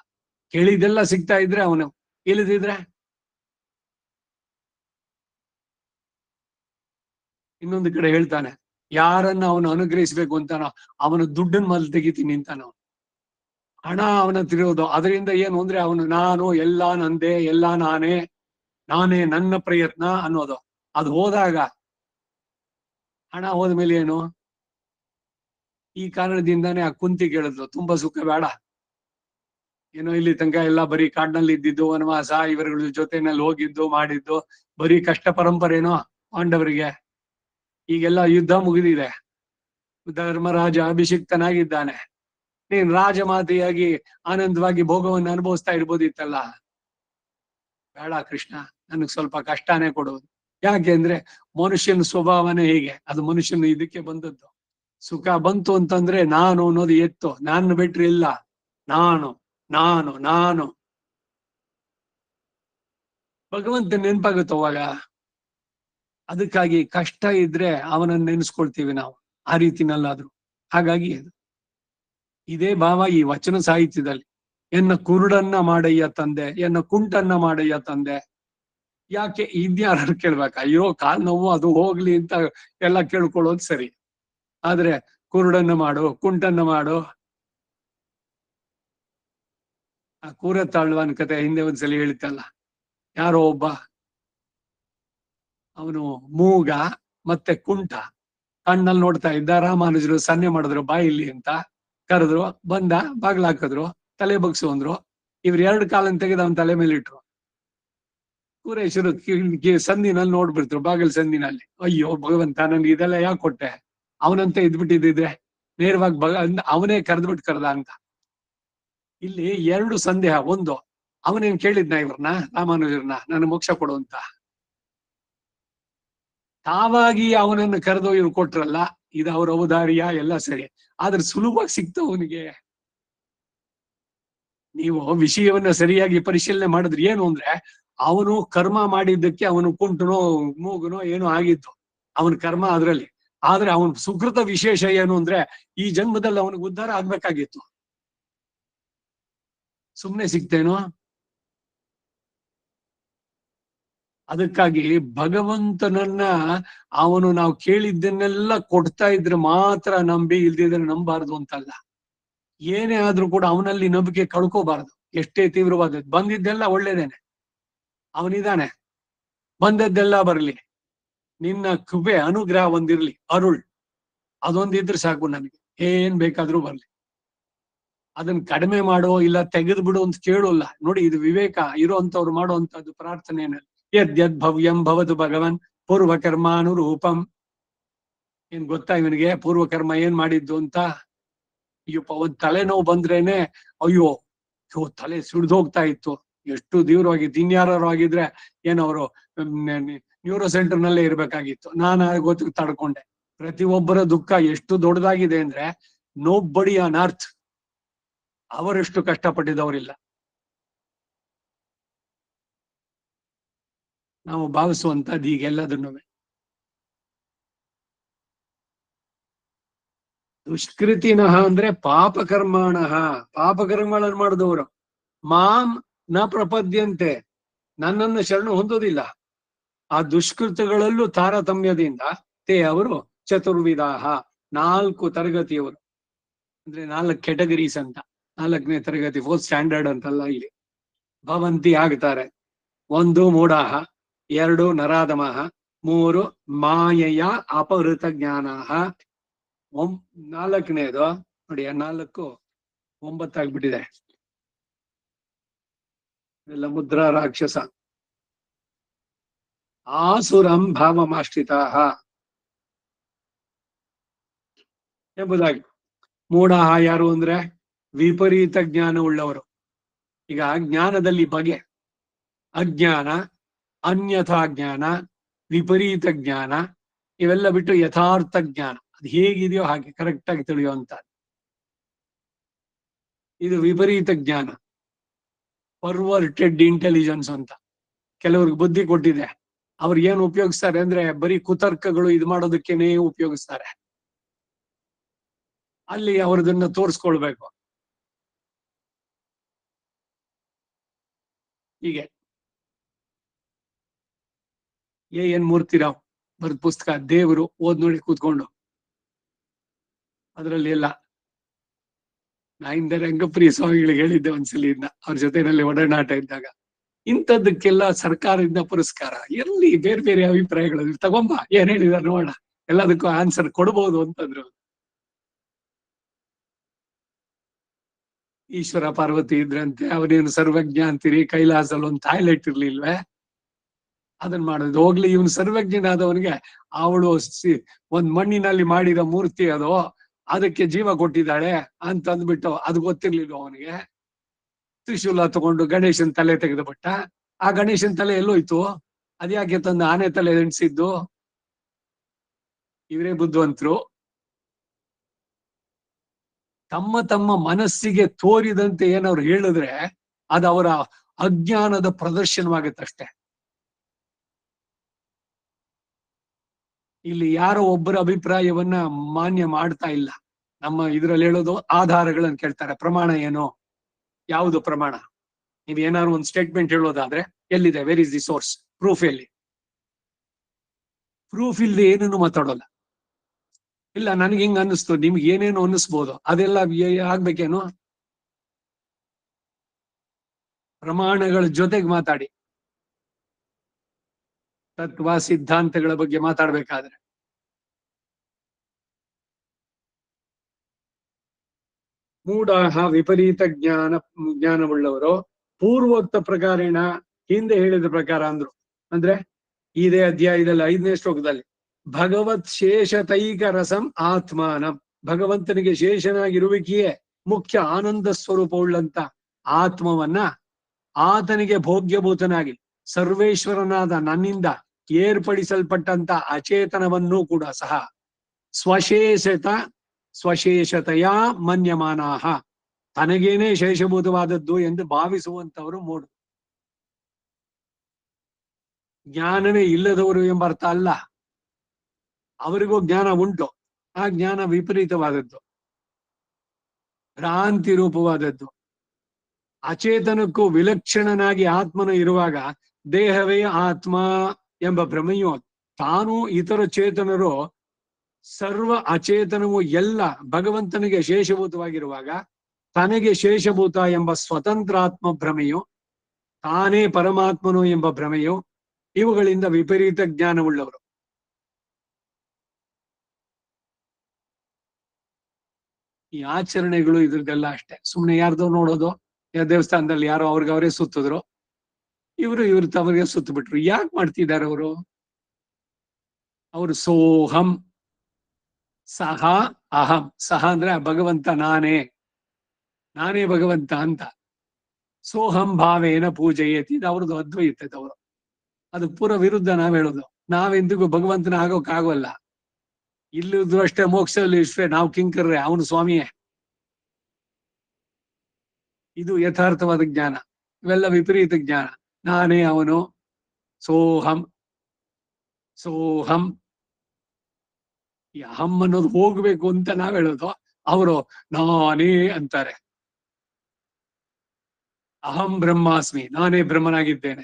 ಕೇಳಿದೆಲ್ಲ ಸಿಗ್ತಾ ಇದ್ರೆ ಅವನು, ಇಲ್ಲದಿದ್ರೆ ಇನ್ನೊಂದು ಕಡೆ ಹೇಳ್ತಾನೆ, ಯಾರನ್ನ ಅವನು ಅನುಗ್ರಹಿಸ್ಬೇಕು ಅಂತಾನೋ ಅವನು ದುಡ್ಡನ್ನ ಮೊದಲು ತೆಗಿತೀನಿ ಅಂತಾನ. ಹಣ ಅವನ ತಿರೋದು. ಅದರಿಂದ ಏನು ಅಂದ್ರೆ ಅವನು ನಾನು ಎಲ್ಲ ನಂದೇ, ಎಲ್ಲ ನಾನೇ ನನ್ನ ಪ್ರಯತ್ನ ಅನ್ನೋದು. ಅದು ಹೋದಾಗ, ಹಣ ಹೋದ್ಮೇಲೆ ಏನು? ಈ ಕಾರಣದಿಂದಾನೇ ಆ ಕುಂತಿ ಕೇಳಿದ್ಲು, ತುಂಬಾ ಸುಖ ಬೇಡ, ಏನೋ ಇಲ್ಲಿ ತನಕ ಎಲ್ಲ ಬರೀ ಕಾಡ್ನಲ್ಲಿ ಇದ್ದಿದ್ದು, ವನವಾಸ, ಇವರುಗಳ ಜೊತೆನಲ್ಲಿ ಹೋಗಿದ್ದು ಮಾಡಿದ್ದು, ಬರೀ ಕಷ್ಟ ಪರಂಪರೆನೋ ಪಾಂಡವರಿಗೆ. ಈಗೆಲ್ಲ ಯುದ್ಧ ಮುಗಿದಿದೆ, ಧರ್ಮರಾಜ ಅಭಿಷಿಕ್ತನಾಗಿದ್ದಾನೆ. ನೀನ್ ರಾಜಮಾತೆಯಾಗಿ ಆನಂದವಾಗಿ ಭೋಗವನ್ನು ಅನುಭವಿಸ್ತಾ ಇರ್ಬೋದಿತ್ತಲ್ಲ. ಬೇಡ ಕೃಷ್ಣ, ನನಗ್ ಸ್ವಲ್ಪ ಕಷ್ಟನೇ ಕೊಡೋದು. ಯಾಕೆ ಅಂದ್ರೆ ಮನುಷ್ಯನ ಸ್ವಭಾವನೇ ಹೀಗೆ, ಅದು ಮನುಷ್ಯನ ಇದಕ್ಕೆ ಬಂದದ್ದು. ಸುಖ ಬಂತು ಅಂತಂದ್ರೆ ನಾನು ಅನ್ನೋದು ಎತ್ತು, ನಾನು ಬಿಟ್ರೆ ಇಲ್ಲ. ನಾನು ನಾನು ನಾನು ಭಗವಂತ ನೆನ್ಪಾಗುತ್ತೆ ಅವಾಗ. ಅದಕ್ಕಾಗಿ ಕಷ್ಟ ಇದ್ರೆ ಅವನನ್ನ ನೆನೆಸ್ಕೊಳ್ತೀವಿ ನಾವು, ಆ ರೀತಿನಲ್ಲಾದ್ರು. ಹಾಗಾಗಿ ಇದೇ ಭಾವ ಈ ವಚನ ಸಾಹಿತ್ಯದಲ್ಲಿ. ಎನ್ನ ಕುರುಡನ್ನ ಮಾಡಯ್ಯ ತಂದೆ, ಎನ್ನ ಕುಂಟನ್ನ ಮಾಡಯ್ಯ ತಂದೆ. ಯಾಕೆ ಇದ್ಯಾರು ಕೇಳ್ಬೇಕ? ಅಯ್ಯೋ ಕಾಲ್ ನೋವು ಅದು ಹೋಗ್ಲಿ ಅಂತ ಎಲ್ಲ ಕೇಳ್ಕೊಳ್ಳೋದು ಸರಿ. ಆದ್ರೆ ಕುರುಡನ್ನ ಮಾಡು, ಕುಂಟನ್ನ ಮಾಡು. ಆ ಕೂರ ತಾಳ್ವನ್ ಕತೆ ಹಿಂದೆ ಒಂದ್ಸಲಿ ಹೇಳಿತ್ತಲ್ಲ. ಯಾರೋ ಒಬ್ಬ, ಅವನು ಮೂಗ ಮತ್ತೆ ಕುಂಟ, ಕಣ್ಣಲ್ಲಿ ನೋಡ್ತಾ ಇದ್ದ. ರಾಮಾನುಜರು ಸನ್ನೆ ಮಾಡಿದ್ರು, ಬಾಯಿಲಿ ಅಂತ ಕರೆದ್ರು. ಬಂದ, ಬಾಗ್ಲಾಕಿದ್ರು, ತಲೆ ಬಗ್ಸು ಅಂದ್ರು. ಇವ್ರು ಎರಡು ಕಾಲನ್ ತೆಗೆದು ಅವನ ತಲೆ ಮೇಲೆ ಇಟ್ರು. ಕೂರೇಶರು ಸಂದಿನಲ್ಲಿ ನೋಡ್ಬಿಡ್ತರು, ಬಾಗಿಲ್ ಸಂದಿನಲ್ಲಿ. ಅಯ್ಯೋ ಭಗವಂತ, ನನ್ಗೆ ಇದೆಲ್ಲ ಯಾಕೆ ಕೊಟ್ಟೆ? ಅವನಂತ ಇದ್ಬಿಟ್ಟಿದ್ರೆ ನೇರವಾಗಿ ಅವನೇ ಕರೆದ್ಬಿಟ್ಟು ಅಂತ. ಇಲ್ಲಿ ಎರಡು ಸಂದೇಹ. ಒಂದು, ಅವನೇನ್ ಕೇಳಿದ್ನ ಇವ್ರನ್ನ, ರಾಮಾನುಜರನ್ನ, ನನ್ನ ಮೋಕ್ಷ ಕೊಡು ಅಂತ? ತಾವಾಗಿ ಅವನನ್ನು ಕರೆದು ಇವ್ರು ಕೊಟ್ರಲ್ಲ, ಇದು ಅವ್ರ ಔದಾರ್ಯ, ಎಲ್ಲ ಸರಿ. ಆದ್ರೆ ಸುಲಭವಾಗಿ ಸಿಕ್ತು ಅವನಿಗೆ. ನೀವು ವಿಷಯವನ್ನ ಸರಿಯಾಗಿ ಪರಿಶೀಲನೆ ಮಾಡಿದ್ರೆ ಏನು ಅಂದ್ರೆ, ಅವನು ಕರ್ಮ ಮಾಡಿದ್ದಕ್ಕೆ ಅವನು ಕುಂಟನೋ ಮೂಗನೋ ಏನೋ ಆಗಿತ್ತು, ಅವನ ಕರ್ಮ ಅದ್ರಲ್ಲಿ. ಆದ್ರೆ ಅವನ ಸುಕೃತ ವಿಶೇಷ ಏನು ಅಂದ್ರೆ, ಈ ಜನ್ಮದಲ್ಲಿ ಅವನಿಗೆ ಉದ್ಧಾರ ಆಗ್ಬೇಕಾಗಿತ್ತು. ಸುಮ್ನೆ ಸಿಕ್ತೇನೋ? ಅದಕ್ಕಾಗಿ ಭಗವಂತನನ್ನ ಅವನು ನಾವು ಕೇಳಿದ್ದನ್ನೆಲ್ಲ ಕೊಡ್ತಾ ಇದ್ರೆ ಮಾತ್ರ ನಂಬಿ, ಇಲ್ದಿದ್ರೆ ನಂಬಾರ್ದು ಅಂತಲ್ಲ. ಏನೇ ಆದ್ರೂ ಕೂಡ ಅವನಲ್ಲಿ ನಂಬಿಕೆ ಕಳ್ಕೋಬಾರ್ದು. ಎಷ್ಟೇ ತೀವ್ರವಾದದ್ದು ಬಂದಿದ್ದೆಲ್ಲ ಒಳ್ಳೇದೇನೆ, ಅವನಿದಾನೆ, ಬಂದದ್ದೆಲ್ಲ ಬರ್ಲಿ. ನಿನ್ನ ಕೃಪೆ ಅನುಗ್ರಹ ಒಂದಿರ್ಲಿ, ಅರುಳ್, ಅದೊಂದಿದ್ರೆ ಸಾಕು ನನಗೆ, ಏನ್ ಬೇಕಾದ್ರೂ ಬರ್ಲಿ. ಅದನ್ನ ಕಡಿಮೆ ಮಾಡೋ ಇಲ್ಲ ತೆಗೆದು ಬಿಡು ಅಂತ ಕೇಳೋಲ್ಲ. ನೋಡಿ, ಇದು ವಿವೇಕ ಇರೋಂಥವ್ರು ಮಾಡುವಂತದ್ದು ಪ್ರಾರ್ಥನೆಯಲ್ಲಿ. ಯದ್ಯದ್ ಭವ್ಯಂ ಭವತು ಭಗವನ್ ಪೂರ್ವಕರ್ಮಾನುರೂಪಂ. ಏನ್ ಗೊತ್ತಾ ಇವನಿಗೆ ಪೂರ್ವಕರ್ಮ ಏನ್ ಮಾಡಿದ್ದು ಅಂತ? ಅಯ್ಯಪ್ಪ, ಒಂದ್ ತಲೆನೋವು ಬಂದ್ರೇನೆ ಅಯ್ಯೋ ತಲೆ ಸಿಡ್ದು ಹೋಗ್ತಾ ಇತ್ತು. ಎಷ್ಟು ತೀವ್ರವಾಗಿತ್ತು. ಇನ್ಯಾರು ಆಗಿದ್ರೆ ಏನವರು ನ್ಯೂರೋ ಸೆಂಟರ್ ನಲ್ಲೇ ಇರ್ಬೇಕಾಗಿತ್ತು. ನಾನು ಗೊತ್ತು ತಡ್ಕೊಂಡೆ. ಪ್ರತಿಯೊಬ್ಬರ ದುಃಖ ಎಷ್ಟು ದೊಡ್ಡದಾಗಿದೆ ಅಂದ್ರೆ ನೋಬಡಿ ಆನ್ ಅರ್ತ್ ಅವರಷ್ಟು ಕಷ್ಟಪಟ್ಟಿದವರಿಲ್ಲ. ನಾವು ಭಾವಿಸುವಂತದ್ದು ಹೀಗೆಲ್ಲದನ್ನು. ದುಷ್ಕೃತಿನಃ ಅಂದ್ರೆ ಪಾಪಕರ್ಮಾಣಃ, ಪಾಪಕರ್ಮಗಳನ್ನು ಮಾಡಿದವರು. ಮಾಂ ನ ಪ್ರಪದ್ಯಂತೆ, ನನ್ನನ್ನು ಶರಣು ಹೊಂದೋದಿಲ್ಲ. ಆ ದುಷ್ಕೃತಗಳಲ್ಲೂ ತಾರತಮ್ಯದಿಂದ ತೇ ಅವರು ಚತುರ್ವಿಧಾಹ, 4 ತರಗತಿಯವರು. ಅಂದ್ರೆ 4 ಕೆಟಗರೀಸ್ ಅಂತ. 4ನೇ ತರಗತಿ, 4th ಸ್ಟ್ಯಾಂಡರ್ಡ್ ಅಂತಲ್ಲ ಇಲ್ಲಿ. ಭವಂತಿ ಆಗ್ತಾರೆ. 1 ಮೂಢಾಹ, 2 ನರಾಧಮಃ, 3 ಮಾಯೆಯ ಅಪಹೃತ ಜ್ಞಾನಾಹ, 4ನೇದು ನೋಡಿ, 4 9 ಆಗ್ಬಿಟ್ಟಿದೆ. ಎಲ್ಲ ಮುದ್ರಾ ರಾಕ್ಷಸ. ಆಸುರಂ ಭಾವಮಾಶ್ರಿತಾಹ ಎಂಬುದಾಗಿ. ಮೂಢಾಹ ಯಾರು ಅಂದ್ರೆ ವಿಪರೀತ ಜ್ಞಾನ ಉಳ್ಳವರು. ಈಗ ಜ್ಞಾನದಲ್ಲಿ ಬಗೆ: ಅಜ್ಞಾನ, ಅನ್ಯಥಾ ಜ್ಞಾನ, ವಿಪರೀತ ಜ್ಞಾನ, ಇವೆಲ್ಲ ಬಿಟ್ಟು ಯಥಾರ್ಥ ಜ್ಞಾನ. ಅದು ಹೇಗಿದೆಯೋ ಹಾಗೆ ಕರೆಕ್ಟ್ ಆಗಿ ತಿಳಿಯುವಂತ ಇದು ವಿಪರೀತ ಜ್ಞಾನ. ಪರ್ವರ್ಟೆಡ್ ಇಂಟೆಲಿಜೆನ್ಸ್ ಅಂತ ಕೆಲವ್ರಿಗೆ ಬುದ್ಧಿ ಕೊಟ್ಟಿದೆ. ಅವ್ರು ಏನು ಉಪಯೋಗಿಸ್ತಾರೆ ಅಂದ್ರೆ ಬರೀ ಕುತರ್ಕಗಳು ಇದು ಮಾಡೋದಕ್ಕೇನೆ ಉಪಯೋಗಿಸ್ತಾರೆ. ಅಲ್ಲಿ ಅವ್ರದನ್ನ ತೋರಿಸ್ಕೊಳ್ಬೇಕು. ಹೀಗೆ ಎನ್ ಮೂರ್ತಿರಾವ್ ಬರ್ದ ಪುಸ್ತಕ ದೇವರು ಓದ್ ನೋಡಿ ಕೂತ್ಕೊಂಡು. ಅದರಲ್ಲಿ ಎಲ್ಲ ನಾಯಿಂದ ರಂಗಪ್ರಿಯ ಸ್ವಾಮಿಗಳಿಗೆ ಹೇಳಿದ್ದೆ ಒಂದ್ಸಲಿ, ಅವ್ರ ಜೊತೆನಲ್ಲಿ ಒಡನಾಟ ಇದ್ದಾಗ. ಇಂಥದ್ದಕ್ಕೆಲ್ಲ ಸರ್ಕಾರದಿಂದ ಪುರಸ್ಕಾರ ಎಲ್ಲಿ? ಬೇರೆ ಬೇರೆ ಅಭಿಪ್ರಾಯಗಳು ತಗೊಂಬ, ಏನ್ ಹೇಳಿದಾರೆ ನೋಡೋಣ, ಎಲ್ಲದಕ್ಕೂ ಆನ್ಸರ್ ಕೊಡ್ಬೋದು ಅಂತಂದ್ರು. ಈಶ್ವರ ಪಾರ್ವತಿ ಇದ್ರಂತೆ, ಅವನೇನು ಸರ್ವಜ್ಞ ಅಂತೀರಿ, ಕೈಲಾಸಲ್ಲಿ ಒಂದು ಟಾಯ್ಲೆಟ್ ಇರ್ಲಿಲ್ವೇ? ಅದನ್ನ ಮಾಡೋದು ಹೋಗ್ಲಿ. ಇವನು ಸರ್ವಜ್ಞನಾದವನಿಗೆ ಅವಳು ಒಂದ್ ಮಣ್ಣಿನಲ್ಲಿ ಮಾಡಿರೋ ಮೂರ್ತಿ ಅದು, ಅದಕ್ಕೆ ಜೀವ ಕೊಟ್ಟಿದ್ದಾಳೆ ಅಂತ ಅಂದ್ಬಿಟ್ಟು ಅದು ಗೊತ್ತಿರ್ಲಿಲ್ಲ ಅವನಿಗೆ. ತ್ರಿಶೂಲ ತಗೊಂಡು ಗಣೇಶನ್ ತಲೆ ತೆಗೆದು ಬಿಟ್ಟ. ಆ ಗಣೇಶನ್ ತಲೆ ಎಲ್ಲೋಯ್ತು? ಅದ್ಯಾಕೆ ತಂದು ಆನೆ ತಲೆ ಎಣಿಸಿದ್ದು? ಇವರೇ ಬುದ್ಧಿವಂತರು. ತಮ್ಮ ತಮ್ಮ ಮನಸ್ಸಿಗೆ ತೋರಿದಂತೆ ಏನವ್ರು ಹೇಳಿದ್ರೆ ಅದು ಅವರ ಅಜ್ಞಾನದ ಪ್ರದರ್ಶನವಾಗತ್ತಷ್ಟೆ. ಇಲ್ಲಿ ಯಾರೋ ಒಬ್ಬರ ಅಭಿಪ್ರಾಯವನ್ನ ಮಾನ್ಯ ಮಾಡ್ತಾ ಇಲ್ಲ. ನಮ್ಮ ಇದ್ರಲ್ಲಿ ಹೇಳೋದು ಆಧಾರಗಳನ್ನು ಕೇಳ್ತಾರೆ. ಪ್ರಮಾಣ ಏನು? ಯಾವುದು ಪ್ರಮಾಣ? ನೀವ್ ಏನಾದ್ರು ಒಂದು ಸ್ಟೇಟ್ಮೆಂಟ್ ಹೇಳೋದಾದ್ರೆ ಎಲ್ಲಿದೆ? Where is the source? Proof ಎಲ್ಲಿ? ಪ್ರೂಫ್ ಇಲ್ಲದೆ ಏನನ್ನು ಮಾತಾಡೋಲ್ಲ. ಇಲ್ಲ ನನಗೆ ಹಿಂಗ ಅನ್ನಿಸ್ತು, ನಿಮ್ಗೆ ಏನೇನು ಅನ್ನಿಸ್ಬೋದು, ಅದೆಲ್ಲ ಆಗ್ಬೇಕೇನು? ಪ್ರಮಾಣಗಳ ಜೊತೆಗೆ ಮಾತಾಡಿ. ತತ್ವ ಸಿದ್ಧಾಂತಗಳ ಬಗ್ಗೆ ಮಾತಾಡ್ಬೇಕಾದ್ರೆ ಮೂಢಾಹ ವಿಪರೀತ ಜ್ಞಾನವುಳ್ಳವರು ಪೂರ್ವೋಕ್ತ ಪ್ರಕಾರೇಣ, ಹಿಂದೆ ಹೇಳಿದ ಪ್ರಕಾರ ಅಂದ್ರು. ಅಂದ್ರೆ ಇದೇ ಅಧ್ಯಾಯದಲ್ಲಿ 5ನೇ ಶ್ಲೋಕದಲ್ಲಿ ಭಗವತ್ ಶೇಷತೈಕ ರಸಂ ಆತ್ಮಾನಂ, ಭಗವಂತನಿಗೆ ಶೇಷನಾಗಿರುವಿಕೆಯೇ ಮುಖ್ಯ ಆನಂದ ಸ್ವರೂಪವುಳ್ಳಂತ ಆತ್ಮವನ್ನ ಆತನಿಗೆ ಭೋಗ್ಯಭೂತನಾಗಿ ಸರ್ವೇಶ್ವರನಾದ ನನ್ನಿಂದ ಏರ್ಪಡಿಸಲ್ಪಟ್ಟಂತ ಅಚೇತನವನ್ನೂ ಕೂಡ ಸಹ ಸ್ವಶೇಷತೆಯ ಮನ್ಯಮಾನಾಹ, ತನಗೇನೆ ಶೇಷಭೂತವಾದದ್ದು ಎಂದು ಭಾವಿಸುವಂತವರು ಮೂಢರು. ಜ್ಞಾನವೇ ಇಲ್ಲದವರು ಎಂಬ ಅರ್ಥ ಅಲ್ಲ. ಅವರಿಗೂ ಜ್ಞಾನ ಉಂಟು. ಆ ಜ್ಞಾನ ವಿಪರೀತವಾದದ್ದು, ಭ್ರಾಂತಿ ರೂಪವಾದದ್ದು. ಅಚೇತನಕ್ಕೂ ವಿಲಕ್ಷಣನಾಗಿ ಆತ್ಮನು ಇರುವಾಗ ದೇಹವೇ ಆತ್ಮ ಎಂಬ ಭ್ರಮೆಯು ತಾನು ಇತರ ಚೇತನರು ಸರ್ವ ಅಚೇತನವು ಎಲ್ಲ ಭಗವಂತನಿಗೆ ಶೇಷಭೂತವಾಗಿರುವಾಗ ತನಗೆ ಶೇಷಭೂತ ಎಂಬ ಸ್ವತಂತ್ರಾತ್ಮ ಭ್ರಮೆಯು, ತಾನೇ ಪರಮಾತ್ಮನು ಎಂಬ ಭ್ರಮೆಯು, ಇವುಗಳಿಂದ ವಿಪರೀತ ಜ್ಞಾನವುಳ್ಳವರು. ಈ ಆಚರಣೆಗಳು ಇದ್ರದ್ದೆಲ್ಲ ಅಷ್ಟೇ. ಸುಮ್ನೆ ಯಾರ್ದೋ ನೋಡೋದು, ದೇವಸ್ಥಾನದಲ್ಲಿ ಯಾರೋ ಅವ್ರಿಗೆ ಸುತ್ತಿದ್ರು, ಇವ್ರು ತವರಿಗೆ ಸುತ್ತ ಬಿಟ್ರು. ಯಾಕೆ ಮಾಡ್ತಿದ್ದಾರೆ ಅವರು ಸೋಹಂ ಸಹ ಅಹಂ. ಸಹ ಅಂದ್ರೆ ಭಗವಂತ ನಾನೇ ಭಗವಂತ ಅಂತ. ಸೋಹಂ ಭಾವೇನ ಪೂಜೆಯತಿ, ಇದು ಅವ್ರದ್ದು ಅದ್ವೈತದವರು. ಅದು ಪೂರ ವಿರುದ್ಧ ನಾವ್ ಹೇಳೋದು. ನಾವೆಂದಿಗೂ ಭಗವಂತನ ಆಗೋಕ್ಕಾಗೋಲ್ಲ. ಇಲ್ಲಿದ್ದು ಅಷ್ಟೇ, ಮೋಕ್ಷದಲ್ಲಿ ಇಷ್ಟೇ ನಾವು ಕಿಂಕರ್ರೆ, ಅವನು ಸ್ವಾಮಿಯೇ. ಇದು ಯಥಾರ್ಥವಾದ ಜ್ಞಾನ. ಇವೆಲ್ಲ ವಿಪರೀತ ಜ್ಞಾನ. ನಾನೇ ಅವನು, ಸೋಹಂ ಸೋಹಂ. ಈ ಅಹಂ ಅನ್ನೋದು ಹೋಗ್ಬೇಕು ಅಂತ ನಾವ್ ಹೇಳೋದು, ಅವರು ನಾನೇ ಅಂತಾರೆ. ಅಹಂ ಬ್ರಹ್ಮಾಸ್ಮಿ, ನಾನೇ ಬ್ರಹ್ಮನಾಗಿದ್ದೇನೆ.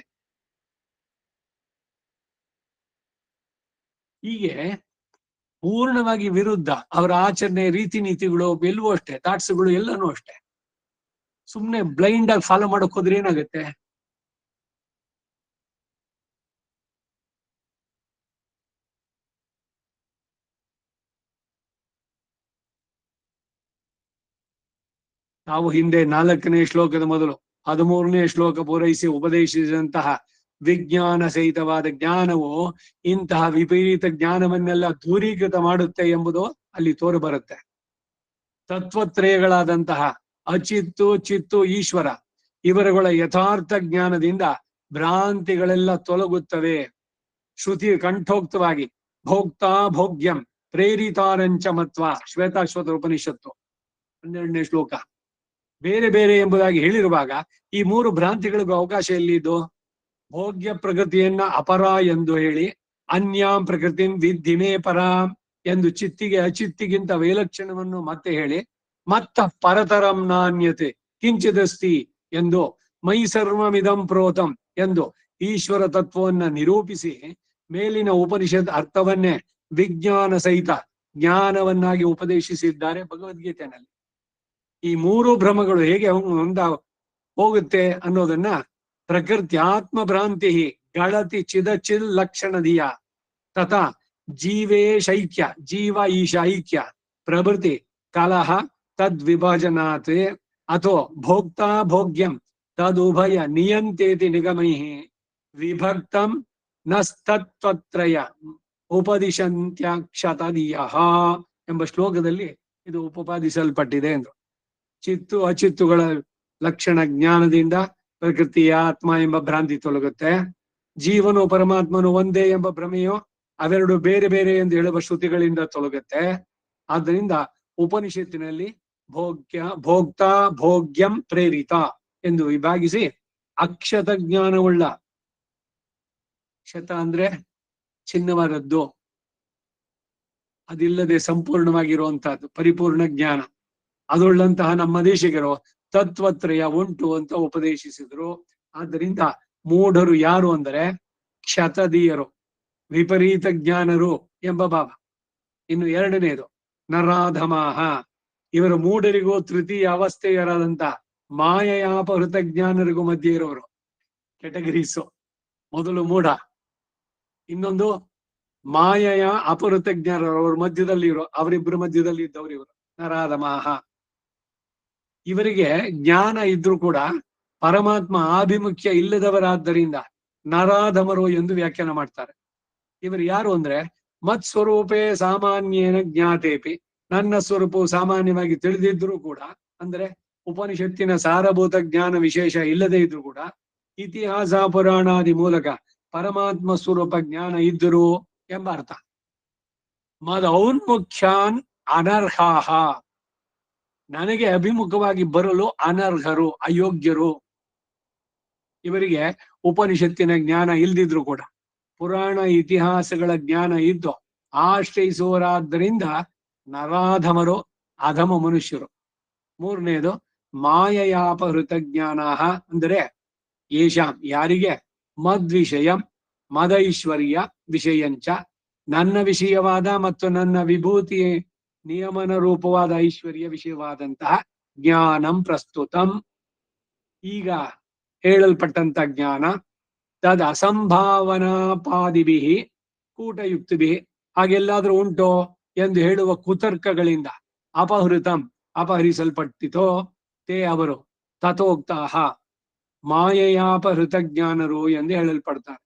ಹೀಗೆ ಪೂರ್ಣವಾಗಿ ವಿರುದ್ಧ ಅವರ ಆಚರಣೆ, ರೀತಿ ನೀತಿಗಳು ಎಲ್ಲವೂ ಅಷ್ಟೇ, ಥಾಟ್ಸ್ಗಳು ಎಲ್ಲನೂ ಅಷ್ಟೇ. ಸುಮ್ನೆ ಬ್ಲೈಂಡ್ ಆಗಿ ಫಾಲೋ ಮಾಡಕ್ ಹೋದ್ರೆ ಏನಾಗುತ್ತೆ? ನಾವು ಹಿಂದೆ 4ನೇ ಶ್ಲೋಕದ ಮೊದಲು 13ನೇ ಶ್ಲೋಕ ಪೂರೈಸಿ ಉಪದೇಶಿಸಿದಂತಹ ವಿಜ್ಞಾನ ಸಹಿತವಾದ ಜ್ಞಾನವು ಇಂತಹ ವಿಪರೀತ ಜ್ಞಾನವನ್ನೆಲ್ಲ ದೂರೀಕೃತ ಮಾಡುತ್ತೆ ಎಂಬುದು ಅಲ್ಲಿ ತೋರು ಬರುತ್ತೆ. ತತ್ವತ್ರಯಗಳಾದಂತಹ ಅಚಿತ್ತು, ಚಿತ್ತು, ಈಶ್ವರ ಇವರುಗಳ ಯಥಾರ್ಥ ಜ್ಞಾನದಿಂದ ಭ್ರಾಂತಿಗಳೆಲ್ಲ ತೊಲಗುತ್ತವೆ. ಶ್ರುತಿ ಕಂಠೋಕ್ತವಾಗಿ ಭೋಕ್ತಾ ಭೋಗ್ಯಂ ಪ್ರೇರಿತಾರಂಚ ಮತ್ವ, ಶ್ವೇತಾಶ್ವತ ಉಪನಿಷತ್ತು 12ನೇ ಶ್ಲೋಕ. ಬೇರೆ ಬೇರೆ ಎಂಬುದಾಗಿ ಹೇಳಿರುವಾಗ ಈ 3 ಭ್ರಾಂತಿಗಳಿಗೂ ಅವಕಾಶ ಎಲ್ಲಿದ್ದು? ಭೋಗ್ಯ ಪ್ರಕೃತಿಯನ್ನ ಅಪರ ಎಂದು ಹೇಳಿ, ಅನ್ಯಾಂ ಪ್ರಕೃತಿಂ ವಿದ್ಧಿಮೇ ಪರಾಂ ಎಂದು ಚಿತ್ತಿಗೆ ಅಚಿತ್ತಿಗಿಂತ ವೈಲಕ್ಷಣ್ಯವನ್ನು ಮತ್ತೆ ಹೇಳಿ, ಮತ್ತ ಪರತರಂ ನಾಣ್ಯತೆ ಕಿಂಚಿದಸ್ತಿ ಎಂದು ಮೈ ಸರ್ವಮಿದಂ ಪ್ರೋತಂ ಎಂದು ಈಶ್ವರ ತತ್ವವನ್ನ ನಿರೂಪಿಸಿ, ಮೇಲಿನ ಉಪನಿಷತ್ ಅರ್ಥವನ್ನೇ ವಿಜ್ಞಾನ ಸಹಿತ ಜ್ಞಾನವನ್ನಾಗಿ ಉಪದೇಶಿಸಿದ್ದಾರೆ ಭಗವದ್ಗೀತೆಯಲ್ಲಿ. ಈ 3 ಭ್ರಮಗಳು ಹೇಗೆ ಹೋಗುತ್ತೆ ಅನ್ನೋದನ್ನ ಪ್ರಕೃತ್ಯಾತ್ಮ ಭ್ರಾಂತಿ ಗಳತಿ ಚಿದಚಿಲ್ ಲಕ್ಷಣದೀಯ ತಥಾ ಜೀವೇಶೈಕ್ಯ, ಜೀವ ಈಶ ಐಕ್ಯ ಪ್ರಭೃತಿ ಕಲಹ ತದ್ವಿಭಜನಾತ್ ಅಥೋ ಭೋಕ್ತಾ ಭೋಗ್ಯಂ ತದುಭಯ ನಿಯಂತೇತಿ ನಿಗಮೈ ವಿಭಕ್ತಂ ನಸ್ತತ್ವತ್ರಯ ಉಪದಿಶಂತ್ಯಕ್ಷತದೀಯ ಎಂಬ ಶ್ಲೋಕದಲ್ಲಿ ಇದು ಉಪಪಾದಿಸಲ್ಪಟ್ಟಿದೆ ಎಂದು. ಚಿತ್ತು ಅಚಿತ್ತುಗಳ ಲಕ್ಷಣ ಜ್ಞಾನದಿಂದ ಪ್ರಕೃತಿಯ ಆತ್ಮ ಎಂಬ ಭ್ರಾಂತಿ ತೊಲಗುತ್ತೆ. ಜೀವನು ಪರಮಾತ್ಮನು ಒಂದೇ ಎಂಬ ಭ್ರಮೆಯು ಅವೆರಡು ಬೇರೆ ಬೇರೆ ಎಂದು ಹೇಳುವ ಶ್ರುತಿಗಳಿಂದ ತೊಲಗುತ್ತೆ. ಆದ್ದರಿಂದ ಉಪನಿಷತ್ತಿನಲ್ಲಿ ಭೋಕ್ತಾ ಭೋಗ್ಯಂ ಪ್ರೇರಿತ ಎಂದು ವಿಭಾಗಿಸಿ ಅಕ್ಷತ ಜ್ಞಾನವುಳ್ಳ, ಕ್ಷತ ಅಂದ್ರೆ ಚಿನ್ನವಾದದ್ದು, ಅದಿಲ್ಲದೆ ಸಂಪೂರ್ಣವಾಗಿರುವಂತಹದ್ದು ಪರಿಪೂರ್ಣ ಜ್ಞಾನ, ಅದುಳ್ಳಂತಹ ನಮ್ಮ ದೇಶಿಗರು ತತ್ವತ್ರಯ ಉಂಟು ಅಂತ ಉಪದೇಶಿಸಿದ್ರು. ಆದ್ದರಿಂದ ಮೂಢರು ಯಾರು ಅಂದರೆ ಕ್ಷತದೀಯರು, ವಿಪರೀತ ಜ್ಞಾನರು ಎಂಬ ಭಾವ. ಇನ್ನು 2ನೇದು ನರಾಧಮಾಹ, ಇವರು ಮೂಢರಿಗೂ ತೃತೀಯ ಅವಸ್ಥೆಯರಾದಂತ ಮಾಯಯಾಪಹೃತ ಜ್ಞಾನರಿಗೂ ಮಧ್ಯೆ ಇರೋರು ಕೆಟಗರೀಸು. ಮೊದಲು ಮೂಢ, ಇನ್ನೊಂದು ಮಾಯಯ ಅಪಹೃತ ಜ್ಞಾನರು, ಅವ್ರ ಮಧ್ಯದಲ್ಲಿ ಇರೋ, ಅವರಿಬ್ಬರ ಮಧ್ಯದಲ್ಲಿ ಇದ್ದವರು ಇವರು ನರಾಧಮಾಹ. ಇವರಿಗೆ ಜ್ಞಾನ ಇದ್ರೂ ಕೂಡ ಪರಮಾತ್ಮ ಆಭಿಮುಖ್ಯ ಇಲ್ಲದವರಾದ್ದರಿಂದ ನರಾಧಮರು ಎಂದು ವ್ಯಾಖ್ಯಾನ ಮಾಡ್ತಾರೆ. ಇವರು ಯಾರು ಅಂದ್ರೆ ಮತ್ ಸ್ವರೂಪೇ ಸಾಮಾನ್ಯೇನ ಜ್ಞಾತೇಪಿ, ನನ್ನ ಸ್ವರೂಪವು ಸಾಮಾನ್ಯವಾಗಿ ತಿಳಿದಿದ್ರು ಕೂಡ, ಅಂದ್ರೆ ಉಪನಿಷತ್ತಿನ ಸಾರಭೂತ ಜ್ಞಾನ ವಿಶೇಷ ಇಲ್ಲದೆ ಇದ್ರು ಕೂಡ ಇತಿಹಾಸ ಪುರಾಣಾದಿ ಮೂಲಕ ಪರಮಾತ್ಮ ಸ್ವರೂಪ ಜ್ಞಾನ ಇದ್ದರು ಎಂಬ ಅರ್ಥ. ಮದೌನ್ಮುಖ್ಯಾನ್ ಅನರ್ಹಾಹ, ನನಗೆ ಅಭಿಮುಖವಾಗಿ ಬರಲು ಅನರ್ಹರು, ಅಯೋಗ್ಯರು. ಇವರಿಗೆ ಉಪನಿಷತ್ತಿನ ಜ್ಞಾನ ಇಲ್ದಿದ್ರು ಕೂಡ ಪುರಾಣ ಇತಿಹಾಸಗಳ ಜ್ಞಾನ ಇದ್ದು ಆಶ್ರಯಿಸುವರಾದ್ದರಿಂದ ನರಾಧಮರು, ಅಧಮ ಮನುಷ್ಯರು. 3ನೇದು ಮಾಯಯಾಪಹೃತ ಜ್ಞಾನಾಹ, ಅಂದರೆ ಯೇಷಾಂ, ಯಾರಿಗೆ ಮದ್ವಿಷಯಂ ಮದೈಶ್ವರ್ಯ ವಿಷಯಂಚ, ನನ್ನ ವಿಷಯವಾದ ಮತ್ತು ನನ್ನ ವಿಭೂತಿ ನಿಯಮನ ರೂಪವಾದ ಐಶ್ವರ್ಯ ವಿಷಯವಾದಂತಹ ಜ್ಞಾನಂ ಪ್ರಸ್ತುತಂ, ಈಗ ಹೇಳಲ್ಪಟ್ಟಂತ ಜ್ಞಾನ ತದ್ ಅಸಂಭಾವನಾಪಾದಿಭಿ ಕೂಟಯುಕ್ತಿಭಿ, ಹಾಗೆಲ್ಲಾದ್ರೂ ಉಂಟೋ ಎಂದು ಹೇಳುವ ಕುತರ್ಕಗಳಿಂದ ಅಪಹೃತಂ ಅಪಹರಿಸಲ್ಪಟ್ಟಿತೋ ತೇ ಅವರು ತಥೋಕ್ತಾಹ ಮಾಯೆಯಾಪಹೃತ ಜ್ಞಾನರು ಎಂದು ಹೇಳಲ್ಪಡ್ತಾರೆ.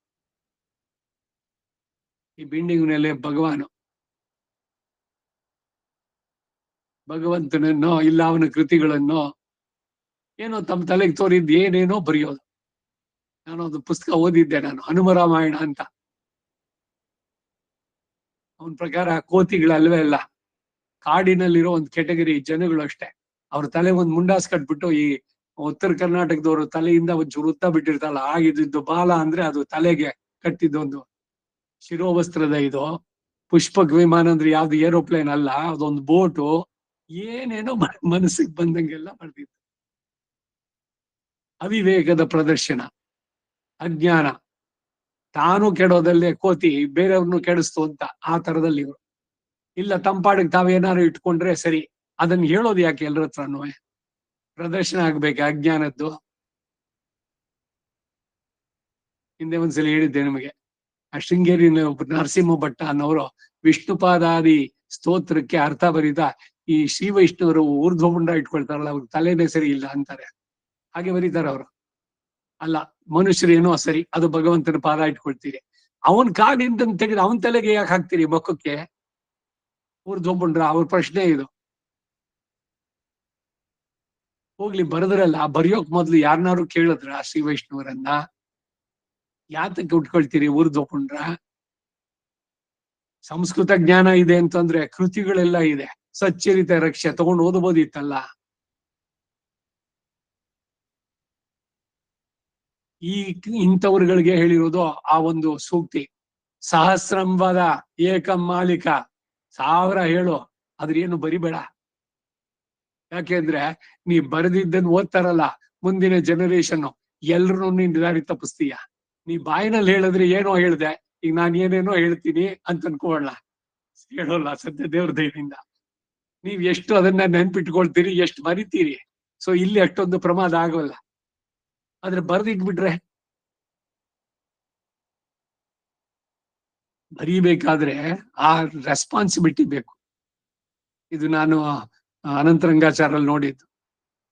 ಈ ಬಿಲ್ಡಿಂಗ್ ಮೇಲೆ ಭಗವಂತನನ್ನೋ ಇಲ್ಲ ಅವನ ಕೃತಿಗಳನ್ನೋ ಏನೋ ತಮ್ಮ ತಲೆಗೆ ತೋರಿದ್ದು ಏನೇನೋ ಬರೆಯೋದು. ನಾನೊಂದು ಪುಸ್ತಕ ಓದಿದ್ದೆ, ನಾನು ಹನುಮರಾಮಾಯಣ ಅಂತ. ಅವನ ಪ್ರಕಾರ ಕೋತಿಗಳಲ್ವೇ ಅಲ್ಲ, ಕಾಡಿನಲ್ಲಿರೋ ಒಂದು ಕೆಟಗರಿ ಜನಗಳು ಅಷ್ಟೇ. ಅವ್ರ ತಲೆ ಒಂದು ಮುಂಡಾಸ್ ಕಟ್ಬಿಟ್ಟು, ಈ ಉತ್ತರ ಕರ್ನಾಟಕದವರು ತಲೆಯಿಂದ ಒಂಚೂರು ವೃತ್ತ ಬಿಟ್ಟಿರ್ತಾರಲ್ಲ, ಆಗಿದ್ದು ಬಾಲ ಅಂದ್ರೆ ಅದು ತಲೆಗೆ ಕಟ್ಟಿದ್ದೊಂದು ಶಿರೋವಸ್ತ್ರದ. ಇದು ಪುಷ್ಪಕ್ ವಿಮಾನ ಅಂದ್ರೆ ಯಾವ್ದು ಏರೋಪ್ಲೇನ್ ಅಲ್ಲ, ಅದೊಂದು ಬೋಟು. ಏನೇನೋ ಮನಸ್ಸಿಗೆ ಬಂದಂಗೆಲ್ಲ ಬರ್ತಿತ್ತು. ಅವಿವೇಕದ ಪ್ರದರ್ಶನ, ಅಜ್ಞಾನ, ತಾನು ಕೆಡೋದಲ್ಲೇ ಕೋತಿ ಬೇರೆಯವ್ರನ್ನು ಕೆಡಿಸ್ತು ಅಂತ ಆ ತರದಲ್ಲಿ ಇವರು. ಇಲ್ಲ ತಂಪಾಡಿಗೆ ತಾವೇನಾದ್ರು ಇಟ್ಕೊಂಡ್ರೆ ಸರಿ, ಅದನ್ನ ಹೇಳೋದು ಯಾಕೆ ಎಲ್ಲರ ಹತ್ರನೂ? ಪ್ರದರ್ಶನ ಆಗ್ಬೇಕು ಅಜ್ಞಾನದ್ದು. ಹಿಂದೆ ಒಂದ್ಸಲ ಹೇಳಿದ್ದೆ ನಿಮಗೆ, ಆ ಶೃಂಗೇರಿನ ನರಸಿಂಹ ಭಟ್ಟ ಅನ್ನೋರು ವಿಷ್ಣುಪಾದಾದಿ ಸ್ತೋತ್ರಕ್ಕೆ ಅರ್ಥ ಬರೀತ ಈ ಶ್ರೀ ವೈಷ್ಣವರು ಊರ್ಧ್ವಮುಂಡ ಇಟ್ಕೊಳ್ತಾರಲ್ಲ, ಅವ್ರ ತಲೆನೇ ಸರಿ ಇಲ್ಲ ಅಂತಾರೆ. ಹಾಗೆ ಬರೀತಾರ ಅವರು. ಅಲ್ಲ, ಮನುಷ್ಯರೇನೋ ಸರಿ, ಅದು ಭಗವಂತನ ಪಾದ ಇಟ್ಕೊಳ್ತೀರಿ. ಅವನ್ ಕಾಡಿಂದ ತೆಗೆದು ಅವನ್ ತಲೆಗೆ ಯಾಕೆ ಹಾಕ್ತೀರಿ ಮುಖಕ್ಕೆ? ಊರ್ಧ್ವಮುಂಡ್ರ ಅವ್ರ ಪ್ರಶ್ನೆ ಇದು. ಹೋಗ್ಲಿ, ಬರೆದ್ರಲ್ಲ, ಬರೆಯೋಕ್ ಮೊದ್ಲು ಯಾರನ್ನಾರು ಕೇಳಿದ್ರ ಶ್ರೀ ವೈಷ್ಣವರನ್ನ? ಯಾತಕ್ಕೆ ಉಟ್ಕೊಳ್ತೀರಿ ಊರ್ಧ್ವಪುಂಡ್ರ? ಸಂಸ್ಕೃತ ಜ್ಞಾನ ಇದೆ ಅಂತಂದ್ರೆ ಕೃತಿಗಳೆಲ್ಲ ಇದೆ. ಸಚ್ಚರಿತ ರಕ್ಷೆ ತಗೊಂಡು ಓದಬಹುದಿತ್ತಲ್ಲ. ಈ ಇಂಥವ್ರುಗಳಿಗೆ ಹೇಳಿರೋದು ಆ ಒಂದು ಸೂಕ್ತಿ, ಸಹಸ್ರಂಬದ ಏಕಂ ಮಾಲಿಕ, 1000 ಹೇಳು, ಅದ್ರೇನು ಬರಿಬೇಡ. ಯಾಕೆಂದ್ರೆ ನೀ ಬರೆದಿದ್ದನ್ನು ಓದ್ತಾರಲ್ಲ ಮುಂದಿನ ಜನರೇಷನ್, ಎಲ್ರು ನೀನ್ ತಪ್ಪಿಸ್ತೀಯ. ನೀ ಬಾಯಿನಲ್ಲಿ ಹೇಳಿದ್ರೆ ಏನೋ ಹೇಳ್ದೆ, ಈಗ ನಾನು ಏನೇನೋ ಹೇಳ್ತೀನಿ ಅಂತ ಅನ್ಕೊಳ್ಳ, ಹೇಳೋಲ್ಲ ಸದ್ಯ ದೇವ್ರ ದಯದಿಂದ. ನೀವ್ ಎಷ್ಟು ಅದನ್ನ ನೆನ್ಪಿಟ್ಕೊಳ್ತೀರಿ, ಎಷ್ಟು ಮರಿತೀರಿ. ಸೊ ಇಲ್ಲಿ ಅಷ್ಟೊಂದು ಪ್ರಮಾದ ಆಗೋಲ್ಲ. ಆದ್ರೆ ಬರ್ದಿಟ್ಬಿಟ್ರೆ, ಬರೀಬೇಕಾದ್ರೆ ಆ ರೆಸ್ಪಾನ್ಸಿಬಿಲಿಟಿ ಬೇಕು. ಇದು ನಾನು ಅನಂತರಂಗಾಚಾರಲ್ಲಿ ನೋಡಿದ್ದು.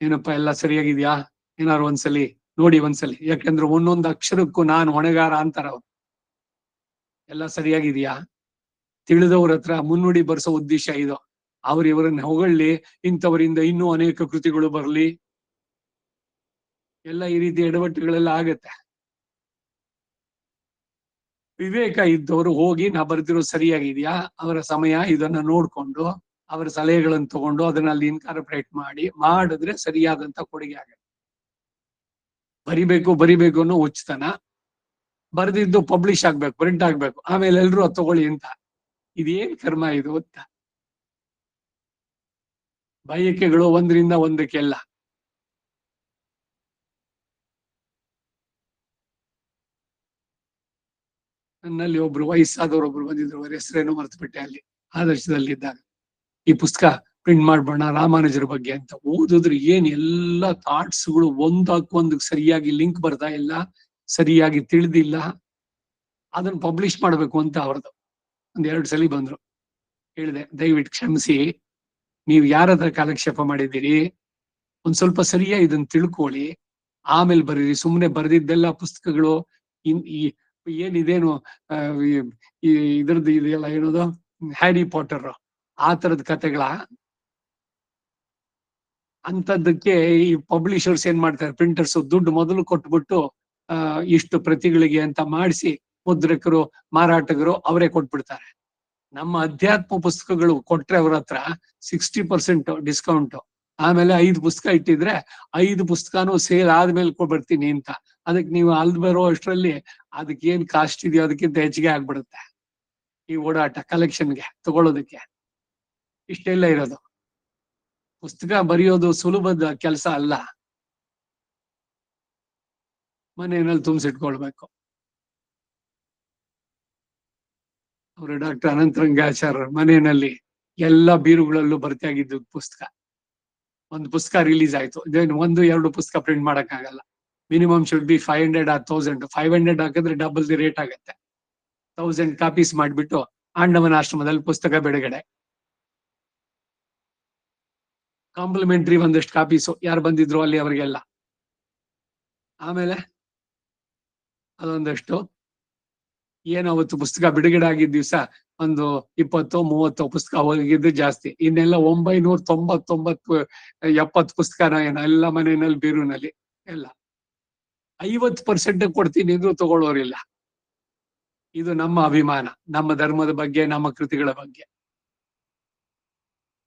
ಏನಪ್ಪ ಎಲ್ಲ ಸರಿಯಾಗಿದ್ಯಾ, ಏನಾರು ಒಂದ್ಸಲಿ ನೋಡಿ ಒಂದ್ಸಲಿ, ಯಾಕಂದ್ರೆ ಒಂದೊಂದು ಅಕ್ಷರಕ್ಕೂ ನಾನು ಹೊಣೆಗಾರ ಅಂತಾರ ಅವ್ರು. ಎಲ್ಲ ಸರಿಯಾಗಿದ್ಯಾ? ತಿಳಿದವ್ರ ಹತ್ರ ಮುನ್ನುಡಿ ಬರ್ಸೋ ಉದ್ದೇಶ ಇದು. ಅವ್ರು ಇವರನ್ನ ಹೊಗಳ್ಳಿ, ಇಂಥವರಿಂದ ಇನ್ನೂ ಅನೇಕ ಕೃತಿಗಳು ಬರ್ಲಿ, ಎಲ್ಲ ಈ ರೀತಿ ಎಡವಟ್ಟುಗಳೆಲ್ಲ ಆಗತ್ತೆ. ವಿವೇಕ ಇದ್ದವರು ಹೋಗಿ ನಾ ಬರ್ದಿರೋ ಸರಿಯಾಗಿದ್ಯಾ, ಅವರ ಸಮಯ ಇದನ್ನ ನೋಡ್ಕೊಂಡು ಅವರ ಸಲಹೆಗಳನ್ನು ತಗೊಂಡು ಅದನ್ನ ಅಲ್ಲಿ ಇನ್ಕಾರ್ಪೊರೇಟ್ ಮಾಡಿದ್ರೆ ಸರಿಯಾದಂತ ಕೊಡುಗೆ ಆಗತ್ತೆ. ಬರಿಬೇಕು ಅನ್ನೋ ಹುಚ್ಚತನ, ಬರ್ದಿದ್ದು ಪಬ್ಲಿಷ್ ಆಗ್ಬೇಕು, ಪ್ರಿಂಟ್ ಆಗ್ಬೇಕು, ಆಮೇಲೆ ಎಲ್ರು ಅದು ತಗೊಳ್ಳಿ ಅಂತ. ಇದೇನ್ ಕರ್ಮ ಇದು ಅಂತ. ಬಯಕೆಗಳು ಒಂದರಿಂದ ಒಂದಕ್ಕೆಲ್ಲ. ನನ್ನಲ್ಲಿ ಒಬ್ರು ವಯಸ್ಸಾದವರೊಬ್ರು ಬಂದಿದ್ರು, ಅವ್ರ ಹೆಸರೇನೋ ಮರ್ತ್ಬಿಟ್ಟೆ, ಅಲ್ಲಿ ಆದರ್ಶದಲ್ಲಿದ್ದಾಗ. ಈ ಪುಸ್ತಕ ಪ್ರಿಂಟ್ ಮಾಡ್ಬೋಣ ರಾಮಾನುಜರ ಬಗ್ಗೆ ಅಂತ. ಓದಿದ್ರೆ ಏನ್ ಎಲ್ಲ ಥಾಟ್ಸ್ಗಳು ಒಂದಕ್ಕೊಂದಕ್ಕೆ ಸರಿಯಾಗಿ ಲಿಂಕ್ ಬರ್ತಾ ಇಲ್ಲ, ಸರಿಯಾಗಿ ತಿಳಿದಿಲ್ಲ. ಅದನ್ನ ಪಬ್ಲಿಷ್ ಮಾಡ್ಬೇಕು ಅಂತ ಅವ್ರದ್ದು. 2 ಸಲ ಬಂದ್ರು. ಹೇಳಿದೆ, ದಯವಿಟ್ಟು ಕ್ಷಮಿಸಿ, ನೀವು ಯಾರ ಹತ್ರ ಕಾಲಕ್ಷೇಪ ಮಾಡಿದ್ದೀರಿ, ಒಂದ್ ಸ್ವಲ್ಪ ಸರಿಯಾಗಿ ಇದನ್ನ ತಿಳ್ಕೊಳ್ಳಿ, ಆಮೇಲೆ ಬರೀರಿ. ಸುಮ್ಮನೆ ಬರೆದಿದ್ದೆಲ್ಲ ಪುಸ್ತಕಗಳು ಏನಿದೇನು ಇದ್ರದ್ದು ಇದೆಯಲ್ಲ, ಏನದು ಹ್ಯಾರಿ ಪಾಟರ್ ಆ ತರದ ಕಥೆಗಳ ಅಂತದಕ್ಕೆ ಈ ಪಬ್ಲಿಷರ್ಸ್ ಏನ್ ಮಾಡ್ತಾರೆ, ಪ್ರಿಂಟರ್ಸ್ ದುಡ್ಡು ಮೊದಲು ಕೊಟ್ಬಿಟ್ಟು ಇಷ್ಟು ಪ್ರತಿಗಳಿಗೆ ಅಂತ ಮಾಡಿಸಿ ಮುದ್ರಕರು ಮಾರಾಟಗರು ಅವರೇ ಕೊಟ್ಬಿಡ್ತಾರೆ. ನಮ್ಮ ಅಧ್ಯಾತ್ಮ ಪುಸ್ತಕಗಳು ಕೊಟ್ರೆ ಅವ್ರ ಹತ್ರ 60% ಡಿಸ್ಕೌಂಟ್, ಆಮೇಲೆ 5 ಪುಸ್ತಕ ಇಟ್ಟಿದ್ರೆ 5 ಪುಸ್ತಕನೂ ಸೇಲ್ ಆದ್ಮೇಲೆ ಬರ್ತೀನಿ ಅಂತ. ಅದಕ್ಕೆ ನೀವು ಅಲ್ಲಿ ಬರೋ ಅಷ್ಟರಲ್ಲಿ ಅದಕ್ಕೆ ಏನ್ ಕಾಸ್ಟ್ ಇದೆಯೋ ಅದಕ್ಕಿಂತ ಹೆಚ್ಚಿಗೆ ಆಗ್ಬಿಡುತ್ತೆ ಈ ಓಡಾಟ ಕಲೆಕ್ಷನ್ಗೆ ತಗೊಳ್ಳೋದಕ್ಕೆ. ಇಷ್ಟೆಲ್ಲ ಇರೋದು. ಪುಸ್ತಕ ಬರೆಯೋದು ಸುಲಭದ ಕೆಲಸ ಅಲ್ಲ, ಮನೆಯಲ್ಲಿ ತುಂಬಿಸಿಟ್ಕೊಳ್ಬೇಕು. ಅವರು ಡಾಕ್ಟರ್ ಅನಂತರಂಗಾಚಾರ್ಯ ಮನೆಯಲ್ಲಿ ಎಲ್ಲ ಬೀರುಗಳಲ್ಲೂ ಬರ್ತಿಯಾಗಿದ್ದು ಪುಸ್ತಕ. ಒಂದು ಪುಸ್ತಕ ರಿಲೀಸ್ ಆಯ್ತು, ಇದೇನು 1-2 ಪುಸ್ತಕ ಪ್ರಿಂಟ್ ಮಾಡಕ್ ಆಗಲ್ಲ. Minimum should be 500 or 1000. 500 ಹಾಕಿದ್ರೆ ಡಬಲ್ ದಿ ರೇಟ್ ಆಗತ್ತೆ. 1000 ಕಾಪೀಸ್ ಮಾಡ್ಬಿಟ್ಟು ಆಂಡವನ ಆಶ್ರಮದಲ್ಲಿ ಪುಸ್ತಕ ಬಿಡುಗಡೆ. ಕಾಂಪ್ಲಿಮೆಂಟ್ರಿ ಒಂದಷ್ಟು ಕಾಪೀಸು ಯಾರು ಬಂದಿದ್ರು ಅಲ್ಲಿ ಅವರಿಗೆಲ್ಲ. ಆಮೇಲೆ ಅದೊಂದಷ್ಟು ಏನು ಅವತ್ತು ಪುಸ್ತಕ ಬಿಡುಗಡೆ ಆಗಿದ್ದ ದಿವಸ ಒಂದು 20-30 ಪುಸ್ತಕ ಹೋಗಿದ್ದು ಜಾಸ್ತಿ. ಇನ್ನೆಲ್ಲ 999 70 ಪುಸ್ತಕನ ಏನೋ ಎಲ್ಲ ಮನೆಯಲ್ಲಿ ಬೀರುನಲ್ಲಿ ಎಲ್ಲ 50% ಕೊಡ್ತೀನಿ ಅಂದ್ರೂ ತಗೊಳ್ಳೋರಿಲ್ಲ. ಇದು ನಮ್ಮ ಅಭಿಮಾನ, ನಮ್ಮ ಧರ್ಮದ ಬಗ್ಗೆ, ನಮ್ಮ ಕೃತಿಗಳ ಬಗ್ಗೆ.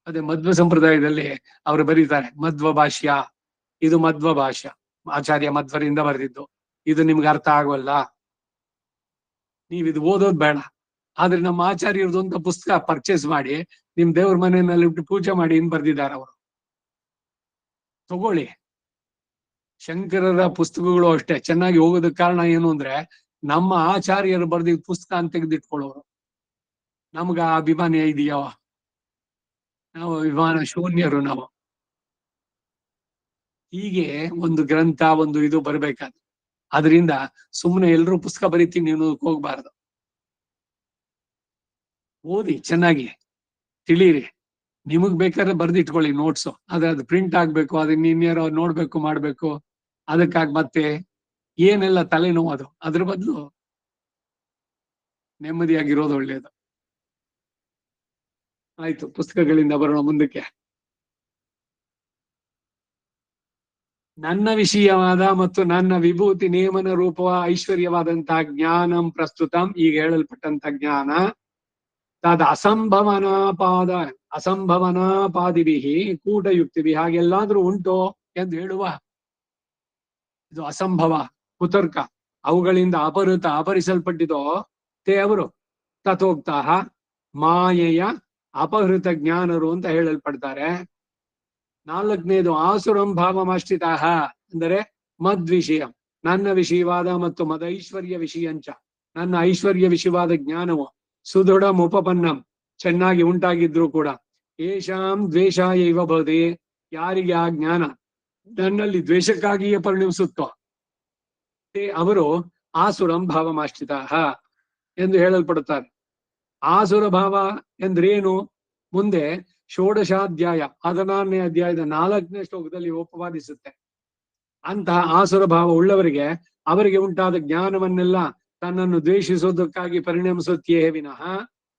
ಅದೇ ಮಧ್ವ ಸಂಪ್ರದಾಯದಲ್ಲಿ ಅವರು ಬರೀತಾರೆ ಮಧ್ವ ಭಾಷ್ಯ, ಇದು ಮಧ್ವ ಭಾಷ್ಯ, ಆಚಾರ್ಯ ಮಧ್ವರಿಂದ ಬರೆದಿದ್ದು, ಇದು ನಿಮ್ಗೆ ಅರ್ಥ ಆಗೋಲ್ಲ, ನೀವ್ ಇದು ಓದೋದ್ ಬೇಡ. ಆದ್ರೆ ನಮ್ಮ ಆಚಾರ್ಯರದೊಂದು ಪುಸ್ತಕ ಪರ್ಚೇಸ್ ಮಾಡಿ ನಿಮ್ ದೇವ್ರ ಮನೆಯಲ್ಲಿ ಪೂಜೆ ಮಾಡಿ ಇನ್ ಬರ್ದಿದ್ದಾರೆ ಅವರು, ತಗೊಳ್ಳಿ. ಶಂಕರರ ಪುಸ್ತಕಗಳು ಅಷ್ಟೇ ಚೆನ್ನಾಗಿ ಹೋಗೋದಕ್ಕೆ ಕಾರಣ ಏನು ಅಂದ್ರೆ ನಮ್ಮ ಆಚಾರ್ಯರು ಬರ್ದಿದ್ದ ಪುಸ್ತಕ ಅಂತ ತೆಗೆದಿಟ್ಕೊಳ್ಳೋರು. ನಮ್ಗ ಆ ಅಭಿಮಾನ ಇದೆಯೋ? ನಾವು ಅಭಿಮಾನ ಶೂನ್ಯರು ನಾವು. ಹೀಗೆ ಒಂದು ಗ್ರಂಥ, ಒಂದು ಇದು ಬರ್ಬೇಕಾದ್ರೆ ಅದರಿಂದ ಸುಮ್ಮನೆ ಎಲ್ರೂ ಪುಸ್ತಕ ಬರೀತೀನಿ ಅನ್ನೋದಕ್ಕೆ ಹೋಗ್ಬಾರ್ದು. ಓದಿ, ಚೆನ್ನಾಗಿ ತಿಳಿಯಿರಿ. ನಿಮಗ್ ಬೇಕಾದ್ರೆ ಬರ್ದಿಟ್ಕೊಳ್ಳಿ ನೋಟ್ಸು, ಆದ್ರೆ ಅದು ಪ್ರಿಂಟ್ ಆಗ್ಬೇಕು, ಅದನ್ನ ಇನ್ಯಾರೋ ನೋಡ್ಬೇಕು ಮಾಡ್ಬೇಕು, ಅದಕ್ಕಾಗಿ ಮತ್ತೆ ಏನೆಲ್ಲ ತಲೆನೋವು. ಅದು ಅದ್ರ ಬದಲು ನೆಮ್ಮದಿಯಾಗಿರೋದು ಒಳ್ಳೇದು. ಆಯ್ತು, ಪುಸ್ತಕಗಳಿಂದ ಬರೋಣ ಮುಂದಕ್ಕೆ. ನನ್ನ ವಿಷಯವಾದ ಮತ್ತು ನನ್ನ ವಿಭೂತಿ ನೇಮನ ರೂಪವ ಐಶ್ವರ್ಯವಾದಂತಹ ಜ್ಞಾನಂ ಪ್ರಸ್ತುತಂ, ಈಗ ಹೇಳಲ್ಪಟ್ಟಂತ ಜ್ಞಾನ ತದ್ ಅಸಂಭವನಾಪಾದಿಭಿ ಕೂಟಯುಕ್ತಿಭಿ, ಹಾಗೆಲ್ಲಾದ್ರೂ ಉಂಟೋ ಎಂದು ಹೇಳುವ ಇದು ಅಸಂಭವ, ಕುತರ್ಕ, ಅವುಗಳಿಂದ ಅಪಹರಿಸಲ್ಪಟ್ಟಿದೋ ತೇ ಅವರು ತಥೋಕ್ತಃ ಮಾಯೆಯ ಅಪಹೃತ ಜ್ಞಾನರು ಅಂತ ಹೇಳಲ್ಪಡ್ತಾರೆ. 4ನೇದು ಆಸುರಂ ಭಾವಮಾಶ್ರಿತ, ಅಂದರೆ ಮದ್ವಿಷಯ, ನನ್ನ ವಿಷಯವಾದ ಮತ್ತು ಮದೈಶ್ವರ್ಯ ವಿಷಯಂಚ, ನನ್ನ ಐಶ್ವರ್ಯ ವಿಷಯವಾದ ಜ್ಞಾನವು ಸುದೃಢ ಉಪಪನ್ನಂ, ಚೆನ್ನಾಗಿ ಉಂಟಾಗಿದ್ರು ಕೂಡ ಏಷಾಂ ದ್ವೇಷಾಯ ಇವ ಭವತಿ, ಯಾರಿಗೆ ಆ ಜ್ಞಾನ ನನ್ನಲ್ಲಿ ದ್ವೇಷಕ್ಕಾಗಿಯೇ ಪರಿಣಮಿಸುತ್ತೋ ಅವರು ಆಸುರಂ ಭಾವಮಾಶ್ರಿತ ಎಂದು ಹೇಳಲ್ಪಡುತ್ತಾರೆ. ಆಸುರ ಭಾವ ಎಂದ್ರೇನು? ಮುಂದೆ ಷೋಡಶಾಧ್ಯಾಯ 16ನೇ ಅಧ್ಯಾಯದ 4ನೇ ಶ್ಲೋಕದಲ್ಲಿ ಉಪವಾದಿಸುತ್ತೆ. ಅಂತಹ ಆಸುರ ಭಾವ ಉಳ್ಳವರಿಗೆ ಅವರಿಗೆ ಉಂಟಾದ ಜ್ಞಾನವನ್ನೆಲ್ಲ ತನ್ನನ್ನು ದ್ವೇಷಿಸೋದಕ್ಕಾಗಿ ಪರಿಣಮಿಸುತ್ತೆಯೇ ವಿನಃ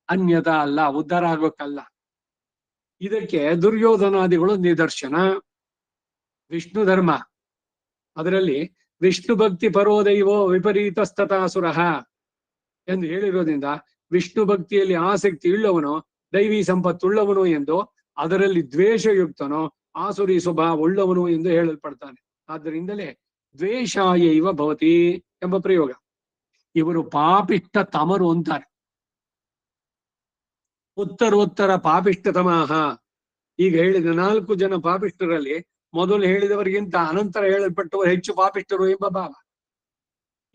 ಅನ್ಯತಾ ಅಲ್ಲ, ಉದ್ಧಾರ ಆಗೋಕ್ಕಲ್ಲ. ಇದಕ್ಕೆ ದುರ್ಯೋಧನಾದಿಗಳು ನಿದರ್ಶನ. ವಿಷ್ಣು ಧರ್ಮ, ಅದರಲ್ಲಿ ವಿಷ್ಣು ಭಕ್ತಿ ಪರೋದೈವೋ ವಿಪರೀತಸ್ತತಾಸುರ ಎಂದು ಹೇಳಿರೋದ್ರಿಂದ ವಿಷ್ಣು ಭಕ್ತಿಯಲ್ಲಿ ಆಸಕ್ತಿ ಉಳ್ಳವನು ದೈವಿ ಸಂಪತ್ತುಳ್ಳವನು ಎಂದು, ಅದರಲ್ಲಿ ದ್ವೇಷಯುಕ್ತನೋ ಆಸುರಿ ಸ್ವಭಾವ ಉಳ್ಳವನು ಎಂದು ಹೇಳಲ್ಪಡ್ತಾನೆ. ಆದ್ದರಿಂದಲೇ ದ್ವೇಷಾಯ ಇವ ಭವತಿ ಎಂಬ ಪ್ರಯೋಗ. ಇವರು ಪಾಪಿಷ್ಟ ತಮರು ಅಂತಾರೆ. ಉತ್ತರೋತ್ತರ ಪಾಪಿಷ್ಟತಮಃ, ಈಗ ಹೇಳಿದ 4 ಜನ ಪಾಪಿಷ್ಟರಲ್ಲಿ ಮೊದಲು ಹೇಳಿದವರಿಗಿಂತ ಅನಂತರ ಹೇಳಲ್ಪಟ್ಟವರು ಹೆಚ್ಚು ಪಾಪಿಷ್ಟರು ಎಂಬ ಭಾವ.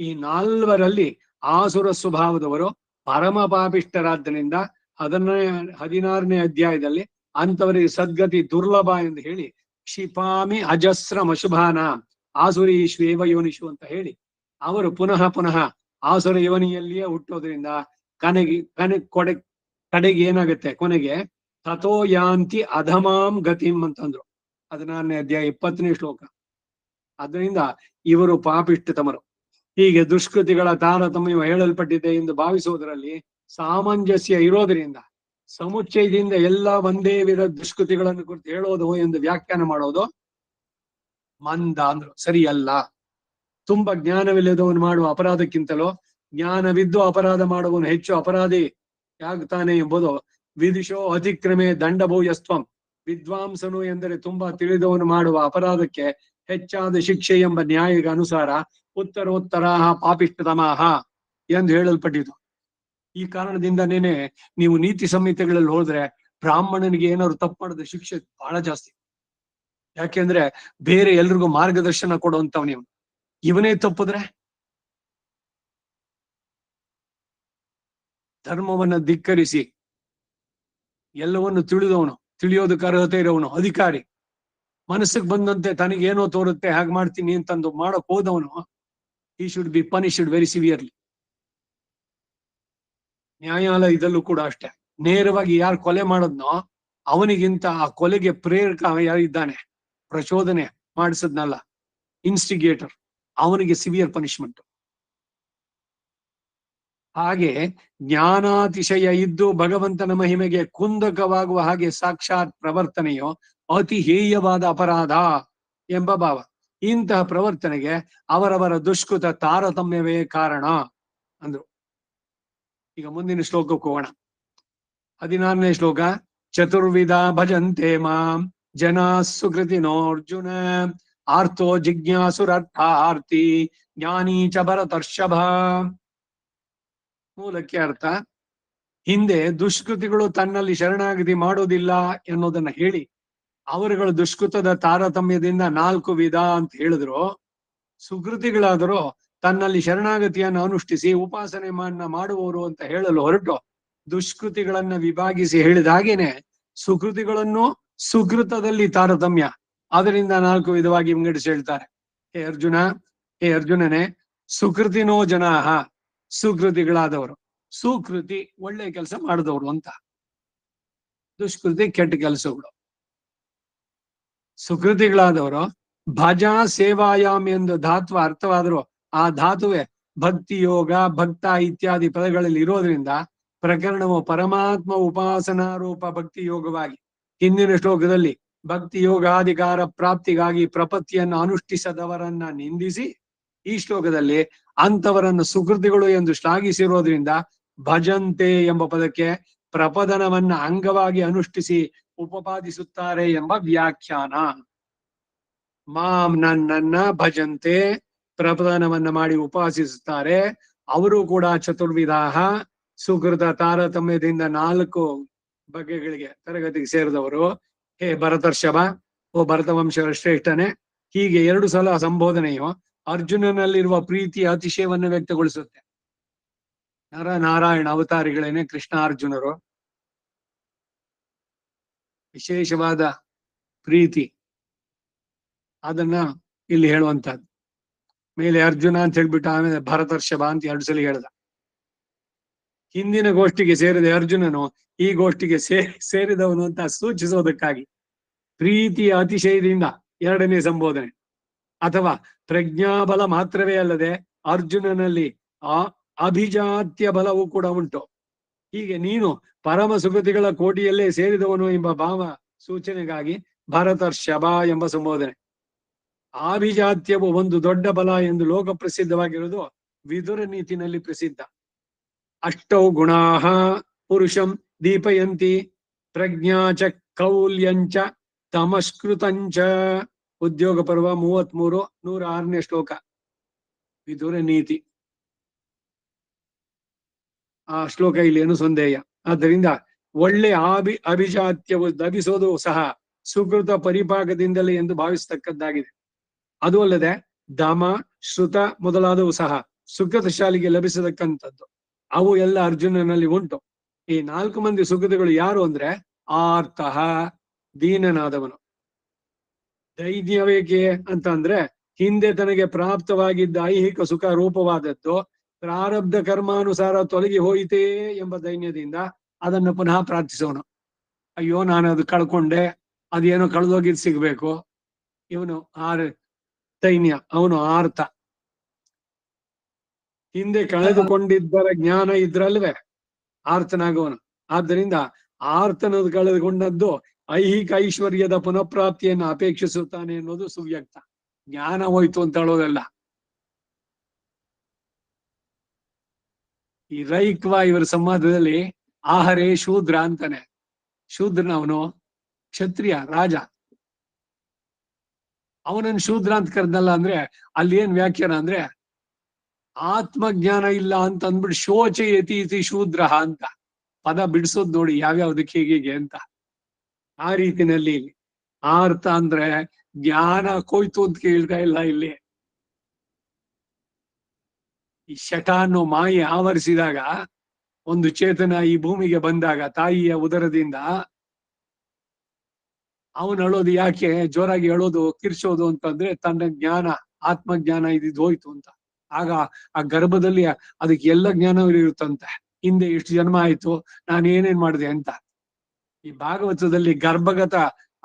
ಈ 4ರಲ್ಲಿ ಆಸುರ ಸ್ವಭಾವದವರು ಪರಮ ಪಾಪಿಷ್ಟರಾದ್ದರಿಂದ 16ನೇ ಅಧ್ಯಾಯದಲ್ಲಿ ಅಂತವರಿಗೆ ಸದ್ಗತಿ ದುರ್ಲಭ ಎಂದು ಹೇಳಿ ಕ್ಷಿಪಾಮಿ ಅಜಸ್ರ ಅಶುಭಾನ ಆಸುರೀಶ್ವೇವ ಯೋನಿಷು ಅಂತ ಹೇಳಿ ಅವರು ಪುನಃ ಆಸುರ ಯೋನಿಯಲ್ಲಿಯೇ ಹುಟ್ಟೋದ್ರಿಂದ ಕಡೆಗೆ ಏನಾಗುತ್ತೆ, ಕೊನೆಗೆ ತಥೋ ಯಾಂತಿ ಅಧಮಾಂ ಗತಿಂ ಅಂತಂದ್ರು. 16ನೇ ಅಧ್ಯಾಯ 20ನೇ ಶ್ಲೋಕ. ಅದರಿಂದ ಇವರು ಪಾಪಿಷ್ಟತಮರು. ಹೀಗೆ ದುಷ್ಕೃತಿಗಳ ತಾರತಮ್ಯ ಹೇಳಲ್ಪಟ್ಟಿದೆ ಎಂದು ಭಾವಿಸುವುದರಲ್ಲಿ ಸಾಮಂಜಸ್ಯ ಇರೋದರಿಂದ ಸಮುಚ್ಚಯದಿಂದ ಎಲ್ಲ ಒಂದೇ ವಿಧ ದುಷ್ಕೃತಿಗಳನ್ನು ಕುರಿತು ಹೇಳೋದು ಎಂದು ವ್ಯಾಖ್ಯಾನ ಮಾಡೋದು ಮಂದ ಅಂದ್ರು, ಸರಿಯಲ್ಲ. ತುಂಬಾ ಜ್ಞಾನವಿಲ್ಲದವನು ಮಾಡುವ ಅಪರಾಧಕ್ಕಿಂತಲೂ ಜ್ಞಾನವಿದ್ದು ಅಪರಾಧ ಮಾಡುವವನು ಹೆಚ್ಚು ಅಪರಾಧಿ ಯಾಗ್ತಾನೆ ಎಂಬುದು ವಿದಿಶೋ ಅತಿಕ್ರಮೆ ದಂಡಭೂಯಸ್ತ್ವಂ, ವಿದ್ವಾಂಸನು ಎಂದರೆ ತುಂಬಾ ತಿಳಿದವನು ಮಾಡುವ ಅಪರಾಧಕ್ಕೆ ಹೆಚ್ಚಾದ ಶಿಕ್ಷೆ ಎಂಬ ನ್ಯಾಯದ ಅನುಸಾರ ಉತ್ತರೋತ್ತರ ಪಾಪಿಷ್ಟತಮಃ ಎಂದು ಹೇಳಲ್ಪಟ್ಟಿತು. ಈ ಕಾರಣದಿಂದನೇನೆ ನೀವು ನೀತಿ ಸಂಹಿತೆಗಳಲ್ಲಿ ಹೋದ್ರೆ ಬ್ರಾಹ್ಮಣನಿಗೆ ಏನಾದ್ರು ತಪ್ಪು ಮಾಡಿದ ಶಿಕ್ಷೆ ಬಹಳ ಜಾಸ್ತಿ. ಯಾಕೆಂದ್ರೆ ಬೇರೆ ಎಲ್ರಿಗೂ ಮಾರ್ಗದರ್ಶನ ಕೊಡುವಂತವ್ ನೀವು, ಇವನೇ ತಪ್ಪಿದ್ರೆ ಧರ್ಮವನ್ನ ಧಿಕ್ಕರಿಸಿ ಎಲ್ಲವನ್ನು ತಿಳಿದವನು, ತಿಳಿಯೋದಕ್ಕೆ ಅರ್ಹತೆ ಇರೋವನು, ಅಧಿಕಾರಿ, ಮನಸ್ಸಿಗೆ ಬಂದಂತೆ ತನಗೇನೋ ತೋರುತ್ತೆ ಹಾಗೆ ಮಾಡ್ತೀನಿ ಅಂತಂದು ಮಾಡಕ್ ಹೋದವನು, he should be punished very severely. ನ್ಯಾಯಾಲಯದಲ್ಲೂ ಕೂಡ ಅಷ್ಟೇ, ನೇರವಾಗಿ ಯಾರು ಕೊಲೆ ಮಾಡೋದ್ನೋ ಅವನಿಗಿಂತ ಆ ಕೊಲೆಗೆ ಪ್ರೇರಕ ಯಾರಿದ್ದಾನೆ, ಪ್ರಚೋದನೆ ಮಾಡಿಸದ್ನಲ್ಲ, ಇನ್ಸ್ಟಿಗೇಟರ್, ಅವನಿಗೆ ಸಿವಿಯರ್ ಪನಿಷ್ಮೆಂಟ್. ಹಾಗೆ ಜ್ಞಾನಾತಿಶಯ ಇದ್ದು ಭಗವಂತನ ಮಹಿಮೆಗೆ ಕುಂದಕವಾಗುವ ಹಾಗೆ ಸಾಕ್ಷಾತ್ ಪ್ರವರ್ತನೆಯೋ ಅತಿ ಹೇಯವಾದ ಅಪರಾಧ ಎಂಬ ಭಾವ. ಇಂತಹ ಪ್ರವರ್ತನೆಗೆ ಅವರವರ ದುಷ್ಕೃತ ತಾರತಮ್ಯವೇ ಕಾರಣ ಅಂದ್ರು. ಈಗ ಮುಂದಿನ ಶ್ಲೋಕಕ್ಕೆ ಹೋಗೋಣ. 16ನೇ ಶ್ಲೋಕ. ಚತುರ್ವಿಧ ಭಜಂತೆ ಮಾಂ ಜನಾ ಸುಕೃತಿನೋ ಅರ್ಜುನ ಆರ್ತೋ ಜಿಜ್ಞಾಸುರರ್ಥಾರ್ಥಿ ಜ್ಞಾನಿ ಚ ಭರತರ್ಷಭ. ಮೂಲಕ್ಕೆ ಅರ್ಥ: ಹಿಂದೆ ದುಷ್ಕೃತಿಗಳು ತನ್ನಲ್ಲಿ ಶರಣಾಗತಿ ಮಾಡೋದಿಲ್ಲ ಎನ್ನುವುದನ್ನ ಹೇಳಿ ಅವರುಗಳು ದುಷ್ಕೃತದ ತಾರತಮ್ಯದಿಂದ 4 ವಿಧ ಅಂತ ಹೇಳಿದ್ರು. ಸುಕೃತಿಗಳಾದರೂ ತನ್ನಲ್ಲಿ ಶರಣಾಗತಿಯನ್ನು ಅನುಷ್ಠಿಸಿ ಉಪಾಸನೆ ಮಾಡುವವರು ಅಂತ ಹೇಳಲು ಹೊರಟು ದುಷ್ಕೃತಿಗಳನ್ನ ವಿಭಾಗಿಸಿ ಹೇಳಿದ ಹಾಗೇನೆ ಸುಕೃತಿಗಳನ್ನು ಸುಕೃತದಲ್ಲಿ ತಾರತಮ್ಯ, ಅದರಿಂದ 4 ವಿಧವಾಗಿ ವಿಂಗಡಿಸಿ ಹೇಳ್ತಾರೆ. ಹೇ ಅರ್ಜುನ, ಹೇ ಅರ್ಜುನನೇ, ಸುಕೃತಿನೋ ಜನಾಹ, ಸುಕೃತಿಗಳಾದವರು. ಸುಕೃತಿ ಒಳ್ಳೆ ಕೆಲಸ ಮಾಡಿದವರು ಅಂತ, ದುಷ್ಕೃತಿ ಕೆಟ್ಟ ಕೆಲಸಗಳು. ಸುಕೃತಿಗಳಾದವರು ಭಜಾ ಸೇವಾಯಾಮ್ ಎಂದು ಧಾತು ಅರ್ಥವಾದರೂ ಆ ಧಾತುವೆ ಭಕ್ತಿ ಯೋಗ ಭಕ್ತ ಇತ್ಯಾದಿ ಪದಗಳಲ್ಲಿ ಇರೋದ್ರಿಂದ ಪ್ರಕರಣವು ಪರಮಾತ್ಮ ಉಪಾಸನಾ ರೂಪ ಭಕ್ತಿ ಯೋಗವಾಗಿ ಹಿಂದಿನ ಶ್ಲೋಕದಲ್ಲಿ ಭಕ್ತಿ ಯೋಗಾಧಿಕಾರ ಪ್ರಾಪ್ತಿಗಾಗಿ ಪ್ರಪತ್ತಿಯನ್ನು ಅನುಷ್ಠಿಸದವರನ್ನ ನಿಂದಿಸಿ ಈ ಶ್ಲೋಕದಲ್ಲಿ ಅಂತವರನ್ನು ಸುಕೃತಿಗಳು ಎಂದು ಶ್ಲಾಘಿಸಿರೋದ್ರಿಂದ ಭಜಂತೆ ಎಂಬ ಪದಕ್ಕೆ ಪ್ರಪದನವನ್ನ ಅಂಗವಾಗಿ ಅನುಷ್ಠಿಸಿ ಉಪಪಾದಿಸುತ್ತಾರೆ ಎಂಬ ವ್ಯಾಖ್ಯಾನ. ಮಾಂ ನನ್ನನ್ನ ಭಜಂತೆ, ಪ್ರಪದನವನ್ನ ಮಾಡಿ ಉಪಾಸಿಸುತ್ತಾರೆ. ಅವರು ಕೂಡ ಚತುರ್ವಿಧಾಹ, ಸುಕೃತ ತಾರತಮ್ಯದಿಂದ 4 ಬಗೆಗಳಿಗೆ ತರಗತಿಗೆ ಸೇರಿದವರು. ಹೇ ಭರತರ್ಷಭ, ಓ ಭರತವಂಶರ ಶ್ರೇಷ್ಠನೇ. ಹೀಗೆ 2 ಸಲ ಸಂಬೋಧನೆಯು ಅರ್ಜುನನಲ್ಲಿರುವ ಪ್ರೀತಿಯ ಅತಿಶಯವನ್ನು ವ್ಯಕ್ತಗೊಳಿಸುತ್ತೆ. ನಾರಾಯಣ ಅವತಾರಿಗಳೇನೆ ಕೃಷ್ಣಾರ್ಜುನರು. ವಿಶೇಷವಾದ ಪ್ರೀತಿ ಅದನ್ನ ಇಲ್ಲಿ ಹೇಳುವಂತಹದ್ದು. ಮೇಲೆ ಅರ್ಜುನ ಅಂತ ಹೇಳ್ಬಿಟ್ಟು ಆಮೇಲೆ ಭರತರ್ಷಭ ಅಂತ 2 ಸಲ ಹೇಳ್ದ. ಹಿಂದಿನ ಗೋಷ್ಠಿಗೆ ಸೇರಿದ ಅರ್ಜುನನು ಈ ಗೋಷ್ಠಿಗೆ ಸೇರಿದವನು ಅಂತ ಸೂಚಿಸೋದಕ್ಕಾಗಿ ಪ್ರೀತಿಯ ಅತಿಶಯದಿಂದ 2ನೇ ಸಂಬೋಧನೆ. ಅಥವಾ ಪ್ರಜ್ಞಾಬಲ ಮಾತ್ರವೇ ಅಲ್ಲದೆ ಅರ್ಜುನನಲ್ಲಿ ಅಭಿಜಾತ್ಯ ಬಲವೂ ಕೂಡ ಉಂಟು. ಹೀಗೆ ನೀನು ಪರಮ ಸುಗತಿಗಳ ಕೋಟಿಯಲ್ಲೇ ಸೇರಿದವನು ಎಂಬ ಭಾವ ಸೂಚನೆಗಾಗಿ ಭರತರ್ಷಭ ಎಂಬ ಸಂಬೋಧನೆ. ಆಭಿಜಾತ್ಯವು ಒಂದು ದೊಡ್ಡ ಬಲ ಎಂದು ಲೋಕ ಪ್ರಸಿದ್ಧವಾಗಿರುವುದು ವಿದುರ ನೀತಿನಲ್ಲಿ ಪ್ರಸಿದ್ಧ. ಅಷ್ಟೌ ಗುಣಾಹ ಪುರುಷಂ ದೀಪಯಂತಿ ಪ್ರಜ್ಞಾ ಚ ಕೌಲ್ಯಂಚ ತಮಸ್ಕೃತಂಚ. ಉದ್ಯೋಗ ಪರ್ವ 33 106ನೇ ಶ್ಲೋಕ, ವಿದುರ ನೀತಿ. ಆ ಶ್ಲೋಕ ಇಲ್ಲಿ ಅನುಸಂಧೇಯ. ಆದ್ದರಿಂದ ಒಳ್ಳೆ ಅಭಿಜಾತ್ಯವು ಲಭಿಸೋದು ಸಹ ಸುಕೃತ ಪರಿಪಾಕದಿಂದಲೇ ಎಂದು ಭಾವಿಸತಕ್ಕದ್ದಾಗಿದೆ. ಅದು ಅಲ್ಲದೆ ದಮ ಶ್ರುತ ಮೊದಲಾದವು ಸಹ ಸುಕೃತ ಶಾಲಿಗೆ ಲಭಿಸತಕ್ಕಂಥದ್ದು. ಅವು ಎಲ್ಲ ಅರ್ಜುನನಲ್ಲಿ ಉಂಟು. ಈ 4 ಮಂದಿ ಸುಕೃತಿಗಳು ಯಾರು ಅಂದ್ರೆ ಆರ್ತಃ, ದೀನನಾದವನು. ದೈನ್ಯವೇಕೆ ಅಂತ ಅಂದ್ರೆ ಹಿಂದೆ ತನಗೆ ಪ್ರಾಪ್ತವಾಗಿದ್ದ ಐಹಿಕ ಸುಖ ರೂಪವಾದದ್ದು ಪ್ರಾರಬ್ಧ ಕರ್ಮಾನುಸಾರ ತೊಲಗಿ ಹೋಯಿತೇ ಎಂಬ ದೈನ್ಯದಿಂದ ಅದನ್ನು ಪುನಃ ಪ್ರಾರ್ಥಿಸೋನು. ಅಯ್ಯೋ ನಾನು ಅದು ಕಳ್ಕೊಂಡೆ, ಅದೇನೋ ಕಳೆದೋಗಿದ್ ಸಿಗ್ಬೇಕು. ಇವನು ದೈನ್ಯ, ಅವನು ಆರ್ತ. ಹಿಂದೆ ಕಳೆದುಕೊಂಡಿದ್ದರ ಜ್ಞಾನ ಇದ್ರಲ್ವೇ ಆರ್ತನಾಗುವನು. ಆದ್ದರಿಂದ ಆರ್ತನದು ಕಳೆದುಕೊಂಡದ್ದು ಐಹಿಕ ಐಶ್ವರ್ಯದ ಪುನಃಪ್ರಾಪ್ತಿಯನ್ನು ಅಪೇಕ್ಷಿಸುತ್ತಾನೆ ಅನ್ನೋದು ಸುವ್ಯಕ್ತ. ಜ್ಞಾನ ಹೋಯ್ತು ಅಂತ ಹೇಳೋದಲ್ಲ. ಈ ರೈಕ್ವ ಇವರ ಸಂವಾದದಲ್ಲಿ ಆಹರೇ ಶೂದ್ರ ಅಂತಾನೆ. ಶೂದ್ರನವನು ಕ್ಷತ್ರಿಯ ರಾಜ, ಅವನನ್ನು ಶೂದ್ರ ಅಂತ ಕರೆದಲ್ಲ ಅಂದ್ರೆ ಅಲ್ಲಿ ಏನ್ ವ್ಯಾಖ್ಯಾನ ಅಂದ್ರೆ ಆತ್ಮಜ್ಞಾನ ಇಲ್ಲ ಅಂತ ಅಂದ್ಬಿಟ್ಟು ಶೋಚಯತಿ ಇತಿ ಶೂದ್ರ ಅಂತ ಪದ ಬಿಡಿಸೋದ್ ನೋಡಿ ಯಾವ್ಯಾವ್ದಕ್ಕೆ ಹೀಗೆ ಅಂತ. ಆ ರೀತಿನಲ್ಲಿ ಆರ್ಥ ಅಂದ್ರೆ ಜ್ಞಾನ ಕೊಯ್ತು ಅಂತ ಕೇಳ್ತಾ ಇಲ್ಲ ಇಲ್ಲಿ. ಈ ಶಠ ಅನ್ನೋ ಮಾಯೆ ಆವರಿಸಿದಾಗ ಒಂದು ಚೇತನ ಈ ಭೂಮಿಗೆ ಬಂದಾಗ ತಾಯಿಯ ಉದರದಿಂದ ಅವನು ಅಳೋದು ಯಾಕೆ, ಜೋರಾಗಿ ಅಳೋದು ಕಿರ್ಚೋದು ಅಂತಂದ್ರೆ ತನ್ನ ಜ್ಞಾನ ಆತ್ಮಜ್ಞಾನ ಇದಿದ್ದು ಹೋಯ್ತು ಅಂತ. ಆಗ ಆ ಗರ್ಭದಲ್ಲಿ ಅದಕ್ಕೆ ಎಲ್ಲ ಜ್ಞಾನ ಇರುತ್ತಂತೆ. ಹಿಂದೆ ಇಷ್ಟು ಜನ್ಮ ಆಯ್ತು, ನಾನು ಏನೇನ್ ಮಾಡಿದೆ ಅಂತ. ಈ ಭಾಗವತದಲ್ಲಿ ಗರ್ಭಗತ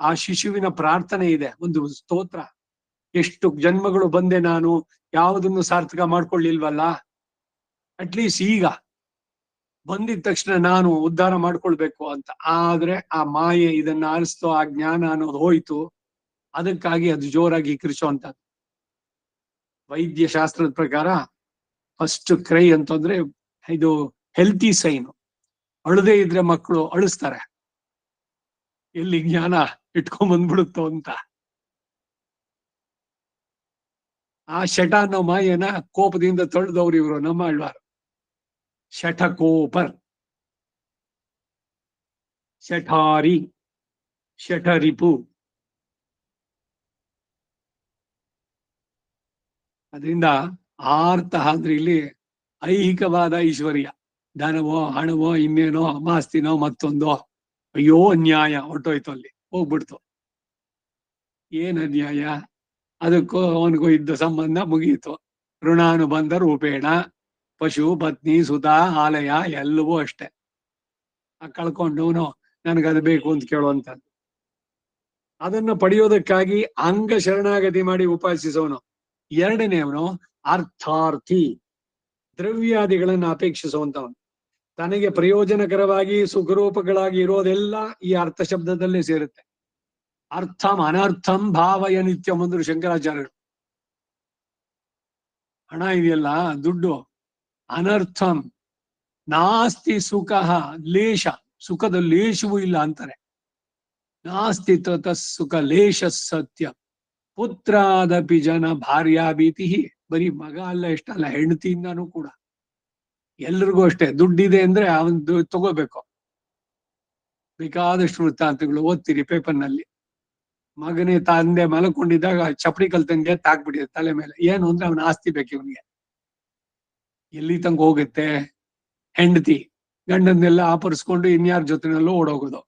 ಆ ಶಿಶುವಿನ ಪ್ರಾರ್ಥನೆ ಇದೆ, ಒಂದು ಸ್ತೋತ್ರ. ಎಷ್ಟು ಜನ್ಮಗಳು ಬಂದೆ ನಾನು, ಯಾವುದನ್ನು ಸಾರ್ಥಕ ಮಾಡ್ಕೊಳ್ಳಿಲ್ವಲ್ಲ, ಅಟ್ಲೀಸ್ಟ್ ಈಗ ಬಂದಿದ ತಕ್ಷಣ ನಾನು ಉದ್ಧಾರ ಮಾಡ್ಕೊಳ್ಬೇಕು ಅಂತ. ಆದ್ರೆ ಆ ಮಾಯೆ ಇದನ್ನ ಆರಿಸ್ತು, ಆ ಜ್ಞಾನ ಅನ್ನೋದು ಹೋಯ್ತು. ಅದಕ್ಕಾಗಿ ಅದು ಜೋರಾಗಿ ಕಿರ್ಚುವಂತದ್ದು. ವೈದ್ಯ ಶಾಸ್ತ್ರದ ಪ್ರಕಾರ ಫಸ್ಟ್ ಕ್ರೈ ಅಂತಂದ್ರೆ ಇದು ಹೆಲ್ತಿ ಸೈನ್. ಅಳದೇ ಇದ್ರೆ ಮಕ್ಕಳು ಅಳಿಸ್ತಾರೆ, ಎಲ್ಲಿ ಜ್ಞಾನ ಇಟ್ಕೊಂಡ್ ಬಂದ್ಬಿಡುತ್ತೋ ಅಂತ. ಆ ಶಟ ಅನ್ನೋ ಮಾಯನ ಕೋಪದಿಂದ ತೊಳೆದವ್ರು ಇವರು ನಮ್ಮ ಆಳ್ವಾರು. ಶಠಕೋಪರ್, ಶಠಾರಿ, ಶಠರಿಪು. ಅದರಿಂದ ಆರ್ಥ ಅಂದ್ರೆ ಇಲ್ಲಿ ಐಹಿಕವಾದ ಐಶ್ವರ್ಯ, ಧನವೋ ಹಣವೋ ಇನ್ನೇನೋ ಮಾಸ್ತಿನೋ ಮತ್ತೊಂದೋ. ಅಯ್ಯೋ ಅನ್ಯಾಯ ಹೊರಟೋಯ್ತು, ಅಲ್ಲಿ ಹೋಗ್ಬಿಡ್ತು. ಏನ್ ಅನ್ಯಾಯ? ಅದಕ್ಕೂ ಅವನಿಗೂ ಇದ್ದ ಸಂಬಂಧ ಮುಗಿಯಿತು. ಋಣಾನುಬಂಧ ರೂಪೇಣ ಪಶು ಪತ್ನಿ ಸುತ ಆಲಯ ಎಲ್ಲವೂ ಅಷ್ಟೆ. ಕಳ್ಕೊಂಡವನು ನನಗದು ಬೇಕು ಅಂತ ಕೇಳುವಂಥದ್ದು. ಅದನ್ನು ಪಡೆಯೋದಕ್ಕಾಗಿ ಅಂಗ ಶರಣಾಗತಿ ಮಾಡಿ ಉಪಾಸಿಸೋನು. ಎರಡನೇವನು ಅರ್ಥಾರ್ಥಿ, ದ್ರವ್ಯಾದಿಗಳನ್ನು ಅಪೇಕ್ಷಿಸುವಂತವನು. ತನಗೆ ಪ್ರಯೋಜನಕರವಾಗಿ ಸುಖರೂಪಗಳಾಗಿ ಇರೋದೆಲ್ಲ ಈ ಅರ್ಥ ಶಬ್ದದಲ್ಲೇ ಸೇರುತ್ತೆ. ಅರ್ಥಂ ಅನರ್ಥಂ ಭಾವಯ ನಿತ್ಯಂ ಅಂದ್ರು ಶಂಕರಾಚಾರ್ಯರು. ಹಣ ಇದೆಯಲ್ಲ, ದುಡ್ಡು, ಅನರ್ಥಂ ನಾಸ್ತಿ ಸುಖ ಲೇಷ, ಸುಖದ ಲೇಷವೂ ಇಲ್ಲ ಅಂತಾರೆ. ನಾಸ್ತಿ ತತ ಸುಖ ಲೇಷ ಸತ್ಯ ಪುತ್ರಾದಪಿ ಜನ ಭಾರ್ಯಾಭೀತಿ. ಬರೀ ಮಗ ಅಲ್ಲ, ಎಷ್ಟಲ್ಲ ಹೆಂಡತಿಯಿಂದಾನು ಕೂಡ. ಎಲ್ರಿಗೂ ಅಷ್ಟೇ, ದುಡ್ಡಿದೆ ಅಂದ್ರೆ ಅವನ್ ತಗೋಬೇಕು. ಬೇಕಾದಷ್ಟು ವೃತ್ತಾಂತಗಳು ಓದ್ತೀರಿ ಪೇಪರ್ನಲ್ಲಿ. ಮಗನೇ ತಂದೆ ಮಲಕೊಂಡಿದ್ದಾಗ ಚಪ್ಪಡಿ ಕಲ್ತಂಗೆ ತಾಕ್ಬಿಟ್ಟಿದೆ ತಲೆ ಮೇಲೆ. ಏನು ಅಂದ್ರೆ ಅವನ ಆಸ್ತಿ ಬೇಕು ಇವನಿಗೆ. ಎಲ್ಲಿ ತನಕ ಹೋಗುತ್ತೆ? ಹೆಂಡತಿ ಗಂಡನ್ನೆಲ್ಲ ಆಪರಿಸ್ಕೊಂಡು ಇನ್ಯಾರ ಜೊತೆನಲ್ಲೂ ಓಡೋಗೋದು.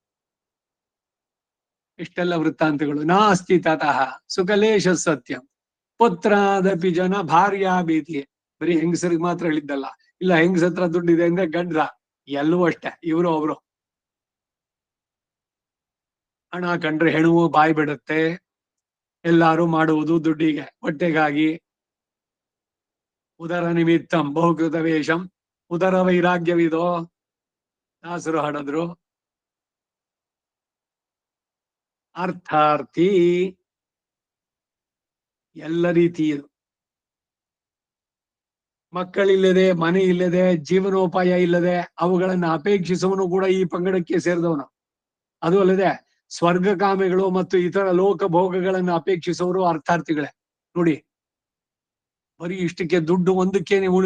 ಇಷ್ಟೆಲ್ಲ ವೃತ್ತಾಂತಗಳು. ನಾಸ್ತಿ ತತಃ ಸುಖಲೇಶ ಸತ್ಯಂ ಪುತ್ರಾದಪಿ ಜನ ಭಾರ್ಯಾಭೀತಿ. ಬರೀ ಹೆಂಗಸರಿಗೆ ಮಾತ್ರ ಹೇಳಿದ್ದಲ್ಲ. ಇಲ್ಲ, ಹೆಂಗಸತ್ರ ದುಡ್ಡಿದೆ ಅಂದ್ರೆ ಗಂಡ್ರ ಎಲ್ಲವೂ ಅಷ್ಟೇ, ಇವರು ಅವರು. ಹಣ ಕಂಡ್ರೆ ಹೆಣವು ಬಾಯಿ ಬಿಡುತ್ತೆ. ಎಲ್ಲಾರು ಮಾಡುವುದು ದುಡ್ಡಿಗೆ, ಹೊಟ್ಟೆಗಾಗಿ. ಉದರ ನಿಮಿತ್ತಂ ಬಹುಕೃತ ವೇಷಂ, ಉದರ ವೈರಾಗ್ಯವಿದೋ ದಾಸರು ಹಾಡಿದ್ರು. ಅರ್ಥಾರ್ಥಿ ಎಲ್ಲ ರೀತಿಯದು. ಮಕ್ಕಳಿಲ್ಲದೆ, ಮನೆ ಇಲ್ಲದೆ, ಜೀವನೋಪಾಯ ಇಲ್ಲದೆ ಅವುಗಳನ್ನ ಅಪೇಕ್ಷಿಸುವನು ಕೂಡ ಈ ಪಂಗಡಕ್ಕೆ ಸೇರಿದವನು. ಅದು ಅಲ್ಲದೆ ಸ್ವರ್ಗ ಕಾಮಿಗಳು ಮತ್ತು ಇತರ ಲೋಕ ಭೋಗಗಳನ್ನು ಅಪೇಕ್ಷಿಸುವವರು ಅರ್ಥಾರ್ಥಿಗಳೇ. ನೋಡಿ, ಬರೀ ಇಷ್ಟಕ್ಕೆ ದುಡ್ಡು ಒಂದಕ್ಕೆ ನೀವು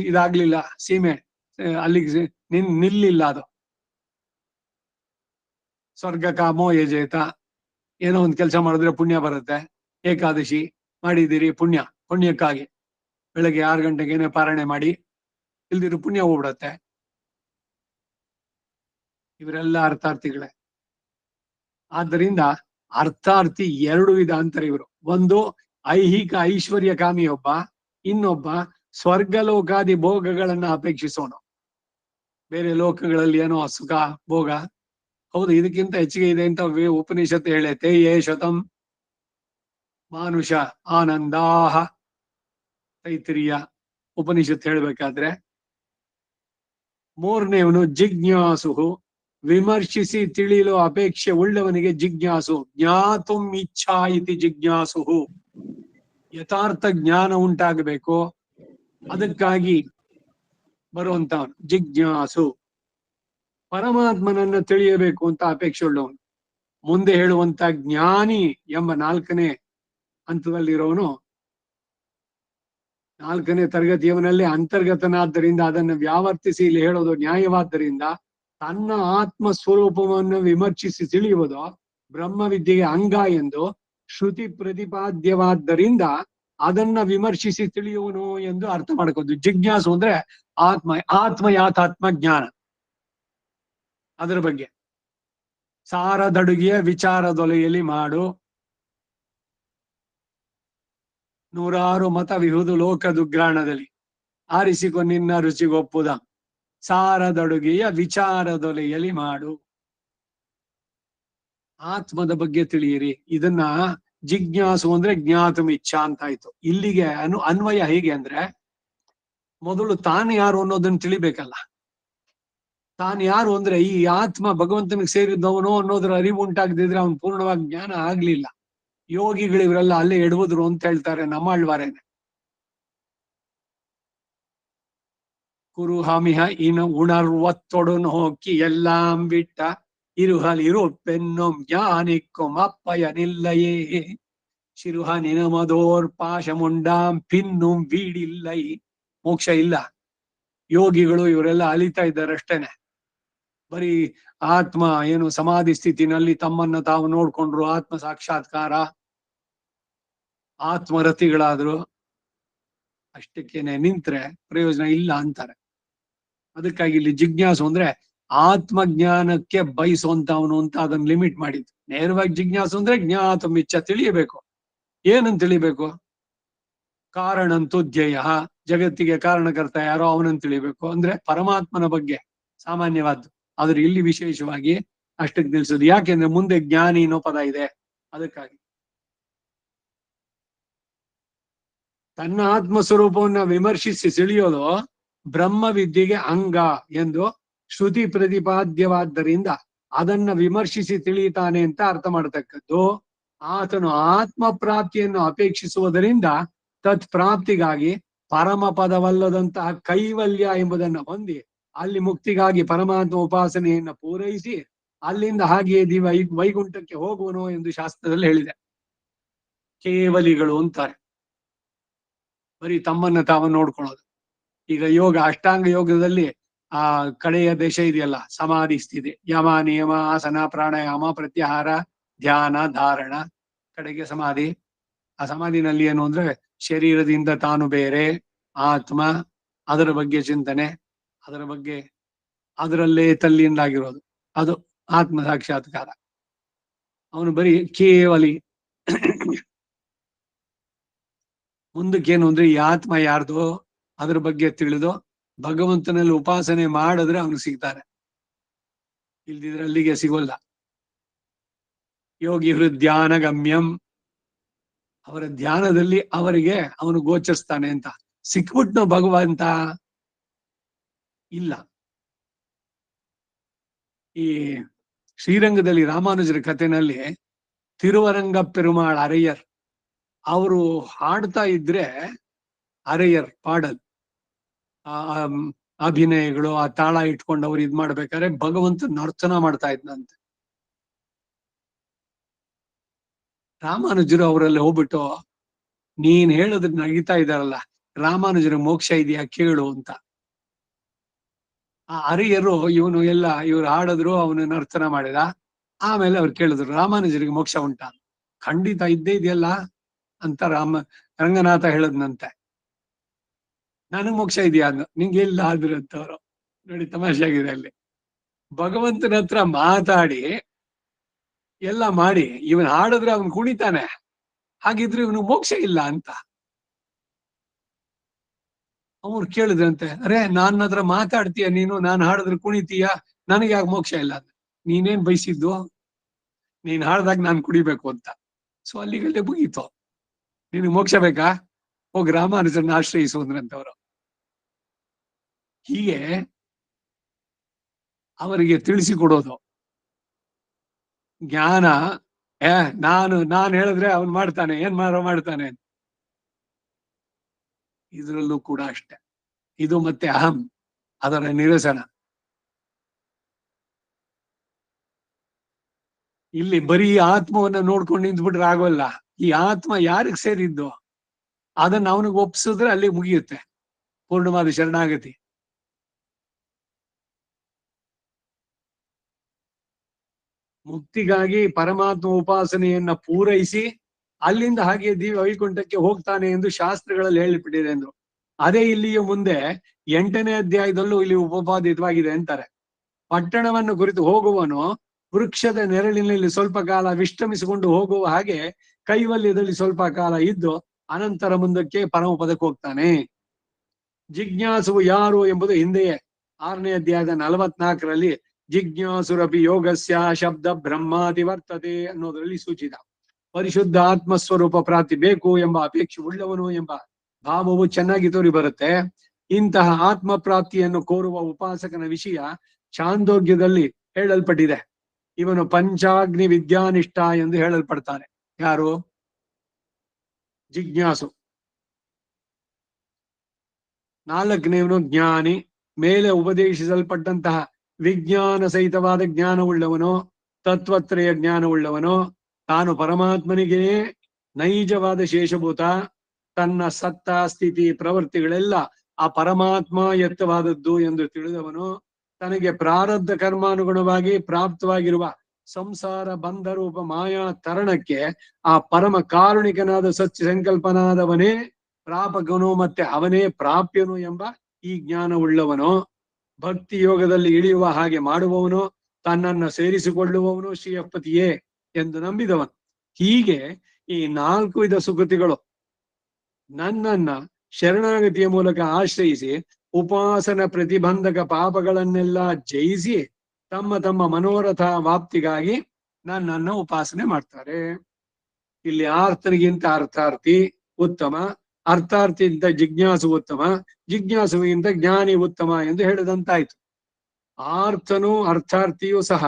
ಇದಾಗ್ಲಿಲ್ಲ, ಸೀಮೆ ಅಲ್ಲಿಗೆ ನಿಲ್ಲಿಲ್ಲ. ಅದು ಸ್ವರ್ಗ ಕಾಮೋ ಯಜೇತ. ಏನೋ ಒಂದ್ ಕೆಲಸ ಮಾಡಿದ್ರೆ ಪುಣ್ಯ ಬರುತ್ತೆ. ಏಕಾದಶಿ ಮಾಡಿದ್ದೀರಿ, ಪುಣ್ಯಕ್ಕಾಗಿ ಬೆಳಗ್ಗೆ 6 ಗಂಟೆಗೇನೆ ಪಾರಣೆ ಮಾಡಿ, ಇಲ್ದಿರು ಪುಣ್ಯ ಹೋಗ್ಬಿಡತ್ತೆ. ಇವರೆಲ್ಲ ಅರ್ಥಾರ್ಥಿಗಳೇ. ಆದ್ದರಿಂದ ಅರ್ಥಾರ್ಥಿ 2 ವಿಧ ಅಂತಾರೆ ಇವರು. ಒಂದು ಐಹಿಕ ಐಶ್ವರ್ಯ ಕಾಮಿ ಒಬ್ಬ, ಇನ್ನೊಬ್ಬ ಸ್ವರ್ಗಲೋಕಾದಿ ಭೋಗಗಳನ್ನ ಅಪೇಕ್ಷಿಸೋನು. ಬೇರೆ ಲೋಕಗಳಲ್ಲಿ ಏನೋ ಸುಖ ಭೋಗ, ಹೌದು, ಇದಕ್ಕಿಂತ ಹೆಚ್ಚಿಗೆ ಇದೆ ಅಂತ ಉಪನಿಷತ್ತು ಹೇಳೈತೆ. ಯೇ ಶತಂ ಮಾನುಷ ಆನಂದಾಹ, ತೈತ್ರಿಯ ಉಪನಿಷತ್ತು ಹೇಳ್ಬೇಕಾದ್ರೆ. ಮೂರನೇವನು ಜಿಜ್ಞಾಸು, ವಿಮರ್ಶಿಸಿ ತಿಳಿಯಲು ಅಪೇಕ್ಷೆ ಉಳ್ಳವನಿಗೆ ಜಿಜ್ಞಾಸು. ಜ್ಞಾತುಂ ಇಚ್ಛಾ ಇತಿ ಜಿಜ್ಞಾಸು. ಯಥಾರ್ಥ ಜ್ಞಾನ ಉಂಟಾಗಬೇಕು, ಅದಕ್ಕಾಗಿ ಬರುವಂತವನು ಜಿಜ್ಞಾಸು. ಪರಮಾತ್ಮನನ್ನ ತಿಳಿಯಬೇಕು ಅಂತ ಅಪೇಕ್ಷೆ ಉಳ್ಳವನು. ಮುಂದೆ ಹೇಳುವಂತ ಜ್ಞಾನಿ ಎಂಬ 4ನೇ ಹಂತದಲ್ಲಿರೋನು, 4ನೇ ತರಗತಿಯವನಲ್ಲಿ ಅಂತರ್ಗತನಾದ್ದರಿಂದ ಅದನ್ನು ವ್ಯಾವರ್ತಿಸಿ ಇಲ್ಲಿ ಹೇಳೋದು ನ್ಯಾಯವಾದ್ದರಿಂದ ತನ್ನ ಆತ್ಮ ಸ್ವರೂಪವನ್ನು ವಿಮರ್ಶಿಸಿ ತಿಳಿಯುವುದು ಬ್ರಹ್ಮವಿದ್ಯೆಗೆ ಅಂಗ ಎಂದು ಶ್ರುತಿ ಪ್ರತಿಪಾದ್ಯವಾದ್ದರಿಂದ ಅದನ್ನ ವಿಮರ್ಶಿಸಿ ತಿಳಿಯುವನು ಎಂದು ಅರ್ಥ ಮಾಡ್ಕೋದು. ಜಿಜ್ಞಾಸು ಅಂದ್ರೆ ಆತ್ಮ ಯಾಥಾತ್ಮ ಜ್ಞಾನ, ಅದರ ಬಗ್ಗೆ. ಸಾರದಡುಗೆಯ ವಿಚಾರದೊಲೆಯಲ್ಲಿ ಮಾಡು, 100 ಮತವಿಹುದು ಲೋಕದುಗ್ರಾಣದಲ್ಲಿ, ಆರಿಸಿಕೊ ನಿನ್ನ ರುಚಿಗೊಪ್ಪುದ. ಸಾರದಡುಗೆಯ ವಿಚಾರದೊಲೆಯಲ್ಲಿ ಮಾಡು. ಆತ್ಮದ ಬಗ್ಗೆ ತಿಳಿಯಿರಿ. ಇದನ್ನ ಜಿಜ್ಞಾಸು ಅಂದ್ರೆ ಜ್ಞಾತುಂ ಇಚ್ಛಾ ಅಂತ ಆಯ್ತು. ಇಲ್ಲಿಗೆ ಅನ್ವಯ ಹೇಗೆ ಅಂದ್ರೆ, ಮೊದಲು ತಾನು ಯಾರು ಅನ್ನೋದನ್ನ ತಿಳಿಬೇಕಲ್ಲ. ತಾನು ಯಾರು ಅಂದ್ರೆ ಈ ಆತ್ಮ ಭಗವಂತನಿಗೆ ಸೇರಿದ್ದವನು ಅನ್ನೋದ್ರ ಅರಿವು ಉಂಟಾಗದಿದ್ರೆ ಅವನು ಪೂರ್ಣವಾಗಿ ಜ್ಞಾನ ಆಗ್ಲಿಲ್ಲ. ಯೋಗಿಗಳು ಇವರೆಲ್ಲ ಅಲ್ಲೇ ಎಡುವುದ್ರು ಅಂತ ಹೇಳ್ತಾರೆ ನಮ್ಮಾಳ್ವಾರೇನೆ. ಕುರುಹಮಿಹ ಇನ್ನು ಉಣರ್ವತ್ತೊಡು ನೋಕಿ ಎಲ್ಲಾಂ ಬಿಟ್ಟ இருகல் இருப்பென்னும் ஞானிக்கும் அப்பயனில்லையே ಶಿರುಹ ನಿನಮದೋರ್ ಪಾಶಮುಂಡಾಂ ಪಿನ್ನುಂ ಬೀಡಿಲ್ಲೈ. ಮೋಕ್ಷ ಇಲ್ಲ. ಯೋಗಿಗಳು ಇವರೆಲ್ಲ ಅಲಿತಾ ಇದ್ದಾರೆ ಅಷ್ಟೇನೆ. ಬರೀ ಆತ್ಮ ಏನು ಸಮಾಧಿ ಸ್ಥಿತಿನಲ್ಲಿ ತಮ್ಮನ್ನ ತಾವು ನೋಡ್ಕೊಂಡ್ರು, ಆತ್ಮ ಸಾಕ್ಷಾತ್ಕಾರ, ಆತ್ಮರತಿಗಳಾದ್ರು, ಅಷ್ಟಕ್ಕೇನೆ ನಿಂತ್ರೆ ಪ್ರಯೋಜನ ಇಲ್ಲ ಅಂತಾರೆ. ಅದಕ್ಕಾಗಿ ಇಲ್ಲಿ ಜಿಜ್ಞಾಸು ಅಂದ್ರೆ ಆತ್ಮಜ್ಞಾನಕ್ಕೆ ಬಯಸುವಂತವನು ಅಂತ ಅದನ್ನ ಲಿಮಿಟ್ ಮಾಡಿದ್ದು. ನೇರವಾಗಿ ಜಿಜ್ಞಾಸು ಅಂದ್ರೆ ಜ್ಞಾತುಂ ಇಚ್ಛಾ, ತಿಳಿಯಬೇಕು. ಏನಂತ ತಿಳಿಬೇಕು? ಕಾರಣಂತೂ ಧ್ಯೇಯ, ಜಗತ್ತಿಗೆ ಕಾರಣಕರ್ತ ಯಾರೋ ಅವನನ್ನು ತಿಳಿಬೇಕು. ಅಂದ್ರೆ ಪರಮಾತ್ಮನ ಬಗ್ಗೆ ಸಾಮಾನ್ಯವಾದ್ದು. ಆದ್ರೆ ಇಲ್ಲಿ ವಿಶೇಷವಾಗಿ ಅಷ್ಟಕ್ಕೆ ನಿಲ್ಸೋದು. ಯಾಕೆಂದ್ರೆ ಮುಂದೆ ಜ್ಞಾನಿ ಅನ್ನೋ ಪದ ಇದೆ. ಅದಕ್ಕಾಗಿ ತನ್ನ ಆತ್ಮ ಸ್ವರೂಪವನ್ನ ವಿಮರ್ಶಿಸಿ ತಿಳಿಯೋದು ಬ್ರಹ್ಮವಿದ್ಯೆಗೆ ಅಂಗ ಎಂದು ಶ್ರುತಿ ಪ್ರತಿಪಾದ್ಯವಾದ್ದರಿಂದ ಅದನ್ನ ವಿಮರ್ಶಿಸಿ ತಿಳಿಯುತ್ತಾನೆ ಅಂತ ಅರ್ಥ ಮಾಡತಕ್ಕದ್ದು. ಆತನು ಆತ್ಮ ಪ್ರಾಪ್ತಿಯನ್ನು ಅಪೇಕ್ಷಿಸುವುದರಿಂದ ತತ್ ಪ್ರಾಪ್ತಿಗಾಗಿ ಪರಮ ಪದವಲ್ಲದಂತಹ ಕೈವಲ್ಯ ಎಂಬುದನ್ನು ಹೊಂದಿ ಅಲ್ಲಿ ಮುಕ್ತಿಗಾಗಿ ಪರಮಾತ್ಮ ಉಪಾಸನೆಯನ್ನು ಪೂರೈಸಿ ಅಲ್ಲಿಂದ ಹಾಗೆಯೇ ವೈಕುಂಠಕ್ಕೆ ಹೋಗುವನು ಎಂದು ಶಾಸ್ತ್ರದಲ್ಲಿ ಹೇಳಿದೆ. ಕೇವಲಿಗಳು ಅಂತಾರೆ. ಬರೀ ತಮ್ಮನ್ನ ತಾವು ನೋಡ್ಕೊಳ್ಳೋದು. ಈಗ ಯೋಗ, ಅಷ್ಟಾಂಗ ಯೋಗದಲ್ಲಿ ಆ ಕಡೆಯ ದೇಶ ಇದೆಯಲ್ಲ, ಸಮಾಧಿ ಸ್ಥಿತಿ, ಯಮ ನಿಯಮ ಆಸನ ಪ್ರಾಣಾಯಾಮ ಪ್ರತ್ಯಾಹಾರ ಧ್ಯಾನ ಧಾರಣ, ಕಡೆಗೆ ಸಮಾಧಿ. ಆ ಸಮಾಧಿನಲ್ಲಿ ಏನು ಅಂದ್ರೆ ಶರೀರದಿಂದ ತಾನು ಬೇರೆ, ಆತ್ಮ, ಅದರ ಬಗ್ಗೆ ಚಿಂತನೆ, ಅದರ ಬಗ್ಗೆ ಅದರಲ್ಲೇ ತಲ್ಲಿಂದಾಗಿರೋದು, ಅದು ಆತ್ಮ ಸಾಕ್ಷಾತ್ಕಾರ. ಅವನು ಬರೀ ಕೇವಲಿ. ಮುಂದಕ್ಕೇನು ಅಂದ್ರೆ ಈ ಆತ್ಮ ಯಾರ್ದು ಅದ್ರ ಬಗ್ಗೆ ತಿಳಿದು ಭಗವಂತನಲ್ಲಿ ಉಪಾಸನೆ ಮಾಡಿದ್ರೆ ಅವನು ಸಿಗ್ತಾನೆ. ಇಲ್ದಿದ್ರೆ ಅಲ್ಲಿಗೆ ಸಿಗೋಲ್ಲ. ಯೋಗಿ ಹೃದ್ಯಾನ ಗಮ್ಯಂ, ಅವರ ಧ್ಯಾನದಲ್ಲಿ ಅವರಿಗೆ ಅವನು ಗೋಚರಿಸ್ತಾನೆ ಅಂತ. ಸಿಕ್ಬಿಟ್ನು ಭಗವಂತ ಇಲ್ಲ. ಈ ಶ್ರೀರಂಗದಲ್ಲಿ ರಾಮಾನುಜರ ಕಥೆನಲ್ಲಿ ತಿರುವರಂಗ ಪೆರುಮಾಳ್ ಅರಯ್ಯರ್ ಅವರು ಹಾಡ್ತಾ ಇದ್ರೆ, ಅರಯ್ಯರ್ ಪಾಡಲ್ ಅಭಿನಯಗಳು, ಆ ತಾಳ ಇಟ್ಕೊಂಡು ಅವ್ರು ಇದ್ ಮಾಡ್ಬೇಕಾದ್ರೆ ಭಗವಂತ ನರ್ತನ ಮಾಡ್ತಾ ಇದ್ನಂತೆ. ರಾಮಾನುಜರು ಅವರಲ್ಲಿ ಹೋಗ್ಬಿಟ್ಟು, ನೀನ್ ಹೇಳಿದ್ರೆ ನಗಿತಾ ಇದ್ದಾರಲ್ಲ, ರಾಮಾನುಜರ ಮೋಕ್ಷ ಇದೆಯಾ ಕೇಳು ಅಂತ. ಆ ಅರಿಯರು ಇವ್ರು ಹಾಡಿದ್ರು, ಅವನು ನರ್ತನ ಮಾಡಿದ. ಆಮೇಲೆ ಅವ್ರು ಕೇಳಿದ್ರು, ರಾಮಾನುಜರಿಗೆ ಮೋಕ್ಷ ಉಂಟಾ? ಖಂಡಿತ ಇದ್ದೇ ಇದೆಯಲ್ಲ ಅಂತ ರಂಗನಾಥ ಹೇಳದ್ನಂತೆ. ನನಗ್ ಮೋಕ್ಷ ಇದೆಯಾ ಅಂದ. ನಿಂಗೆ ಎಲ್ಲ ಆದ್ರು ಅಂತವ್ರು. ನೋಡಿ ತಮಾಷೆ ಆಗಿದೆ. ಅಲ್ಲಿ ಭಗವಂತನ ಹತ್ರ ಮಾತಾಡಿ ಎಲ್ಲ ಮಾಡಿ ಇವನ್ ಹಾಡಿದ್ರೆ ಅವನ್ ಕುಣಿತಾನೆ, ಹಾಗಿದ್ರೆ ಇವನು ಮೋಕ್ಷ ಇಲ್ಲ ಅಂತ. ಅವ್ರು ಕೇಳಿದ್ರಂತೆ, ಅರೆ ನನ್ನ ಹತ್ರ ಮಾತಾಡ್ತೀಯ ನೀನು, ನಾನು ಹಾಡಿದ್ರೆ ಕುಣಿತೀಯ, ನನಗೆ ಯಾಕೆ ಮೋಕ್ಷ ಇಲ್ಲ ಅಂತ. ನೀನೇನ್ ಬಯಸಿದ್ದು? ನೀನ್ ಹಾಡ್ದಾಗ ನಾನ್ ಕುಡಿಬೇಕು ಅಂತ. ಸೊ ಅಲ್ಲಿಗಲ್ಲೇ ಮುಗೀತು. ನಿನಗೆ ಮೋಕ್ಷ ಬೇಕಾ? ಹೋಗಿ ರಾಮಾನುಜರನ್ನ ಆಶ್ರಯಿಸುವುದ್ರಂತವ್ರು. ಹೀಗೆ ಅವರಿಗೆ ತಿಳಿಸಿಕೊಡೋದು ಜ್ಞಾನ. ನಾನು ಹೇಳಿದ್ರೆ ಅವನ್ ಮಾಡ್ತಾನೆ, ಏನ್ ಮಾಡ್ತಾನೆ. ಇದರಲ್ಲೂ ಕೂಡ ಅಷ್ಟೆ. ಇದು ಮತ್ತೆ ಅಹಂ, ಅದರ ನಿರಸನ. ಇಲ್ಲಿ ಬರೀ ಆತ್ಮವನ್ನ ನೋಡ್ಕೊಂಡು ನಿಂತ್ಬಿಟ್ರೆ ಆಗೋಲ್ಲ. ಈ ಆತ್ಮ ಯಾರಿಗ್ ಸೇರಿದ್ದು ಅದನ್ನ ಅವನಿಗೆ ಒಪ್ಸಿದ್ರೆ ಅಲ್ಲಿ ಮುಗಿಯುತ್ತೆ ಪೂರ್ಣವಾದ ಶರಣಾಗತಿ. ಮುಕ್ತಿಗಾಗಿ ಪರಮಾತ್ಮ ಉಪಾಸನೆಯನ್ನ ಪೂರೈಸಿ ಅಲ್ಲಿಂದ ಹಾಗೆ ವೈಕುಂಠಕ್ಕೆ ಹೋಗ್ತಾನೆ ಎಂದು ಶಾಸ್ತ್ರಗಳಲ್ಲಿ ಹೇಳಿಬಿಟ್ಟಿದೆ ಎಂದು. ಅದೇ ಇಲ್ಲಿಯ ಮುಂದೆ 8ನೇ ಅಧ್ಯಾಯದಲ್ಲೂ ಇಲ್ಲಿ ಉಪಪಾದಿತವಾಗಿದೆ ಅಂತಾರೆ. ಪಟ್ಟಣವನ್ನು ಕುರಿತು ಹೋಗುವನು ವೃಕ್ಷದ ನೆರಳಿನಲ್ಲಿ ಸ್ವಲ್ಪ ಕಾಲ ವಿಶ್ರಮಿಸಿಕೊಂಡು ಹೋಗುವ ಹಾಗೆ ಕೈವಲ್ಯದಲ್ಲಿ ಸ್ವಲ್ಪ ಕಾಲ ಇದ್ದು ಅನಂತರ ಮುಂದಕ್ಕೆ ಪರಮಪದಕ್ಕೆ ಹೋಗ್ತಾನೆ. ಜಿಜ್ಞಾಸುವು ಯಾರು ಎಂಬುದು ಹಿಂದೆಯೇ 6ನೇ ಅಧ್ಯಾಯದ 44ರಲ್ಲಿ ಜಿಜ್ಞಾಸುರಪಿ ಯೋಗಸ್ಯ ಶಬ್ದ ಬ್ರಹ್ಮಾತಿ ವರ್ತತೆ ಅನ್ನೋದರಲ್ಲಿ ಸೂಚಿತ. ಪರಿಶುದ್ಧ ಆತ್ಮಸ್ವರೂಪ ಪ್ರಾಪ್ತಿ ಬೇಕು ಎಂಬ ಅಪೇಕ್ಷೆ ಉಳ್ಳವನು ಎಂಬ ಭಾವವು ಚೆನ್ನಾಗಿ ತೋರಿ ಬರುತ್ತೆ. ಇಂತಹ ಆತ್ಮ ಪ್ರಾಪ್ತಿಯನ್ನು ಕೋರುವ ಉಪಾಸಕನ ವಿಷಯ ಛಾಂದೋಗ್ಯದಲ್ಲಿ ಹೇಳಲ್ಪಟ್ಟಿದೆ. ಇವನು ಪಂಚಾಗ್ನಿ ವಿದ್ಯಾನಿಷ್ಠ ಎಂದು ಹೇಳಲ್ಪಡ್ತಾನೆ. ಯಾರು? ಜಿಜ್ಞಾಸು. ನಾಲ್ಕನೇವನು ಜ್ಞಾನಿ. ಮೇಲೆ ಉಪದೇಶಿಸಲ್ಪಟ್ಟಂತಹ ವಿಜ್ಞಾನ ಸಹಿತವಾದ ಜ್ಞಾನವುಳ್ಳವನು, ತತ್ವತ್ರಯ ಜ್ಞಾನವುಳ್ಳವನು, ತಾನು ಪರಮಾತ್ಮನಿಗೆ ನೈಜವಾದ ಶೇಷಭೂತ, ತನ್ನ ಸತ್ತ ಸ್ಥಿತಿ ಪ್ರವೃತ್ತಿಗಳೆಲ್ಲ ಆ ಪರಮಾತ್ಮ ಎತ್ತವಾದದ್ದು ಎಂದು ತಿಳಿದವನು, ತನಗೆ ಪ್ರಾರಬ್ಧ ಕರ್ಮಾನುಗುಣವಾಗಿ ಪ್ರಾಪ್ತವಾಗಿರುವ ಸಂಸಾರ ಬಂಧ ರೂಪ ಮಾಯಾ ತರಣಕ್ಕೆ ಆ ಪರಮ ಕಾರುಣಿಕನಾದ ಸತ್ಯ ಸಂಕಲ್ಪನಾದವನೇ ಪ್ರಾಪಕನು ಮತ್ತೆ ಅವನೇ ಪ್ರಾಪ್ಯನು ಎಂಬ ಈ ಜ್ಞಾನವುಳ್ಳವನು, ಭಕ್ತಿ ಯೋಗದಲ್ಲಿ ಇಳಿಯುವ ಹಾಗೆ ಮಾಡುವವನು, ತನ್ನನ್ನು ಸೇರಿಸಿಕೊಳ್ಳುವವನು ಶ್ರೀಯಪತಿಯೇ ಎಂದು ನಂಬಿದವನು. ಹೀಗೆ ಈ 4 ವಿಧ ಸುಕೃತಿಗಳು ನನ್ನನ್ನ ಶರಣಾಗತಿಯ ಮೂಲಕ ಆಶ್ರಯಿಸಿ ಉಪಾಸನ ಪ್ರತಿಬಂಧಕ ಪಾಪಗಳನ್ನೆಲ್ಲ ಜಯಿಸಿ ತಮ್ಮ ತಮ್ಮ ಮನೋರಥ ವಾಪ್ತಿಗಾಗಿ ನನ್ನನ್ನ ಉಪಾಸನೆ ಮಾಡ್ತಾರೆ. ಇಲ್ಲಿ ಆರ್ತನಿಗಿಂತ ಅರ್ಥಾರ್ಥಿ ಉತ್ತಮ, ಅರ್ಥಾರ್ಥಿಗಿಂತ ಜಿಜ್ಞಾಸು ಉತ್ತಮ, ಜಿಜ್ಞಾಸುವಿಗಿಂತ ಜ್ಞಾನಿ ಉತ್ತಮ ಎಂದು ಹೇಳಿದಂತಾಯ್ತು. ಆರ್ತನು ಅರ್ಥಾರ್ಥಿಯೂ ಸಹ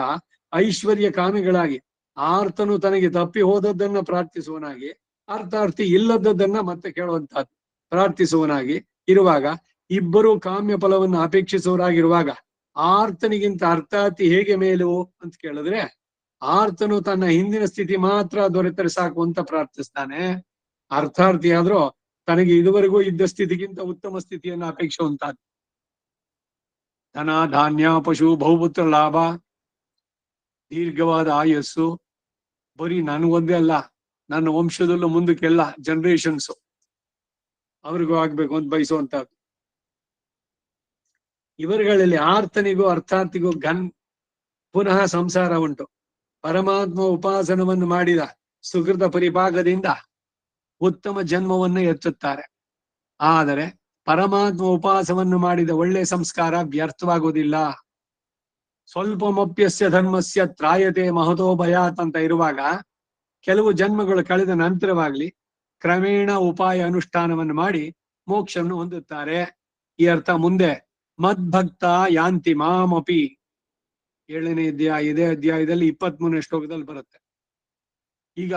ಐಶ್ವರ್ಯ ಕಾಮಿಗಳಾಗಿ, ಆರ್ತನು ತನಗೆ ತಪ್ಪಿ ಹೋದದ್ದನ್ನ ಪ್ರಾರ್ಥಿಸುವನಾಗಿ, ಅರ್ಥಾರ್ಥಿ ಇಲ್ಲದದ್ದನ್ನ ಮತ್ತೆ ಕೇಳುವಂತಹದ್ದು ಪ್ರಾರ್ಥಿಸುವನಾಗಿ ಇರುವಾಗ, ಇಬ್ಬರು ಕಾಮ್ಯ ಫಲವನ್ನು ಅಪೇಕ್ಷಿಸುವರಾಗಿರುವಾಗ ಆರ್ತನಿಗಿಂತ ಅರ್ಥಾರ್ಥಿ ಹೇಗೆ ಮೇಲು ಅಂತ ಕೇಳಿದ್ರೆ, ಆರ್ತನು ತನ್ನ ಹಿಂದಿನ ಸ್ಥಿತಿ ಮಾತ್ರ ದೊರೆತರೆ ಸಾಕು ಅಂತ ಪ್ರಾರ್ಥಿಸ್ತಾನೆ. ಅರ್ಥಾರ್ಥಿ ಆದ್ರೂ ತನಗೆ ಇದುವರೆಗೂ ಇದ್ದ ಸ್ಥಿತಿಗಿಂತ ಉತ್ತಮ ಸ್ಥಿತಿಯನ್ನು ಅಪೇಕ್ಷಿಸುವಂತಹದ್ದು. ಧನ, ಧಾನ್ಯ, ಪಶು, ಬಹುಪುತ್ರ ಲಾಭ, ದೀರ್ಘವಾದ ಆಯಸ್ಸು, ಬರೀ ನನಗೊಂದೇ ಅಲ್ಲ, ನನ್ನ ವಂಶದಲ್ಲೂ ಮುಂದಕ್ಕೆಲ್ಲ ಜನರೇಷನ್ಸ್ ಅವ್ರಿಗೂ ಆಗ್ಬೇಕು ಅಂತ ಬಯಸುವಂತಹದ್ದು. ಇವರುಗಳಲ್ಲಿ ಆರ್ತನಿಗೂ ಅರ್ಥಾರ್ಥಿಗೂ ಪುನಃ ಸಂಸಾರ ಉಂಟು. ಪರಮಾತ್ಮ ಉಪಾಸನವನ್ನು ಮಾಡಿದ ಸುಕೃತ ಪರಿಭಾಗದಿಂದ ಉತ್ತಮ ಜನ್ಮವನ್ನು ಎತ್ತುತ್ತಾರೆ. ಆದರೆ ಪರಮಾತ್ಮ ಉಪಾಸವನ್ನು ಮಾಡಿದ ಒಳ್ಳೆ ಸಂಸ್ಕಾರ ವ್ಯರ್ಥವಾಗುವುದಿಲ್ಲ. ಸ್ವಲ್ಪಮಪ್ಯಸ್ಯ ಧರ್ಮಸ್ಯ ತ್ರಾಯತೆ ಮಹತೋ ಭಯಾತ್ ಅಂತ ಇರುವಾಗ, ಕೆಲವು ಜನ್ಮಗಳು ಕಳೆದ ನಂತರವಾಗ್ಲಿ ಕ್ರಮೇಣ ಉಪಾಯ ಅನುಷ್ಠಾನವನ್ನು ಮಾಡಿ ಮೋಕ್ಷವನ್ನು ಹೊಂದುತ್ತಾರೆ. ಈ ಅರ್ಥ ಮುಂದೆ ಮದ್ಭಕ್ತ ಯಾಂತಿ ಮಾಮಪಿ 7ನೇ ಅಧ್ಯಾಯ, ಇದೇ ಅಧ್ಯಾಯದಲ್ಲಿ 23ನೇ ಶ್ಲೋಕದಲ್ಲಿ ಬರುತ್ತೆ. ಈಗ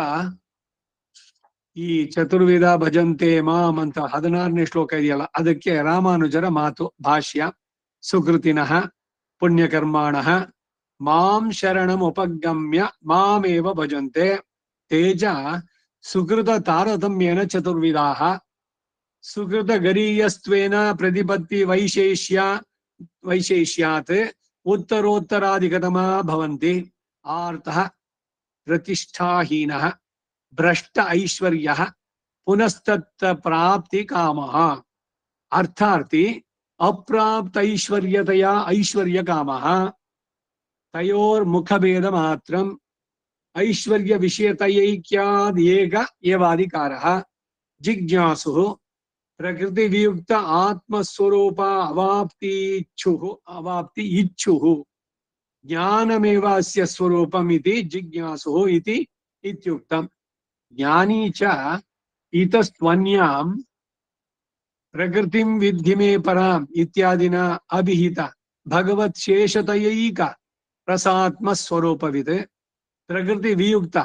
ಈ ಚತುರ್ವಿಧ ಭಜಂತೆ ಮಾಮ್ ಅಂತ 16ನೇ ಶ್ಲೋಕ ಇದೆಯಲ್ಲ, ಅದಕ್ಕೆ ರಾಮಾನುಜರ ಮಾತು ಭಾಷ್ಯ. ಸುಕೃತಿನಃ ಪುಣ್ಯಕರ್ಮಾಣಃ ಮಾಂ ಶರಣಂ ಉಪಗಮ್ಯ ಮಾಮೇವ ಭಜಂತೆ ತೇಜ ಸುಕೃತ ತಾರತಮ್ಯೇನ ಚತುರ್ವಿಧಾಃ ಸುಕೃತ ಗರೀಯಸ್ತ್ವೇನ ಪ್ರತಿಪತ್ತಿ ವೈಶೇಷ್ಯಾತ್ ಉತ್ತರೋತ್ತರಾಧಿಕತಮಾ ಭವಂತಿ. ಆರ್ತಃ ಪ್ರತಿಷ್ಠಾಹೀನಃ ಭ್ರಷ್ಟ ಐಶ್ವರ್ಯ ಪುನಸ್ತತ್ತ ಪ್ರಾಪ್ತಿ ಕಾಮಃ. ಅರ್ಥಾರ್ಥಿ ಅಪ್ರಾಪ್ತ ಐಶ್ವರ್ಯತೆಯ ಐಶ್ವರ್ಯ ಕಾಮಃ ತಯೋರ್ಮುಖಭೇದ ಮಾತ್ರಂ ಐಶ್ವರ್ಯ ವಿಷಯತಯೈಕ್ಯಾದ್ ಏಕ ಏವಾಧಿಕಾರಃ. ಜಿಜ್ಞಾಸು ಪ್ರಕೃತಿ ವಿಯುಕ್ತ ಆತ್ಮಸ್ವರೂಪ ಅವಾಪ್ತಿ ಇಚ್ಛುಃ ಜ್ಞಾನಮೇವ ಅಸ್ಯ ಸ್ವರೂಪಂ ಇತಿ ಜಿಜ್ಞಾಸು ಇತಿ ಇತ್ಯುಕ್ತಂ. ಜ್ಞಾನಿ ಚ ಇತಸ್ತ್ವನ್ಯಾಂ ಪ್ರಕೃತಿಂ ವಿದ್ಧಿ ಮೇ ಪರಾಂ ಇತ್ಯಾದಿನ ಅಭಿಹಿತ ಭಗವತ್ ಶೇಷತಯೈಕ ರಸಾತ್ಮ ಸ್ವರೂಪವಿದೆ. ಪ್ರಕೃತಿ ವಿಯುಕ್ತ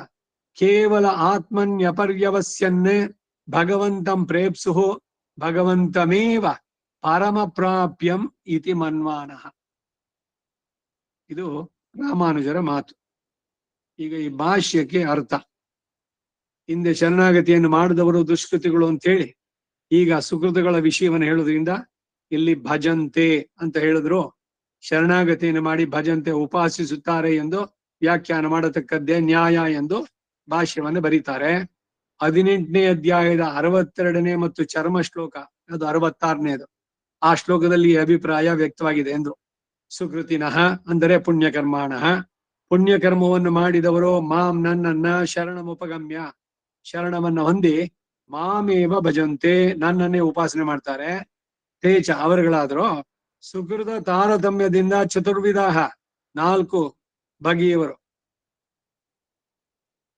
ಕೇವಲ ಆತ್ಮನ್ಯಪರ್ಯವಸ್ಯನ್ ಭಗವಂತಂ ಪ್ರೇಪ್ಸುಃ ಭಗವಂತಮೇವ ಪರಮ ಪ್ರಾಪ್ಯಂ ಇತಿ ಮನ್ವಾನಃ. ಇದು ರಾಮಾನುಜರ ಮಾತು. ಈಗ ಈ ಭಾಷ್ಯಕ್ಕೆ ಅರ್ಥ, ಹಿಂದೆ ಶರಣಾಗತಿಯನ್ನು ಮಾಡಿದವರು ದುಷ್ಕೃತಿಗಳು ಅಂತ ಹೇಳಿ ಈಗ ಸುಕೃತಗಳ ವಿಷಯವನ್ನು ಹೇಳೋದ್ರಿಂದ ಇಲ್ಲಿ ಭಜಂತೆ ಅಂತ ಹೇಳಿದ್ರು. ಶರಣಾಗತಿಯನ್ನು ಮಾಡಿ ಭಜಂತೆ ಉಪಾಸಿಸುತ್ತಾರೆ ಎಂದು ವ್ಯಾಖ್ಯಾನ ಮಾಡತಕ್ಕದ್ದೇ ನ್ಯಾಯ ಎಂದು ಭಾಷ್ಯವನ್ನು ಬರೀತಾರೆ. 18ನೇ ಅಧ್ಯಾಯದ 62ನೇ ಮತ್ತು ಚರ್ಮ ಶ್ಲೋಕ, ಅದು 66ನೇದು, ಆ ಶ್ಲೋಕದಲ್ಲಿ ಈ ಅಭಿಪ್ರಾಯ ವ್ಯಕ್ತವಾಗಿದೆ ಎಂದು. ಸುಕೃತಿನಃ ಅಂದರೆ ಪುಣ್ಯಕರ್ಮಾಣಃ, ಪುಣ್ಯಕರ್ಮವನ್ನು ಮಾಡಿದವರು ಮಾಂ ನನ್ನನ್ನ ಶರಣಮುಪಗಮ್ಯ ಶರಣವನ್ನ ಹೊಂದಿ ಮಾಮೇವ ಭಜಂತೆ ನನ್ನನ್ನೇ ಉಪಾಸನೆ ಮಾಡ್ತಾರೆ. ತೇಚ ಅವರುಗಳಾದ್ರು ಸುಕೃತ ತಾರತಮ್ಯದಿಂದ ಚತುರ್ವಿಧಾಹ 4 ಬಗೆಯವರು.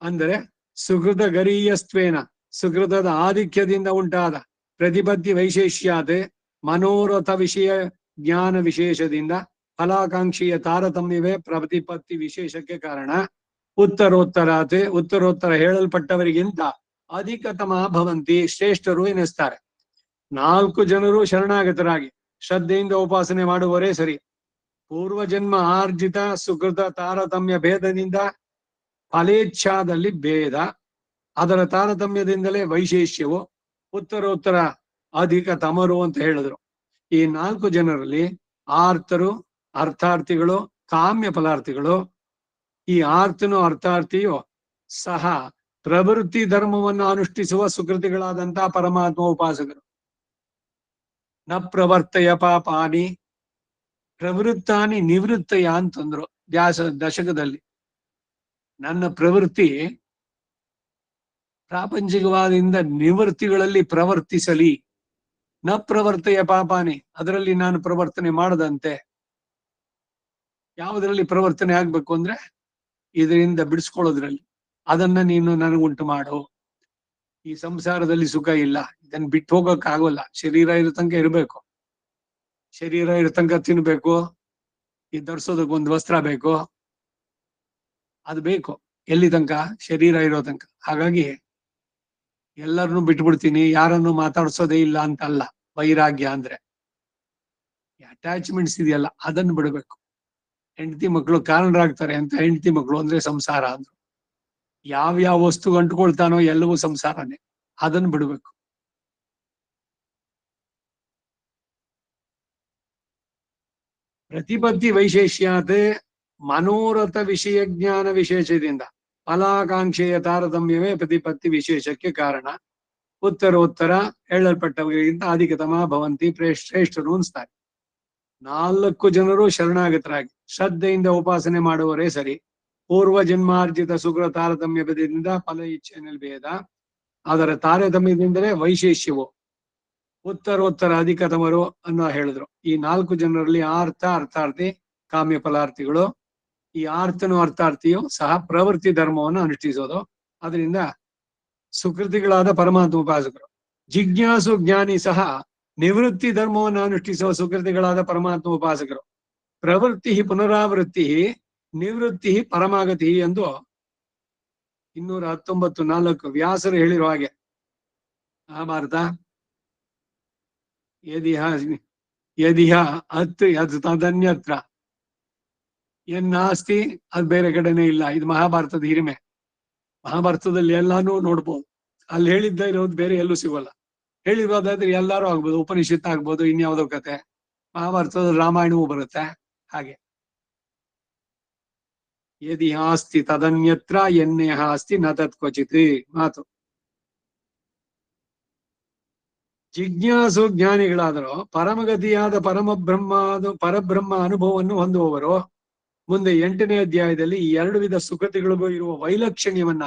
ಅಂದರೆ ಸುಹೃದ ಗರೀಯಸ್ತ್ವೇನ, ಸುಹೃದದ ಆಧಿಕ್ಯದಿಂದ ಉಂಟಾದ ಪ್ರತಿಪತ್ತಿ ವೈಶೇಷ್ಯಾತ್, ಮನೋರಥ ವಿಷಯ ಜ್ಞಾನ ವಿಶೇಷದಿಂದ ಫಲಾಕಾಂಕ್ಷೆಯ ತಾರತಮ್ಯವೇ ಪ್ರತಿಪತ್ತಿ ವಿಶೇಷಕ್ಕೆ ಕಾರಣ. ಉತ್ತರೋತ್ತರಾತ್, ಉತ್ತರೋತ್ತರ ಹೇಳಲ್ಪಟ್ಟವರಿಗಿಂತ ಅಧಿಕತಮ ಭವಂತಿ, ಶ್ರೇಷ್ಠರು ಎನಿಸ್ತಾರೆ. 4 ಜನರು ಶರಣಾಗತರಾಗಿ ಶ್ರದ್ಧೆಯಿಂದ ಉಪಾಸನೆ ಮಾಡುವವರೇ ಸರಿ. ಪೂರ್ವಜನ್ಮ ಆರ್ಜಿತ ಸುಕೃತ ತಾರತಮ್ಯ ಭೇದದಿಂದ ಫಲೇಚ್ಛಾದಲ್ಲಿ ಭೇದ, ಅದರ ತಾರತಮ್ಯದಿಂದಲೇ ವೈಶೇಷ್ಯವು. ಉತ್ತರೋತ್ತರ ಅಧಿಕ ತಮರು ಅಂತ ಹೇಳಿದ್ರು. ಈ 4 ಜನರಲ್ಲಿ ಆರ್ತರು, ಅರ್ಥಾರ್ಥಿಗಳು, ಕಾಮ್ಯ ಫಲಾರ್ಥಿಗಳು. ಈ ಆರ್ತನು ಅರ್ಥಾರ್ಥಿಯು ಸಹ ಪ್ರವೃತ್ತಿ ಧರ್ಮವನ್ನು ಅನುಷ್ಠಿಸುವ ಸುಕೃತಿಗಳಾದಂತಹ ಪರಮಾತ್ಮ ಉಪಾಸಕರು. ನ ಪ್ರವರ್ತಯ ಪಾಪಾನಿ ಪ್ರವೃತ್ತಾನಿ ನಿವೃತ್ತಯ ಅಂತಂದ್ರು ದಶಕದಲ್ಲಿ. ನನ್ನ ಪ್ರವೃತ್ತಿ ಪ್ರಾಪಂಚಿಕವಾದಿಂದ ನಿವೃತ್ತಿಗಳಲ್ಲಿ ಪ್ರವರ್ತಿಸಲಿ. ನ ಪ್ರವರ್ತಯ ಪಾಪಾನಿ, ಅದರಲ್ಲಿ ನಾನು ಪ್ರವರ್ತನೆ ಮಾಡದಂತೆ. ಯಾವುದರಲ್ಲಿ ಪ್ರವರ್ತನೆ ಆಗ್ಬೇಕು ಅಂದ್ರೆ ಇದರಿಂದ ಬಿಡಿಸ್ಕೊಳ್ಳೋದ್ರಲ್ಲಿ. ಅದನ್ನ ನೀನು ನನಗುಂಟು ಮಾಡು. ಈ ಸಂಸಾರದಲ್ಲಿ ಸುಖ ಇಲ್ಲ, ಇದನ್ನ ಬಿಟ್ಟು ಹೋಗಕ್ ಆಗೋಲ್ಲ. ಶರೀರ ಇರೋ ತನಕ ಇರಬೇಕು, ಶರೀರ ಇರೋ ತನಕ ತಿನ್ಬೇಕು, ಈ ಧರಿಸೋದಕ್ಕೆ ಒಂದು ವಸ್ತ್ರ ಬೇಕು, ಅದು ಬೇಕು. ಎಲ್ಲಿ ತನಕ? ಶರೀರ ಇರೋ ತನಕ. ಹಾಗಾಗಿ ಎಲ್ಲರನ್ನು ಬಿಟ್ಬಿಡ್ತೀನಿ, ಯಾರನ್ನು ಮಾತಾಡ್ಸೋದೇ ಇಲ್ಲ ಅಂತ ಅಲ್ಲ ವೈರಾಗ್ಯ ಅಂದ್ರೆ. ಅಟ್ಯಾಚ್ಮೆಂಟ್ಸ್ ಇದೆಯಲ್ಲ ಅದನ್ನು ಬಿಡಬೇಕು. ಹೆಂಡತಿ ಮಕ್ಕಳು ಕಾರಣರಾಗ್ತಾರೆ ಅಂತ ಹೆಂಡತಿ ಮಕ್ಕಳು ಅಂದ್ರೆ ಸಂಸಾರ ಅಂದ್ರು. ಯಾವ್ಯಾವ ವಸ್ತು ಅಂಟ್ಕೊಳ್ತಾನೋ ಎಲ್ಲವೂ ಸಂಸಾರನೇ, ಅದನ್ನು ಬಿಡಬೇಕು. ಪ್ರತಿಪತ್ತಿ ವೈಶೇಷ್ಯಾತ್, ಮನೋರಥ ವಿಷಯ ಜ್ಞಾನ ವಿಶೇಷದಿಂದ ಫಲಾಕಾಂಕ್ಷೆಯ ತಾರತಮ್ಯವೇ ಪ್ರತಿಪತ್ತಿ ವಿಶೇಷಕ್ಕೆ ಕಾರಣ. ಉತ್ತರೋತ್ತರ ಹೇಳಲ್ಪಟ್ಟವರಿಗಿಂತ ಅಧಿಕತಮ ಭವಂತಿ, ಶ್ರೇಷ್ಠರು ಅನ್ಸ್ತಾರೆ. 4 ಜನರು ಶರಣಾಗತರಾಗಿ ಶ್ರದ್ಧೆಯಿಂದ ಉಪಾಸನೆ ಮಾಡುವವರೇ ಸರಿ. ಪೂರ್ವ ಜನ್ಮಾರ್ಜಿತ ಸುಗ್ರ ತಾರತಮ್ಯ ಭೇದದಿಂದ ಫಲ ಇಚ್ಛೆಯಲ್ಲಿ ಭೇದ, ಅದರ ತಾರತಮ್ಯದಿಂದಲೇ ವೈಶೇಷ್ಯವು. ಉತ್ತರೋತ್ತರ ಅಧಿಕತಮರು ಅನ್ನೋ ಹೇಳಿದ್ರು. ಈ 4 ಜನರಲ್ಲಿ ಅರ್ಥಾರ್ಥಿ, ಕಾಮ್ಯ ಫಲಾರ್ಥಿಗಳು. ಈ ಆರ್ತನು ಅರ್ಥಾರ್ಥಿಯು ಸಹ ಪ್ರವೃತ್ತಿ ಧರ್ಮವನ್ನು ಅನುಷ್ಠಿಸೋದು. ಅದರಿಂದ ಸುಕೃತಿಗಳಾದ ಪರಮಾತ್ಮ ಉಪಾಸಕರು. ಜಿಜ್ಞಾಸು ಜ್ಞಾನಿ ಸಹ ನಿವೃತ್ತಿ ಧರ್ಮವನ್ನು ಅನುಷ್ಠಿಸುವ ಸುಕೃತಿಗಳಾದ ಪರಮಾತ್ಮ ಉಪಾಸಕರು. ಪ್ರವೃತ್ತಿ ಪುನರಾವೃತ್ತಿ, ನಿವೃತ್ತಿ ಪರಮಾಗತಿ ಎಂದು 219:4 ವ್ಯಾಸರು ಹೇಳಿರುವ ಹಾಗೆ. ಮಹಾಭಾರತ ಯದಿಹ ಅತ್ ಯದ್ ತದನ್ಯತ್ರ, ನಾಸ್ತಿ ಅದು ಬೇರೆ ಕಡೆನೇ ಇಲ್ಲ. ಇದು ಮಹಾಭಾರತದ ಹಿರಿಮೆ. ಮಹಾಭಾರತದಲ್ಲಿ ಎಲ್ಲಾನು ನೋಡ್ಬೋದು. ಅಲ್ಲಿ ಹೇಳಿದ್ದ ಇರೋದು ಬೇರೆ ಎಲ್ಲೂ ಸಿಗೋಲ್ಲ. ಹೇಳಿರೋದಾದ್ರೆ ಎಲ್ಲಾರು ಆಗ್ಬೋದು, ಉಪನಿಷತ್ ಆಗ್ಬೋದು, ಇನ್ಯಾವುದೋ ಕತೆ. ಮಹಾಭಾರತದ ರಾಮಾಯಣವೂ ಬರುತ್ತೆ ಹಾಗೆ. ಯದಿ ಆಸ್ತಿ ತದನ್ಯತ್ರ ಎನ್ನೇಹ ಅಸ್ತಿ ನ ತತ್ ಕ್ವಚಿತ್ ಮಾತು. ಜಿಜ್ಞಾಸು ಜ್ಞಾನಿಗಳಾದರೂ ಪರಮಗತಿಯಾದ ಪರಬ್ರಹ್ಮ ಅನುಭವವನ್ನು ಹೊಂದುವವರು. ಮುಂದೆ 8ನೇ ಅಧ್ಯಾಯದಲ್ಲಿ ಈ 2 ವಿಧ ಸುಕೃತಿಗಳಿಗೂ ಇರುವ ವೈಲಕ್ಷಣ್ಯವನ್ನ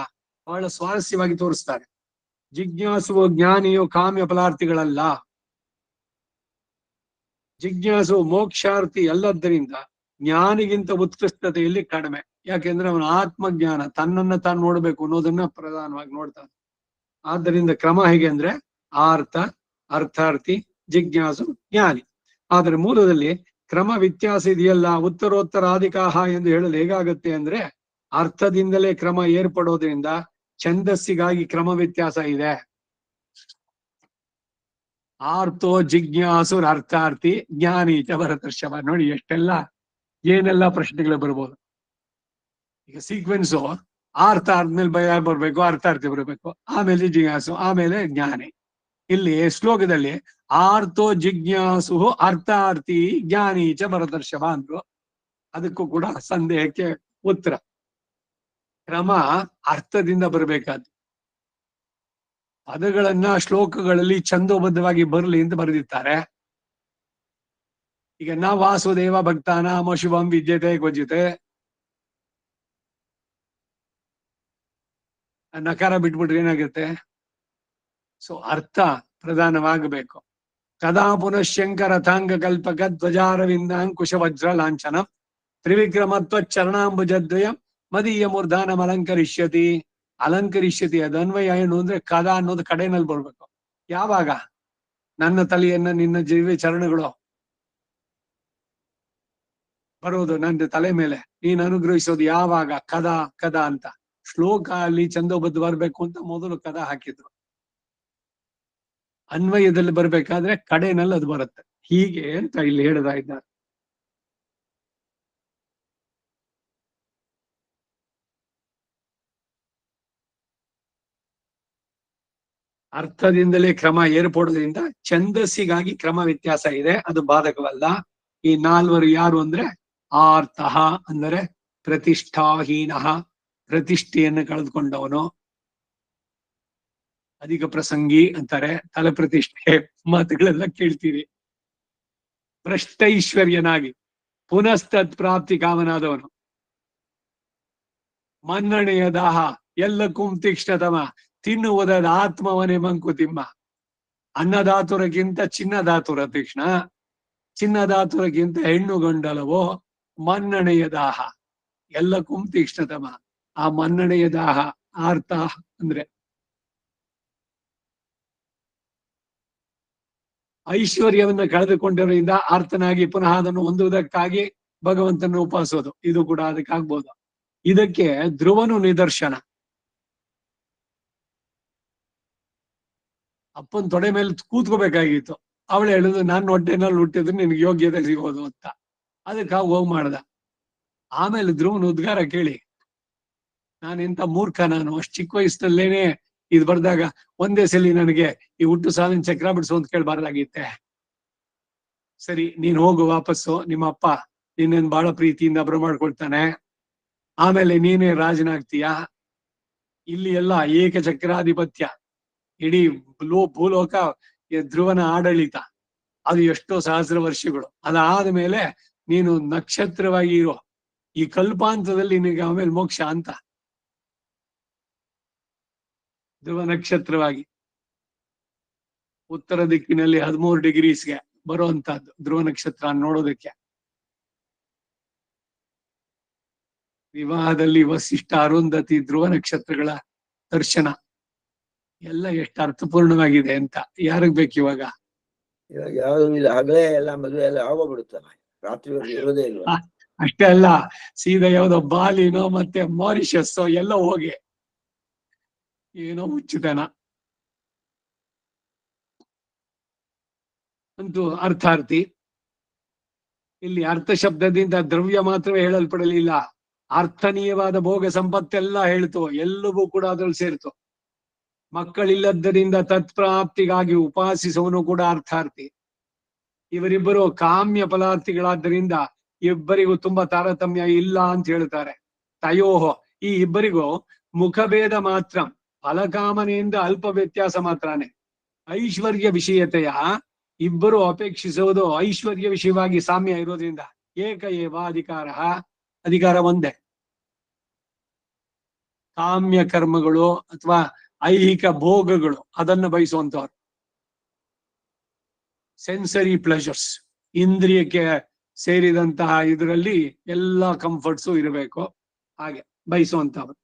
ಬಹಳ ಸ್ವಾರಸ್ಯವಾಗಿ ತೋರಿಸ್ತಾರೆ. ಜಿಜ್ಞಾಸುವ ಜ್ಞಾನಿಯು ಕಾಮ್ಯ ಫಲಾರ್ಥಿಗಳಲ್ಲ. ಜಿಜ್ಞಾಸು ಮೋಕ್ಷಾರ್ಥಿ ಅಲ್ಲದ್ದರಿಂದ ಜ್ಞಾನಿಗಿಂತ ಉತ್ಕೃಷ್ಟತೆಯಲ್ಲಿ ಕಡಿಮೆ. ಯಾಕೆಂದ್ರೆ ಅವನ ಆತ್ಮಜ್ಞಾನ, ತನ್ನನ್ನ ತಾನು ನೋಡ್ಬೇಕು ಅನ್ನೋದನ್ನ ಪ್ರಧಾನವಾಗಿ ನೋಡ್ತಾನೆ. ಆದ್ದರಿಂದ ಕ್ರಮ ಹೇಗೆ ಅಂದ್ರೆ ಆರ್ಥ, ಅರ್ಥಾರ್ಥಿ, ಜಿಜ್ಞಾಸು, ಜ್ಞಾನಿ. ಆದ್ರೆ ಮೂಲದಲ್ಲಿ ಕ್ರಮ ವ್ಯತ್ಯಾಸ ಇದೆಯಲ್ಲ. ಉತ್ತರೋತ್ತರಾಧಿಕಾಹ ಎಂದು ಹೇಳಲು ಹೇಗಾಗತ್ತೆ ಅಂದ್ರೆ ಅರ್ಥದಿಂದಲೇ ಕ್ರಮ ಏರ್ಪಡೋದ್ರಿಂದ ಛಂದಸ್ಸಿಗಾಗಿ ಕ್ರಮ ವ್ಯತ್ಯಾಸ ಇದೆ. ಆರ್ತೋ ಜಿಜ್ಞಾಸುರ್ ಅರ್ಥಾರ್ಥಿ ಜ್ಞಾನಿ ಚ ಭರತರ್ಷಭ. ನೋಡಿ ಎಷ್ಟೆಲ್ಲ ಏನೆಲ್ಲ ಪ್ರಶ್ನೆಗಳು ಬರ್ಬೋದು. ಈಗ ಸೀಕ್ವೆನ್ಸು ಆರ್ಥ ಆದ್ಮೇಲೆ ಯಾರು ಬರ್ಬೇಕು? ಅರ್ಥಾರ್ಥಿ ಬರಬೇಕು, ಆಮೇಲೆ ಜಿಜ್ಞಾಸು, ಆಮೇಲೆ ಜ್ಞಾನಿ. ಇಲ್ಲಿ ಶ್ಲೋಕದಲ್ಲಿ ಆರ್ತೋ ಜಿಜ್ಞಾಸು ಅರ್ಥಾರ್ಥಿ ಜ್ಞಾನಿ ಚ ಭರತರ್ಷಭ ಅಂದ್ರು. ಅದಕ್ಕೂ ಕೂಡ ಸಂದೇಹಕ್ಕೆ ಉತ್ತರ. ಕ್ರಮ ಅರ್ಥದಿಂದ ಬರಬೇಕಾದ್ದು. ಪದಗಳನ್ನ ಶ್ಲೋಕಗಳಲ್ಲಿ ಛಂದೋಬದ್ಧವಾಗಿ ಬರಲಿ ಅಂತ ಬರೆದಿರ್ತಾರೆ. ಈಗ ನ ವಾಸುದೇವ ಭಕ್ತಾನಾಮ ಶುಭಂ ವಿದ್ಯತೆ ಕ್ವಚಿತೆ, ನಕಾರ ಬಿಟ್ಬಿಟ್ರೆ ಏನಾಗುತ್ತೆ? ಸೊ ಅರ್ಥ ಪ್ರಧಾನವಾಗಬೇಕು. ಕದಾ ಪುನಃ ಶಂಕರ ತಾಂಗ ಕಲ್ಪಕ ಧ್ವಜಾರವಿಂದ ಅಂಕುಶ ವಜ್ರ ಲಾಂಛನ ತ್ರಿವಿಕ್ರಮತ್ವ ಚರಣಾಂಬುಜದ್ವಯ ಮದೀಯ ಮೂರ್ಧಾನಂ ಅಲಂಕರಿಷ್ಯತಿ. ಅಲಂಕರಿಷ್ಯತಿ ಅದು ಅನ್ವಯ ಏನು ಅಂದ್ರೆ ಕದ ಅನ್ನೋದು ಕಡೆನಲ್ಲಿ ಬರ್ಬೇಕು. ಯಾವಾಗ? ನನ್ನ ತಲೆಯನ್ನ ನಿನ್ನ ಜೀವ ಚರಣಗಳು ಬರೋದು ನನ್ನ ತಲೆ ಮೇಲೆ ನೀನ್ ಅನುಗ್ರಹಿಸೋದು ಯಾವಾಗ? ಕದ ಕದ ಅಂತ ಶ್ಲೋಕ ಅಲ್ಲಿ ಚಂದೋಬದ್ಧ ಬರ್ಬೇಕು ಅಂತ ಮೊದಲು ಕದ ಹಾಕಿದ್ರು. ಅನ್ವಯದಲ್ಲಿ ಬರ್ಬೇಕಾದ್ರೆ ಕಡೆನಲ್ಲಿ ಅದು ಬರುತ್ತೆ. ಹೀಗೆ ಅಂತ ಇಲ್ಲಿ ಹೇಳ್ತಾ ಇದ್ದಾರೆ. ಅರ್ಥದಿಂದಲೇ ಕ್ರಮ ಏರ್ಪಡೋದ್ರಿಂದ ಛಂದಸ್ಸಿಗಾಗಿ ಕ್ರಮ ವ್ಯತ್ಯಾಸ ಇದೆ, ಅದು ಬಾಧಕವಲ್ಲ. ಈ ನಾಲ್ವರು ಯಾರು ಅಂದ್ರೆ ಆರ್ತಃ ಅಂದರೆ ಪ್ರತಿಷ್ಠಾಹೀನ, ಪ್ರತಿಷ್ಠೆಯನ್ನು ಕಳೆದುಕೊಂಡವನು. ಅಧಿಕ ಪ್ರಸಂಗಿ ಅಂತಾರೆ, ತಲೆ ಪ್ರತಿಷ್ಠೆ ಮಾತುಗಳೆಲ್ಲ ಕೇಳ್ತೀರಿ. ಭ್ರಷ್ಟೈಶ್ವರ್ಯನಾಗಿ ಪುನಸ್ತತ್ ಪ್ರಾಪ್ತಿ ಕಾಮನಾದವನು. ಮನ್ನಣೆಯ ದಾಹ ಎಲ್ಲಕ್ಕೂ ತೀಕ್ಷ್ಣತಮ, ತಿನ್ನುವುದಾದ ಆತ್ಮವನೇ ಮಂಕುತಿಮ್ಮ. ಅನ್ನದಾತುರಕ್ಕಿಂತ ಚಿನ್ನದಾತುರ ತೀಕ್ಷ್ಣ, ಚಿನ್ನದಾತುರಕ್ಕಿಂತ ಹೆಣ್ಣು ಗಂಡಲವೋ. ಮನ್ನಣೆಯ ದಾಹ ಎಲ್ಲಕ್ಕೂ ತೀಕ್ಷ್ಣತಮ, ಆ ಮನ್ನಣೆಯ ದಾಹ ಆರ್ತ ಅಂದ್ರೆ ಐಶ್ವರ್ಯವನ್ನ ಕಳೆದುಕೊಂಡಿರೋದ್ರಿಂದ ಆರ್ತನಾಗಿ ಪುನಃ ಅದನ್ನು ಹೊಂದುವುದಕ್ಕಾಗಿ ಭಗವಂತನ ಉಪಾಸೋದು, ಇದು ಕೂಡ ಅದಕ್ಕಾಗ್ಬೋದು. ಇದಕ್ಕೆ ಧ್ರುವನು ನಿದರ್ಶನ. ಅಪ್ಪನ ತೊಡೆ ಮೇಲೆ ಕೂತ್ಕೋಬೇಕಾಗಿತ್ತು, ಅವಳು ಹೇಳುದು ನಾನು ಹೊಟ್ಟೆನಲ್ಲಿ ಹುಟ್ಟಿದ್ರೆ ನಿನ್ಗೆ ಯೋಗ್ಯತೆ ಸಿಗೋದು ಅಂತ. ಅದಕ್ಕೆ ಹೋಗ್ ಮಾಡ್ದ. ಆಮೇಲೆ ಧ್ರುವನ ಉದ್ಗಾರ ಕೇಳಿ, ನಾನೆಂತ ಮೂರ್ಖ, ನಾನು ಅಷ್ಟು ಚಿಕ್ಕ ವಯಸ್ಸಿನಲ್ಲೇನೆ ಇದು ಬರ್ದಾಗ ಒಂದೇ ಸಲಿ ನನಗೆ ಈ ಹುಟ್ಟು ಸಾವಿನ ಚಕ್ರ ಬಿಡಿಸು ಅಂತ ಕೇಳ್ಬಾರ್ದಾಗಿತ್ತೆ. ಸರಿ, ನೀನ್ ಹೋಗು ವಾಪಸ್ಸು, ನಿಮ್ಮ ಅಪ್ಪ ನಿನ್ನೇನ್ ಬಹಳ ಪ್ರೀತಿಯಿಂದ ಬರಮಾಡ್ಕೊಳ್ತಾನೆ, ಆಮೇಲೆ ನೀನೇ ರಾಜನಾಗ್ತೀಯ. ಇಲ್ಲಿ ಎಲ್ಲ ಏಕಚಕ್ರಾಧಿಪತ್ಯ, ಇಡೀ ಭೂಲೋಕ ಧ್ರುವನ ಆಡಳಿತ, ಅದು ಎಷ್ಟೋ ಸಹಸ್ರ ವರ್ಷಗಳು. ಅದಾದ ಮೇಲೆ ನೀನು ನಕ್ಷತ್ರವಾಗಿ ಇರೋ, ಈ ಕಲ್ಪಾಂತದಲ್ಲಿ ನಿನಗೆ ಆಮೇಲೆ ಮೋಕ್ಷ ಅಂತ. ಧ್ರುವ ನಕ್ಷತ್ರವಾಗಿ ಉತ್ತರ ದಿಕ್ಕಿನಲ್ಲಿ 13 ಡಿಗ್ರೀಸ್ಗೆ ಬರುವಂತಹದ್ದು ಧ್ರುವ ನಕ್ಷತ್ರ ನೋಡೋದಕ್ಕೆ. ವಿವಾಹದಲ್ಲಿ ವಸಿಷ್ಠ, ಅರುಂಧತಿ, ಧ್ರುವ ನಕ್ಷತ್ರಗಳ ದರ್ಶನ ಎಲ್ಲ ಎಷ್ಟು ಅರ್ಥಪೂರ್ಣವಾಗಿದೆ ಅಂತ ಯಾರಿಗ್ ಬೇಕು ಇವಾಗ? ಇವಾಗ ಯಾವ್ದು ಇಲ್ಲ, ಹಗಲೇ ಎಲ್ಲ ಮದುವೆ ಎಲ್ಲ ಆಗೋಗ್ಬಿಡುತ್ತಲ್ಲ, ರಾತ್ರಿ ಇರೋದೇ ಇಲ್ವಾ? ಅಷ್ಟೇ ಅಲ್ಲ, ಸೀದಾ ಯಾವ್ದೋ ಬಾಲಿನೋ ಮತ್ತೆ ಮಾರಿಷಸ್ ಎಲ್ಲ ಹೋಗಿ ಏನೋ ಹುಚ್ಚುತನ. ಅಂತೂ ಅರ್ಥಾರ್ಥಿ. ಇಲ್ಲಿ ಅರ್ಥ ಶಬ್ದದಿಂದ ದ್ರವ್ಯ ಮಾತ್ರವೇ ಹೇಳಲ್ಪಡಲಿಲ್ಲ, ಅರ್ಥನೀಯವಾದ ಭೋಗ ಸಂಪತ್ತೆಲ್ಲ ಹೇಳ್ತು, ಎಲ್ಲವೂ ಕೂಡ ಅದ್ರಲ್ಲಿ ಸೇರ್ತು. ಮಕ್ಕಳಿಲ್ಲದ್ದರಿಂದ ತತ್ಪ್ರಾಪ್ತಿಗಾಗಿ ಉಪಾಸಿಸುವನು ಕೂಡ ಅರ್ಥಾರ್ಥಿ. ಇವರಿಬ್ಬರು ಕಾಮ್ಯ ಫಲಾರ್ಥಿಗಳಾದ್ದರಿಂದ ಇಬ್ಬರಿಗೂ ತುಂಬಾ ತಾರತಮ್ಯ ಇಲ್ಲ ಅಂತ ಹೇಳ್ತಾರೆ. ತಯೋಹೋ, ಈ ಇಬ್ಬರಿಗೂ ಮುಖಭೇದ ಮಾತ್ರ, ಫಲಕಾಮನೆಯಿಂದ ಅಲ್ಪ ವ್ಯತ್ಯಾಸ ಮಾತ್ರನೇ. ಐಶ್ವರ್ಯ ವಿಷಯತೆಯ ಇಬ್ಬರು ಅಪೇಕ್ಷಿಸುವುದು ಐಶ್ವರ್ಯ ವಿಷಯವಾಗಿ ಸಾಮ್ಯ ಇರೋದ್ರಿಂದ ಏಕ ಏವ ಅಧಿಕಾರ, ಅಧಿಕಾರ ಒಂದೇ. ಕಾಮ್ಯ ಕರ್ಮಗಳು ಅಥವಾ ಐಹಿಕ ಭೋಗಗಳು ಅದನ್ನು ಬಯಸುವಂತವ್ರು, ಸೆನ್ಸರಿ ಪ್ಲೆಜರ್ಸ್, ಇಂದ್ರಿಯಕ್ಕೆ ಸೇರಿದಂತಹ ಇದರಲ್ಲಿ ಎಲ್ಲಾ ಕಂಫರ್ಟ್ಸು ಇರಬೇಕು, ಹಾಗೆ ಬಯಸುವಂತವ್ರು.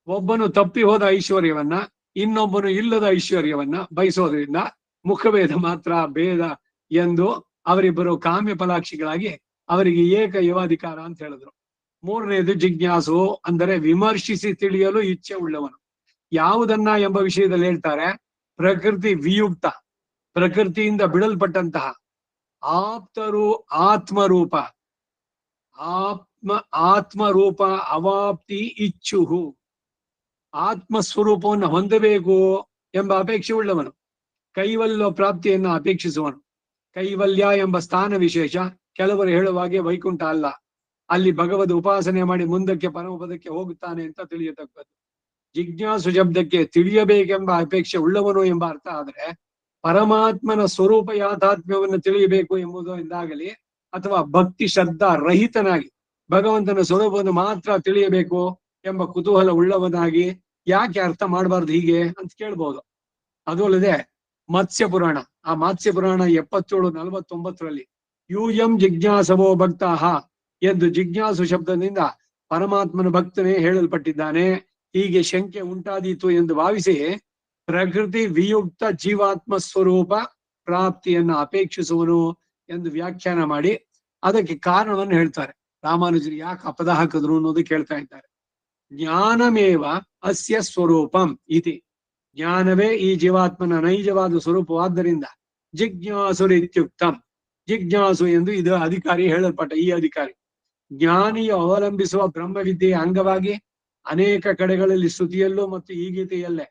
ಒಬ್ಬನು ತಪ್ಪಿ ಹೋದ ಐಶ್ವರ್ಯವನ್ನ ಇನ್ನೊಬ್ಬನು ಇಲ್ಲದ ಐಶ್ವರ್ಯವನ್ನ ಬಯಸೋದ್ರಿಂದ ಮುಖಭೇದ ಮಾತ್ರ ಭೇದ ಎಂದು ಅವರಿಬ್ಬರು ಕಾಮ್ಯ ಫಲಾಕ್ಷಿಗಳಾಗಿ ಅವರಿಗೆ ಏಕ ಯುವಾಧಿಕಾರ ಅಂತ ಹೇಳಿದ್ರು. ಮೂರನೇದು ಜಿಜ್ಞಾಸು, ಅಂದರೆ ವಿಮರ್ಶಿಸಿ ತಿಳಿಯಲು ಇಚ್ಛೆ ಉಳ್ಳವನು. ಯಾವುದನ್ನ ಎಂಬ ವಿಷಯದಲ್ಲಿ ಹೇಳ್ತಾರೆ, ಪ್ರಕೃತಿ ವಿಯುಕ್ತ, ಪ್ರಕೃತಿಯಿಂದ ಬಿಡಲ್ಪಟ್ಟಂತಹ ಆಪ್ತರು ಆತ್ಮರೂಪ, ಆತ್ಮರೂಪ ಅವಾಪ್ತಿ ಇಚ್ಛುಹು, ಆತ್ಮಸ್ವರೂಪವನ್ನು ಹೊಂದಬೇಕು ಎಂಬ ಅಪೇಕ್ಷೆ ಉಳ್ಳವನು. ಕೈವಲ್ಯ ಪ್ರಾಪ್ತಿಯನ್ನು ಅಪೇಕ್ಷಿಸುವನು. ಕೈವಲ್ಯ ಎಂಬ ಸ್ಥಾನ ವಿಶೇಷ ಕೆಲವರು ಹೇಳುವಾಗೆ ವೈಕುಂಠ ಅಲ್ಲ, ಅಲ್ಲಿ ಭಗವದ್ ಉಪಾಸನೆ ಮಾಡಿ ಮುಂದಕ್ಕೆ ಪರಮಪದಕ್ಕೆ ಹೋಗುತ್ತಾನೆ ಅಂತ ತಿಳಿಯತಕ್ಕದ್ದು. ಜಿಜ್ಞಾಸು ಶಬ್ದಕ್ಕೆ ತಿಳಿಯಬೇಕೆಂಬ ಅಪೇಕ್ಷೆ ಉಳ್ಳವನು ಎಂಬ ಅರ್ಥ ಆದ್ರೆ ಪರಮಾತ್ಮನ ಸ್ವರೂಪ ಯಾಥಾತ್ಮ್ಯವನ್ನು ತಿಳಿಯಬೇಕು ಎಂಬುದು ಎಂದಾಗಲಿ, ಅಥವಾ ಭಕ್ತಿ ಶ್ರದ್ಧಾ ರಹಿತನಾಗಿ ಭಗವಂತನ ಸ್ವರೂಪವನ್ನು ಮಾತ್ರ ತಿಳಿಯಬೇಕು ಎಂಬ ಕುತೂಹಲ ಉಳ್ಳವನಾಗಿ ಯಾಕೆ ಅರ್ಥ ಮಾಡಬಾರ್ದು ಹೀಗೆ ಅಂತ ಕೇಳ್ಬೋದು. ಅದು ಅಲ್ಲದೆ ಮತ್ಸ್ಯ ಪುರಾಣ, ಆ ಮತ್ಸ್ಯ ಪುರಾಣ 77-49ರಲ್ಲಿ ಯೂಯಂ ಜಿಜ್ಞಾಸವೋ ಭಕ್ತಾಹ ಎಂದು ಜಿಜ್ಞಾಸು ಶಬ್ದದಿಂದ ಪರಮಾತ್ಮನ ಭಕ್ತನೇ ಹೇಳಲ್ಪಟ್ಟಿದ್ದಾನೆ. ಹೀಗೆ ಶಂಕೆ ಉಂಟಾದೀತು ಎಂದು ಭಾವಿಸಿ ಪ್ರಕೃತಿ ವಿಯುಕ್ತ ಜೀವಾತ್ಮ ಸ್ವರೂಪ ಪ್ರಾಪ್ತಿಯನ್ನು ಅಪೇಕ್ಷಿಸುವನು ಎಂದು ವ್ಯಾಖ್ಯಾನ ಮಾಡಿ ಅದಕ್ಕೆ ಕಾರಣವನ್ನು ಹೇಳ್ತಾರೆ. ರಾಮಾನುಜರು ಯಾಕೆ ಅಪದ ಹಾಕಿದ್ರು ಅನ್ನೋದು ಕೇಳ್ತಾ ಇದ್ದಾರೆ. ಜ್ಞಾನಮೇವ ಅಸ್ಯ ಸ್ವರೂಪಂ ಇತಿ, ಜ್ಞಾನವೇ ಈ ಜೀವಾತ್ಮನ ನೈಜವಾದ ಸ್ವರೂಪವಾದ್ದರಿಂದ ಜಿಜ್ಞಾಸುರಿತ್ಯುಕ್ತಂ, ಜಿಜ್ಞಾಸು ಎಂದು ಇದು ಅಧಿಕಾರಿ ಹೇಳಲ್ಪಟ್ಟ. ಈ ಅಧಿಕಾರಿ ಜ್ಞಾನಿಯು ಅವಲಂಬಿಸುವ ಬ್ರಹ್ಮವಿದ್ಯೆಯ ಅಂಗವಾಗಿ ಅನೇಕ ಕಡೆಗಳಲ್ಲಿ ಸ್ತುತಿಯಲ್ಲೂ ಮತ್ತು ಈ ಗೀತೆಯಲ್ಲೇ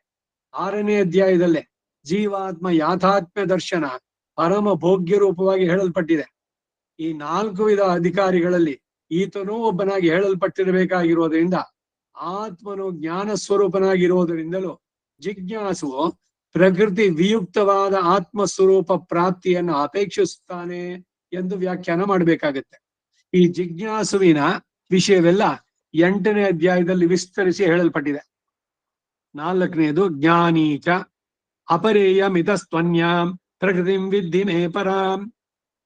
6ನೇ ಅಧ್ಯಾಯದಲ್ಲೇ ಜೀವಾತ್ಮ ಯಾಥಾತ್ಮ್ಯ ದರ್ಶನ ಪರಮ ಭೋಗ್ಯ ರೂಪವಾಗಿ ಹೇಳಲ್ಪಟ್ಟಿದೆ. ಈ 4 ವಿಧ ಅಧಿಕಾರಿಗಳಲ್ಲಿ ಈತನೂ ಒಬ್ಬನಾಗಿ ಹೇಳಲ್ಪಟ್ಟಿರಬೇಕಾಗಿರೋದ್ರಿಂದ ಆತ್ಮನು ಜ್ಞಾನ ಸ್ವರೂಪನಾಗಿರುವುದರಿಂದಲೂ ಜಿಜ್ಞಾಸು ಪ್ರಕೃತಿ ವಿಯುಕ್ತವಾದ ಆತ್ಮ ಸ್ವರೂಪ ಪ್ರಾಪ್ತಿಯನ್ನು ಅಪೇಕ್ಷಿಸುತ್ತಾನೆ ಎಂದು ವ್ಯಾಖ್ಯಾನ ಮಾಡಬೇಕಾಗತ್ತೆ. ಈ ಜಿಜ್ಞಾಸುವಿನ ವಿಷಯವೆಲ್ಲ 8ನೇ ಅಧ್ಯಾಯದಲ್ಲಿ ವಿಸ್ತರಿಸಿ ಹೇಳಲ್ಪಟ್ಟಿದೆ. 4ನೇದು ಜ್ಞಾನೀಚ ಅಪರೇಯ ಮಿತಸ್ತ್ವನ್ಯಾಂ ಪ್ರಕೃತಿಂ ವಿದ್ಧಿ ಮೇ ಪರಾಂ.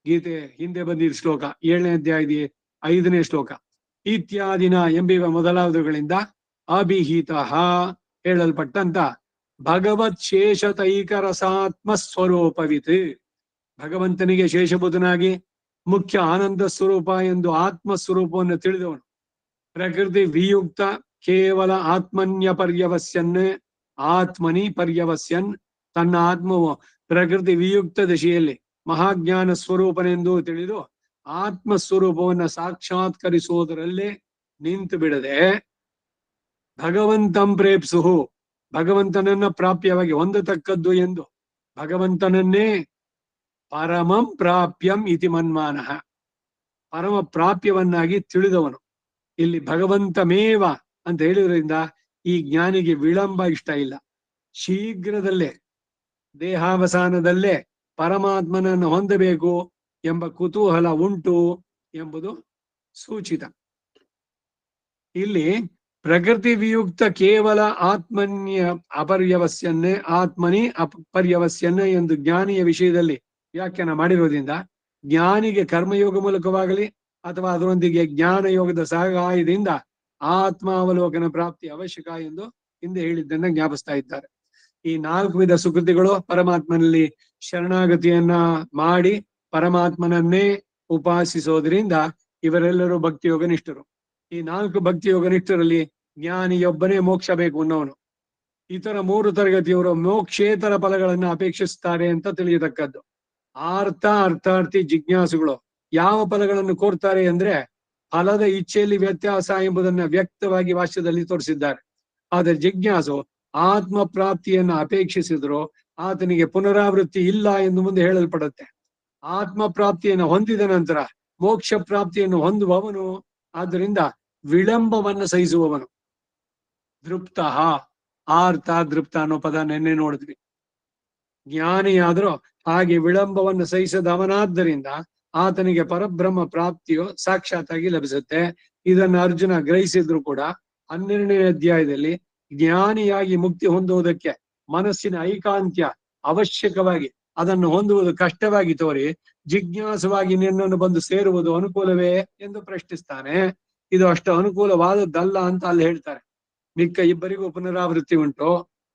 ಗೀತೆ ಹಿಂದೆ ಬಂದಿದ್ದ ಶ್ಲೋಕ 7ನೇ ಅಧ್ಯಾಯದ 5ನೇ ಶ್ಲೋಕ. ಇತ್ಯಾದಿನ ಎಂಬಿವ ಮೊದಲಾದವುಗಳಿಂದ ಅಭಿಹಿತ ಹೇಳಲ್ಪಟ್ಟಂತ ಭಗವತ್ ಶೇಷತೈಕ ರಸಾತ್ಮ ಸ್ವರೂಪವಿತ್, ಭಗವಂತನಿಗೆ ಶೇಷಬುಧನಾಗಿ ಮುಖ್ಯ ಆನಂದ ಸ್ವರೂಪ ಎಂದು ಆತ್ಮ ಸ್ವರೂಪವನ್ನು ತಿಳಿದವನು. ಪ್ರಕೃತಿ ವಿಯುಕ್ತ ಕೇವಲ ಆತ್ಮನ್ಯ ಪರ್ಯವಸ್ಯನ್, ಆತ್ಮನಿ ಪರ್ಯವಸ್ಯನ್, ತನ್ನ ಆತ್ಮವು ಪ್ರಕೃತಿ ವಿಯುಕ್ತ ದಿಶೆಯಲ್ಲಿ ಮಹಾಜ್ಞಾನ ಸ್ವರೂಪನೆಂದು ತಿಳಿದು ಆತ್ಮ ಸ್ವರೂಪವನ್ನ ಸಾಕ್ಷಾತ್ಕರಿಸುವುದರಲ್ಲೇ ನಿಂತು ಬಿಡದೆ ಭಗವಂತಂ ಪ್ರೇಪ್ಸುಹು, ಭಗವಂತನನ್ನ ಪ್ರಾಪ್ಯವಾಗಿ ಹೊಂದತಕ್ಕದ್ದು ಎಂದು ಭಗವಂತನನ್ನೇ ಪರಮಂ ಪ್ರಾಪ್ಯಂ ಇತಿ ಮನ್ಮಾನಃ, ಪರಮ ಪ್ರಾಪ್ಯವನ್ನಾಗಿ ತಿಳಿದವನು. ಇಲ್ಲಿ ಭಗವಂತಮೇವ ಅಂತ ಹೇಳಿದ್ರಿಂದ ಈ ಜ್ಞಾನಿಗೆ ವಿಳಂಬ ಇಷ್ಟ ಇಲ್ಲ. ಶೀಘ್ರದಲ್ಲೇ ದೇಹಾವಸಾನದಲ್ಲೇ ಪರಮಾತ್ಮನನ್ನು ಹೊಂದಬೇಕು ಎಂಬ ಕುತೂಹಲ ಉಂಟು ಎಂಬುದು ಸೂಚಿತ. ಇಲ್ಲಿ ಪ್ರಕೃತಿ ವಿಯುಕ್ತ ಕೇವಲ ಆತ್ಮನ್ಯ ಅಪರ್ಯವಸ್ಯನ್ನೇ, ಆತ್ಮನಿ ಅಪರ್ಯವಸ್ಯನ್ನೇ ಎಂದು ಜ್ಞಾನಿಯ ವಿಷಯದಲ್ಲಿ ವ್ಯಾಖ್ಯಾನ ಮಾಡಿರೋದ್ರಿಂದ ಜ್ಞಾನಿಗೆ ಕರ್ಮಯೋಗ ಮೂಲಕವಾಗಲಿ ಅಥವಾ ಅದರೊಂದಿಗೆ ಜ್ಞಾನ ಯೋಗದ ಸಹಾಯದಿಂದ ಆತ್ಮಾವಲೋಕನ ಪ್ರಾಪ್ತಿ ಅವಶ್ಯಕ ಎಂದು ಹಿಂದೆ ಹೇಳಿದ್ದನ್ನ ಜ್ಞಾಪಿಸ್ತಾ ಇದ್ದಾರೆ. ಈ 4 ವಿಧ ಸುಕೃತಿಗಳು ಪರಮಾತ್ಮನಲ್ಲಿ ಶರಣಾಗತಿಯನ್ನ ಮಾಡಿ ಪರಮಾತ್ಮನನ್ನೇ ಉಪಾಸಿಸೋದ್ರಿಂದ ಇವರೆಲ್ಲರೂ ಭಕ್ತಿಯೋಗನಿಷ್ಠರು. ಈ 4 ಭಕ್ತಿಯೋಗನಿಷ್ಠರಲ್ಲಿ ಜ್ಞಾನಿಯೊಬ್ಬನೇ ಮೋಕ್ಷ ಬೇಕು ಅನ್ನೋನು. ಇತರ 3 ತರಗತಿಯವರು ಮೋಕ್ಷೇತರ ಫಲಗಳನ್ನ ಅಪೇಕ್ಷಿಸ್ತಾರೆ ಅಂತ ತಿಳಿಯತಕ್ಕದ್ದು. ಅರ್ಥಾರ್ಥಿ ಜಿಜ್ಞಾಸುಗಳು ಯಾವ ಫಲಗಳನ್ನು ಕೋರ್ತಾರೆ ಅಂದ್ರೆ ಫಲದ ಇಚ್ಛೆಯಲ್ಲಿ ವ್ಯತ್ಯಾಸ ಎಂಬುದನ್ನ ವ್ಯಕ್ತವಾಗಿ ವಾಕ್ಯದಲ್ಲಿ ತೋರಿಸಿದ್ದಾರೆ. ಆದರೆ ಜಿಜ್ಞಾಸು ಆತ್ಮ ಪ್ರಾಪ್ತಿಯನ್ನು ಅಪೇಕ್ಷಿಸಿದ್ರು ಆತನಿಗೆ ಪುನರಾವೃತ್ತಿ ಇಲ್ಲ ಎಂದು ಮುಂದೆ ಹೇಳಲ್ಪಡುತ್ತೆ. ಆತ್ಮ ಪ್ರಾಪ್ತಿಯನ್ನು ಹೊಂದಿದ ನಂತರ ಮೋಕ್ಷ ಪ್ರಾಪ್ತಿಯನ್ನು ಹೊಂದುವವನು, ಆದ್ದರಿಂದ ವಿಳಂಬವನ್ನು ಸಹಿಸುವವನು. ದೃಪ್ತ, ಆರ್ಥ ದೃಪ್ತ ಅನ್ನೋ ಪದ ನೆನ್ನೆ ನೋಡಿದ್ವಿ. ಜ್ಞಾನಿಯಾದರೂ ಹಾಗೆ ವಿಳಂಬವನ್ನು ಸಹಿಸದವನಾದ್ದರಿಂದ ಆತನಿಗೆ ಪರಬ್ರಹ್ಮ ಪ್ರಾಪ್ತಿಯು ಸಾಕ್ಷಾತ್ತಾಗಿ ಲಭಿಸುತ್ತೆ. ಇದನ್ನು ಅರ್ಜುನ ಗ್ರಹಿಸಿದ್ರು ಕೂಡ 12ನೇ ಅಧ್ಯಾಯದಲ್ಲಿ ಜ್ಞಾನಿಯಾಗಿ ಮುಕ್ತಿ ಹೊಂದುವುದಕ್ಕೆ ಮನಸ್ಸಿನ ಐಕಾಂತ್ಯ ಅವಶ್ಯಕವಾಗಿ ಅದನ್ನು ಹೊಂದುವುದು ಕಷ್ಟವಾಗಿ ತೋರಿ ಜಿಜ್ಞಾಸವಾಗಿ ನಿನ್ನನ್ನು ಬಂದು ಸೇರುವುದು ಅನುಕೂಲವೇ ಎಂದು ಪ್ರಶ್ನಿಸ್ತಾನೆ. ಇದು ಅಷ್ಟು ಅನುಕೂಲವಾದದ್ದಲ್ಲ ಅಂತ ಅಲ್ಲಿ ಹೇಳ್ತಾರೆ. ಮಿಕ್ಕ ಇಬ್ಬರಿಗೂ ಪುನರಾವೃತ್ತಿ ಉಂಟು.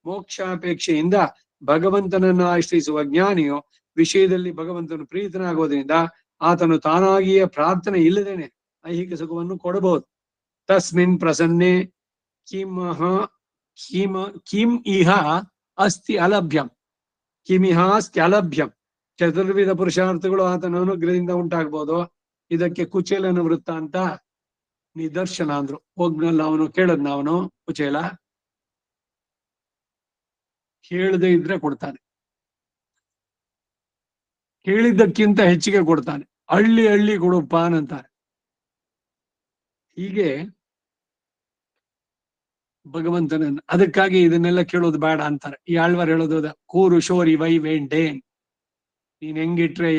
ಮೋಕ್ಷಾಪೇಕ್ಷೆಯಿಂದ ಭಗವಂತನನ್ನು ಆಶ್ರಯಿಸುವ ಜ್ಞಾನಿಯು ವಿಷಯದಲ್ಲಿ ಭಗವಂತನು ಪ್ರೀತನಾಗುವುದರಿಂದ ಆತನು ತಾನಾಗಿಯೇ ಪ್ರಾರ್ಥನೆ ಇಲ್ಲದೇನೆ ಐಹಿಕ ಸುಖವನ್ನು ಕೊಡಬಹುದು. ತಸ್ಮಿನ್ ಪ್ರಸನ್ನೆ ಕಿಂ ಇಹ ಅಸ್ತಿ ಅಲಭ್ಯಂ, ಕಿಮಿಹಾಸ್ತಿ ಅಲಭ್ಯಂ. ಚತುರ್ವಿಧ ಪುರುಷಾರ್ಥಗಳು ಆತನ ಅನುಗ್ರಹದಿಂದ ಉಂಟಾಗ್ಬೋದು. ಇದಕ್ಕೆ ಕುಚೇಲನ ವೃತ್ತ ಅಂತ ನಿದರ್ಶನ ಅಂದ್ರು. ಹೋಗ್ನಲ್ಲ ಅವನು ಕೇಳದ್ನ, ಅವನು ಕುಚೇಲ ಕೇಳದೆ ಇದ್ರೆ ಕೊಡ್ತಾನೆ, ಕೇಳಿದ್ದಕ್ಕಿಂತ ಹೆಚ್ಚಿಗೆ ಕೊಡ್ತಾನೆ. ಹಳ್ಳಿ ಹಳ್ಳಿ ಕೊಡುಪ್ಪ ಅಂತಾರೆ. ಹೀಗೆ ಭಗವಂತನನ್ನು, ಅದಕ್ಕಾಗಿ ಇದನ್ನೆಲ್ಲ ಕೇಳೋದು ಬೇಡ ಅಂತಾರೆ. ಈ ಆಳ್ವಾರ್ ಹೇಳೋದು ಕೂರು ಶೋರಿ ವೈ ವೇಂಡೇನ್, ನೀನ್ ಹೆಂಗಿಟ್ರೆ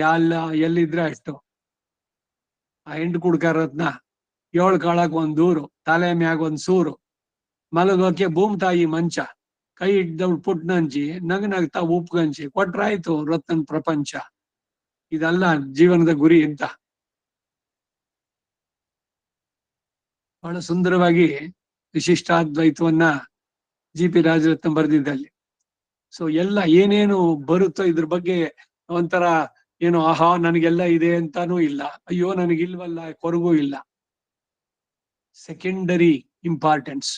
ಎಲ್ಲಿದ್ರೆ ಅಷ್ಟು. ಆ ಹೆಂಡು ಕುಡ್ಕಾರತ್ನ 7 ಕಾಳಕ್ 1 ದೂರು, ತಲೆ ಮ್ಯಾಗ 1 ಸೂರು, ಮಲಗೋಕೆ ಭೂಮಿ ತಾಯಿ ಮಂಚ, ಕೈ ಇಡ್ದವ್ಳು ಪುಟ್ನಂಚಿ, ನಗನಗ್ತಾ ಉಪ್ಗಂಚಿ ಕೊಟ್ರಾಯ್ತು ರತ್ನನ್ ಪ್ರಪಂಚ. ಇದಲ್ಲ ಜೀವನದ ಗುರಿ ಅಂತ ಬಹಳ ಸುಂದರವಾಗಿ ವಿಶಿಷ್ಟಾದ್ವೈತವನ್ನ ಜಿ.ಪಿ. ರಾಜರತ್ನ ಬರೆದಿದ್ದಲ್ಲಿ. ಸೊ ಎಲ್ಲ ಏನೇನು ಬರುತ್ತೋ ಇದ್ರ ಬಗ್ಗೆ ಒಂಥರ ಏನು ಆಹಾ ನನಗೆಲ್ಲ ಇದೆ ಅಂತಾನೂ ಇಲ್ಲ, ಅಯ್ಯೋ ನನಗಿಲ್ವಲ್ಲ ಕೊರಗೂ ಇಲ್ಲ. ಸೆಕೆಂಡರಿ ಇಂಪಾರ್ಟೆನ್ಸ್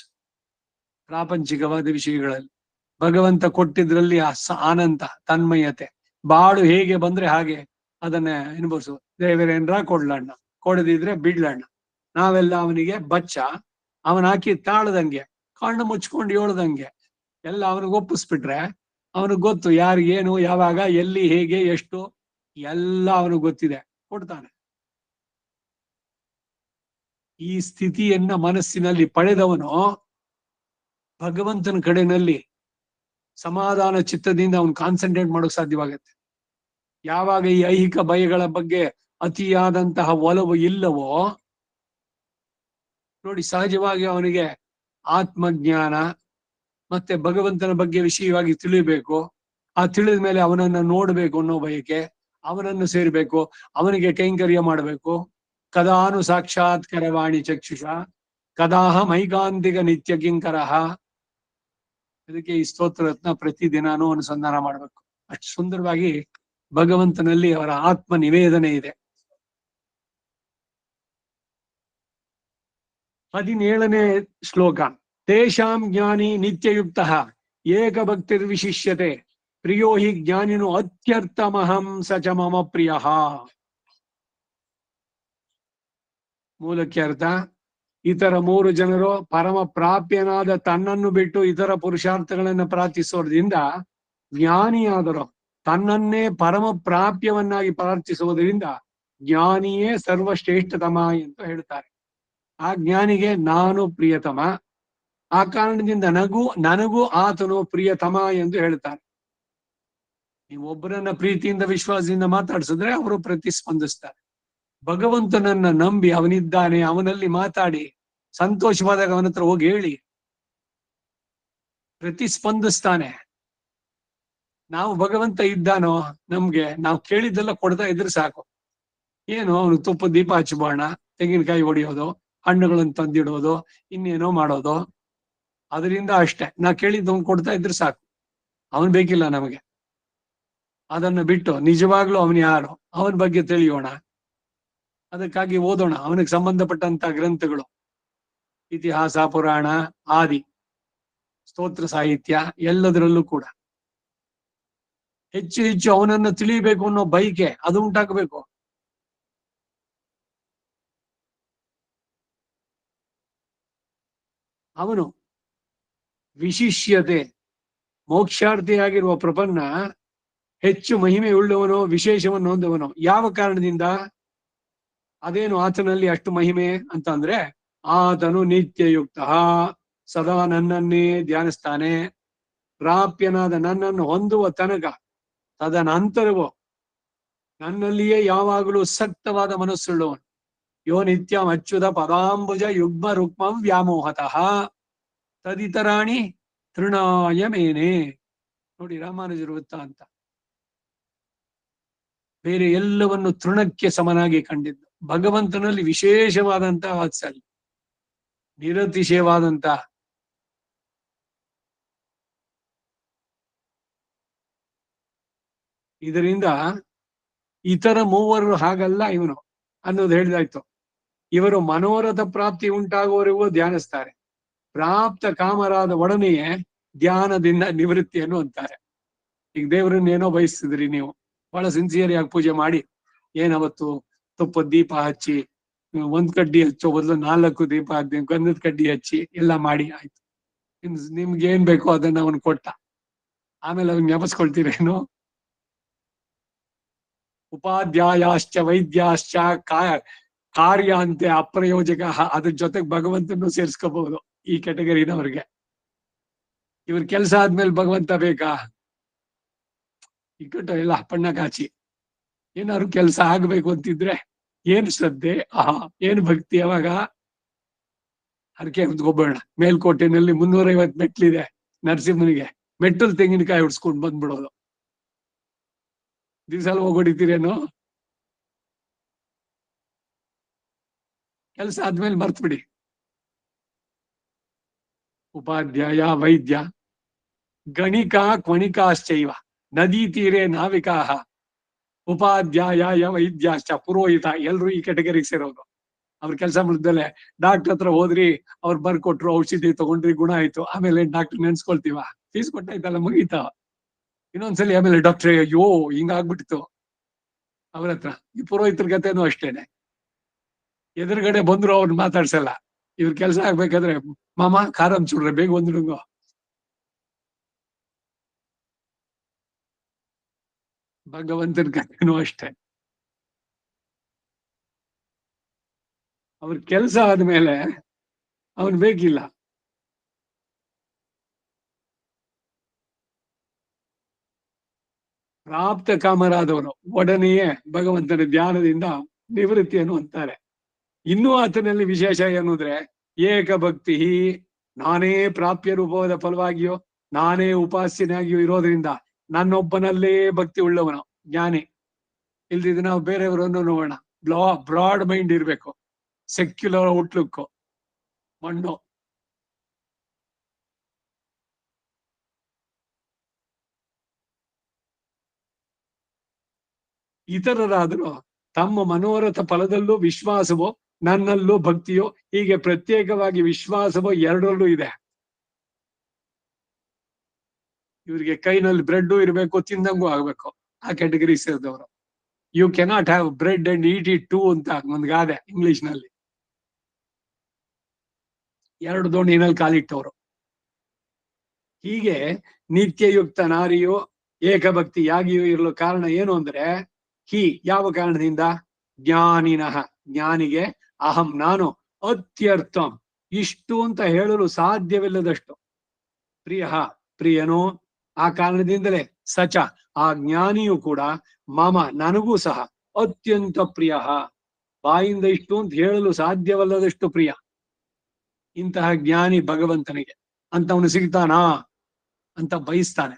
ಪ್ರಾಪಂಚಿಕವಾದ ವಿಷಯಗಳಲ್ಲಿ ಭಗವಂತ ಕೊಟ್ಟಿದ್ರಲ್ಲಿ ಆನಂದ, ತನ್ಮಯತೆ, ಬಾಳು ಹೇಗೆ ಬಂದ್ರೆ ಹಾಗೆ ಅದನ್ನ ಅನುಭವಿಸು. ದೇವರೇನ್ರ ಕೊಡ್ಲಣ್ಣ, ಕೊಡದಿದ್ರೆ ಬಿಡ್ಲಣ್ಣ. ನಾವೆಲ್ಲ ಅವನಿಗೆ ಬಚ್ಚ, ಅವನ್ ಹಾಕಿ ತಾಳದಂಗೆ, ಕಣ್ಣು ಮುಚ್ಕೊಂಡು ಏಳ್ದಂಗೆ ಎಲ್ಲ ಅವನಿಗೆ ಒಪ್ಪಿಸ್ಬಿಟ್ರೆ ಅವನಿಗೆ ಗೊತ್ತು ಯಾರಿಗೇನು, ಯಾವಾಗ, ಎಲ್ಲಿ, ಹೇಗೆ, ಎಷ್ಟು ಎಲ್ಲ ಅವನಿಗೆ ಗೊತ್ತಿದೆ, ಕೊಡ್ತಾನೆ. ಈ ಸ್ಥಿತಿಯನ್ನ ಮನಸ್ಸಿನಲ್ಲಿ ಪಡೆದವನು ಭಗವಂತನ ಕಡೆನಲ್ಲಿ ಸಮಾಧಾನ ಚಿತ್ತದಿಂದ ಅವನು ಕಾನ್ಸಂಟ್ರೇಟ್ ಮಾಡೋಕ್ ಸಾಧ್ಯವಾಗತ್ತೆ. ಯಾವಾಗ ಈ ಐಹಿಕ ಭಯಗಳ ಬಗ್ಗೆ ಅತಿಯಾದಂತಹ ಒಲವು ಇಲ್ಲವೋ ನೋಡಿ, ಸಹಜವಾಗಿ ಅವನಿಗೆ ಆತ್ಮಜ್ಞಾನ ಮತ್ತೆ ಭಗವಂತನ ಬಗ್ಗೆ ವಿಷಯವಾಗಿ ತಿಳಿಬೇಕು. ಆ ತಿಳಿದ ಮೇಲೆ ಅವನನ್ನ ನೋಡ್ಬೇಕು ಅನ್ನೋ ಬಯಕೆ, ಅವನನ್ನು ಸೇರ್ಬೇಕು, ಅವನಿಗೆ ಕೈಂಕರ್ಯ ಮಾಡಬೇಕು. ಕದಾನು ಸಾಕ್ಷಾತ್ಕರವಾಣಿ ಚಕ್ಷುಷ ಕದಾಹಂ ಐಕಾಂತಿಕ ನಿತ್ಯ ಕಿಂಕರಃ. ಅದಕ್ಕೆ ಈ ಸ್ತೋತ್ರರತ್ನ ಪ್ರತಿದಿನಾನು ಅನುಸಂಧಾನ ಮಾಡಬೇಕು. ಅಷ್ಟು ಸುಂದರವಾಗಿ ಭಗವಂತನಲ್ಲಿ ಅವರ ಆತ್ಮ ನಿವೇದನೆ ಇದೆ. 17ನೇ ಶ್ಲೋಕ. ತೇಷಾಂ ಜ್ಞಾನಿ ನಿತ್ಯಯುಕ್ತ ಏಕಭಕ್ತಿರ್ವಿಶಿಷ್ಯತೆ ಪ್ರಿಯೋ ಹಿ ಜ್ಞಾನಿನು ಅತ್ಯರ್ಥಮಹಂ ಸ ಚ ಮಮ ಪ್ರಿಯ. ಮೂಲಕ್ಕೆ ಅರ್ಥ: ಇತರ 3 ಜನರು ಪರಮ ಪ್ರಾಪ್ಯನಾದ ತನ್ನನ್ನು ಬಿಟ್ಟು ಇತರ ಪುರುಷಾರ್ಥಗಳನ್ನು ಪ್ರಾರ್ಥಿಸೋದ್ರಿಂದ ಜ್ಞಾನಿಯಾದರು ತನ್ನನ್ನೇ ಪರಮ ಪ್ರಾಪ್ಯವನ್ನಾಗಿ ಪ್ರಾರ್ಥಿಸುವುದರಿಂದ ಜ್ಞಾನಿಯೇ ಸರ್ವಶ್ರೇಷ್ಠತಮ ಅಂತ ಹೇಳ್ತಾರೆ. ಆ ಜ್ಞಾನಿಗೆ ನಾನು ಪ್ರಿಯತಮ, ಆ ಕಾರಣದಿಂದ ನನಗೂ ಆತನು ಪ್ರಿಯತಮ ಎಂದು ಹೇಳ್ತಾರೆ. ನೀವು ಒಬ್ಬರನ್ನ ಪ್ರೀತಿಯಿಂದ ವಿಶ್ವಾಸದಿಂದ ಮಾತಾಡಿಸಿದ್ರೆ ಅವರು ಪ್ರತಿಸ್ಪಂದಿಸ್ತಾರೆ. ಭಗವಂತನನ್ನ ನಂಬಿ ಅವನಿದ್ದಾನೆ, ಅವನಲ್ಲಿ ಮಾತಾಡಿ ಸಂತೋಷವಾದಾಗ ಅವನ ಹತ್ರ ಹೋಗಿ ಹೇಳಿ, ಪ್ರತಿಸ್ಪಂದಿಸ್ತಾನೆ. ನಾವು ಭಗವಂತ ಇದ್ದಾನೋ ನಮ್ಗೆ, ನಾವು ಕೇಳಿದ್ದೆಲ್ಲ ಕೊಡ್ತಾ ಇದ್ರೆ ಸಾಕು. ಏನು ಅವನು ತುಪ್ಪ ದೀಪ ಹಚ್ಚಬೋಣ, ತೆಂಗಿನಕಾಯಿ ಹೊಡಿಯೋದು, ಹಣ್ಣುಗಳನ್ನು ತಂದಿಡೋದು, ಇನ್ನೇನೋ ಮಾಡೋದು, ಅದರಿಂದ ಅಷ್ಟೇ. ನಾ ಕೇಳಿದ್ದವನು ಕೊಡ್ತಾ ಇದ್ರೆ ಸಾಕು, ಅವನ್ ಬೇಕಿಲ್ಲ ನಮಗೆ. ಅದನ್ನು ಬಿಟ್ಟು ನಿಜವಾಗ್ಲೂ ಅವನು ಯಾರು, ಅವನ ಬಗ್ಗೆ ತಿಳಿಯೋಣ. ಅದಕ್ಕಾಗಿ ಓದೋಣ ಅವನಿಗೆ ಸಂಬಂಧಪಟ್ಟಂತ ಗ್ರಂಥಗಳು, ಇತಿಹಾಸ, ಪುರಾಣ, ಆದಿ, ಸ್ತೋತ್ರ ಸಾಹಿತ್ಯ, ಎಲ್ಲದರಲ್ಲೂ ಕೂಡ ಹೆಚ್ಚು ಹೆಚ್ಚು ಅವನನ್ನ ತಿಳಿಯಬೇಕು ಅನ್ನೋ ಬಯಕೆ ಅದು ಉಂಟಾಗಬೇಕು. ಅವನು ವಿಶಿಷ್ಯತೆ, ಮೋಕ್ಷಾರ್ಥಿಯಾಗಿರುವ ಪ್ರಪನ್ನ ಹೆಚ್ಚು ಮಹಿಮೆ ಉಳ್ಳವನು, ವಿಶೇಷವನ್ನು ಹೊಂದವನು. ಯಾವ ಕಾರಣದಿಂದ? ಅದೇನು ಆತನಲ್ಲಿ ಅಷ್ಟು ಮಹಿಮೆ ಅಂತ ಅಂದ್ರೆ, ಆತನು ನಿತ್ಯಯುಕ್ತ, ಸದಾ ನನ್ನನ್ನೇ ಧ್ಯಾನಿಸ್ತಾನೆ. ಪ್ರಾಪ್ಯನಾದ ನನ್ನನ್ನು ಹೊಂದುವ ತನಕ ತದನಂತರವೋ ನನ್ನಲ್ಲಿಯೇ ಯಾವಾಗಲೂ ಸಕ್ತವಾದ ಮನಸ್ಸುಳ್ಳವನು. ಯೋ ನಿತ್ಯಂ ಅಚ್ಯುತ ಪದಾಂಬುಜ ಯುಗ್ಮ ರುಕ್ಮಂ ವ್ಯಾಮೋಹತಃ ತದಿತರಾಣಿ ತೃಣಾಯ ಮೇನೆ. ನೋಡಿ ರಾಮಾನುಜರ ವೃತ್ತ ಅಂತ. ಬೇರೆ ಎಲ್ಲವನ್ನು ತೃಣಕ್ಕೆ ಸಮನಾಗಿ ಕಂಡಿದ್ದು, ಭಗವಂತನಲ್ಲಿ ವಿಶೇಷವಾದಂತಹ ವಾತ್ಸಲ್ಯ, ನಿರತಿಶಯವಾದಂತ. ಇದರಿಂದ ಇತರ 3 ಹಾಗಲ್ಲ ಇವನು ಅನ್ನೋದು ಹೇಳಿದಾಯ್ತು. ಇವರು ಮನೋರಥ ಪ್ರಾಪ್ತಿ ಉಂಟಾಗುವವರೆಗೂ ಧ್ಯಾನಿಸ್ತಾರೆ. ಪ್ರಾಪ್ತ ಕಾಮರಾದ ಒಡನೆಯೇ ಧ್ಯಾನದಿಂದ ನಿವೃತ್ತಿಯನ್ನು ಅಂತಾರೆ. ಈಗ ದೇವರನ್ನೇನೋ ಬಯಸ್ತಿದ್ರಿ ನೀವು, ಬಹಳ ಸಿನ್ಸಿಯರ್ ಆಗಿ ಪೂಜೆ ಮಾಡಿ, ಏನವತ್ತು ತುಪ್ಪದ ದೀಪ ಹಚ್ಚಿ, 1 ಕಡ್ಡಿ ಹಚ್ಚೋ ಬದಲು 4 ದೀಪ ಹಾಕಿ, ಗಂಧದ ಕಡ್ಡಿ ಹಚ್ಚಿ ಎಲ್ಲ ಮಾಡಿ ಆಯ್ತು. ನಿಮ್ಗೆ ಏನ್ ಬೇಕೋ ಅದನ್ನ ಅವನು ಕೊಟ್ಟ, ಆಮೇಲೆ ಅವ್ನು ಜ್ಞಾಪಿಸ್ಕೊಳ್ತೀರೇನು? ಉಪಾಧ್ಯಾಯಾಶ್ಚ ವೈದ್ಯಾಶ್ಚ ಕಾರ್ಯ ಅಂತೆ ಅಪ್ರಯೋಜಕ. ಅದ್ರ ಜೊತೆಗೆ ಭಗವಂತನು ಸೇರ್ಸ್ಕೋಬಹುದು ಈ ಕೆಟಗರಿನವ್ರಿಗೆ. ಇವ್ರ ಕೆಲಸ ಆದ್ಮೇಲೆ ಭಗವಂತ ಬೇಕಾ? ಇಕ್ಕಟ್ಟು ಎಲ್ಲ ಪಣ್ಣ ಕಾಚಿ. ಏನಾದ್ರು ಕೆಲಸ ಆಗ್ಬೇಕು ಅಂತಿದ್ರೆ ಏನ್ ಶ್ರದ್ಧೆ, ಏನ್ ಭಕ್ತಿ. ಅವಾಗ ಹರಕೆ ಹೊತ್ಕೊಬೇಡ. ಮೇಲ್ಕೋಟೆನಲ್ಲಿ 350 ಮೆಟ್ಲಿದೆ ನರಸಿಂಹನಿಗೆ, ಮೆಟ್ಟಲ್ ತೆಂಗಿನಕಾಯಿ ಹೊಡ್ಸ್ಕೊಂಡ್ ಬಂದ್ಬಿಡೋದು. ದಿವ್ಸಲ್ಲಿ ಹೋಗಿ ಹೊಡಿತೀರೇನು? ಕೆಲಸ ಆದ್ಮೇಲೆ ಮರ್ತ್ ಬಿಡಿ. ಉಪಾಧ್ಯಾಯ ವೈದ್ಯ ಗಣಿಕಾ ಕ್ವಣಿಕಾಶ್ಚೈವ ನದಿ ತೀರೆ ನಾವಿಕಾಹ ಉಪಾಧ್ಯಾಯ ವೈದ್ಯಾಶ್ಚ ಪುರೋಹಿತ ಎಲ್ರು ಈ ಕೆಟಗರಿಗೆ ಸೇರೋದು. ಅವ್ರ ಕೆಲಸ ಮುಗ್ದಲೆ ಡಾಕ್ಟರ್ ಹತ್ರ ಹೋದ್ರಿ, ಅವ್ರು ಬರ್ಕೊಟ್ರು, ಔಷಧಿ ತಗೊಂಡ್ರಿ, ಗುಣ ಆಯ್ತು, ಆಮೇಲೆ ಡಾಕ್ಟರ್ ನೆನ್ಸ್ಕೊಳ್ತೀವ, ಫೀಸ್ ಕೊಟ್ಟಾಯ್ತಲ್ಲ ಮುಗೀತ. ಇನ್ನೊಂದ್ಸಲಿ ಆಮೇಲೆ ಡಾಕ್ಟ್ರೇ ಅಯ್ಯೋ ಹಿಂಗಾಗ್ಬಿಟ್ಟಿತ್ತು ಅವ್ರ ಹತ್ರ. ಈ ಪುರೋಹಿತರ ಕಥೆನೂ ಅಷ್ಟೇನೆ, ಎದುರುಗಡೆ ಬಂದ್ರು ಅವ್ರನ್ನ ಮಾತಾಡ್ಸಲ್ಲ. ಇವ್ರ ಕೆಲಸ ಆಗ್ಬೇಕಾದ್ರೆ ಮಾಮ ಖಾರ ಹಂಚ್ಬಿಡ್ರೆ ಬೇಗ ಬಂದ್ರು. ಭಗವಂತನ ಕಥೆನೂ ಅಷ್ಟೇ. ಅವ್ರ ಕೆಲಸ ಆದ್ಮೇಲೆ ಅವನ್ ಬೇಕಿಲ್ಲ. ಪ್ರಾಪ್ತ ಕಾಮರಾದವನು ಒಡನೆಯೇ ಭಗವಂತನ ಧ್ಯಾನದಿಂದ ನಿವೃತ್ತಿಯನ್ನು ಅಂತಾರೆ. ಇನ್ನೂ ಆತನಲ್ಲಿ ವಿಶೇಷ ಏನಂದ್ರೆ ಏಕಭಕ್ತಿ, ನಾನೇ ಪ್ರಾಪ್ಯ ರೂಪವಾದ ಫಲವಾಗಿಯೋ ನಾನೇ ಉಪಾಸ್ಯನಾಗಿಯೋ ಇರೋದ್ರಿಂದ ನನ್ನೊಬ್ಬನಲ್ಲೇ ಭಕ್ತಿ ಉಳ್ಳವನು ಜ್ಞಾನಿ. ಇಲ್ದಿದ್ರೆ ನಾವು ಬೇರೆಯವರನ್ನು ನೋಡೋಣ, ಬ್ರಾಡ್ ಮೈಂಡ್ ಇರ್ಬೇಕು, ಸೆಕ್ಯುಲರ್ ಔಟ್ಲುಕ್ ಮಣ್ಣು. ಇತರರಾದರೂ ತಮ್ಮ ಮನೋರಥ ಫಲದಲ್ಲೂ ವಿಶ್ವಾಸವೋ ನನ್ನಲ್ಲೂ ಭಕ್ತಿಯೋ, ಹೀಗೆ ಪ್ರತ್ಯೇಕವಾಗಿ ವಿಶ್ವಾಸವೋ ಎರಡರಲ್ಲೂ ಇದೆ. ಇವ್ರಿಗೆ ಕೈನಲ್ಲಿ ಬ್ರೆಡ್ ಇರ್ಬೇಕು, ತಿಂದಂಗೂ ಆಗ್ಬೇಕು, ಆ ಕ್ಯಾಟಗರಿ ಸೇರಿದವರು. You cannot have bread and eat it too ಅಂತ ಒಂದ್ ಗಾದೆ ಇಂಗ್ಲಿಷ್ ನಲ್ಲಿ. ಎರಡು ದೋಣಿನಲ್ಲಿ ಕಾಲಿಟ್ಟವರು. ಹೀಗೆ ನಿತ್ಯಯುಕ್ತ ನಾರಿಯೋ ಏಕಭಕ್ತಿ ಯಾಗಿಯೋ ಇರಲು ಕಾರಣ ಏನು ಅಂದ್ರೆ, ಯಾವ ಕಾರಣದಿಂದ? ಜ್ಞಾನಿನಃ, ಜ್ಞಾನಿಗೆ ಅಹಂ ನಾನು ಅತ್ಯರ್ಥಂ, ಇಷ್ಟು ಅಂತ ಹೇಳಲು ಸಾಧ್ಯವಿಲ್ಲದಷ್ಟು ಪ್ರಿಯ, ಪ್ರಿಯನು. ಆ ಕಾರಣದಿಂದಲೇ ಸಚ, ಆ ಜ್ಞಾನಿಯು ಕೂಡ ಮಮ, ನನಗೂ ಸಹ ಅತ್ಯಂತ ಪ್ರಿಯ, ಬಾಯಿಂದ ಇಷ್ಟು ಅಂತ ಹೇಳಲು ಸಾಧ್ಯವಲ್ಲದಷ್ಟು ಪ್ರಿಯ. ಇಂತಹ ಜ್ಞಾನಿ ಭಗವಂತನಿಗೆ ಅಂತವನು ಸಿಗ್ತಾನಾ ಅಂತ ಬಯಸ್ತಾನೆ.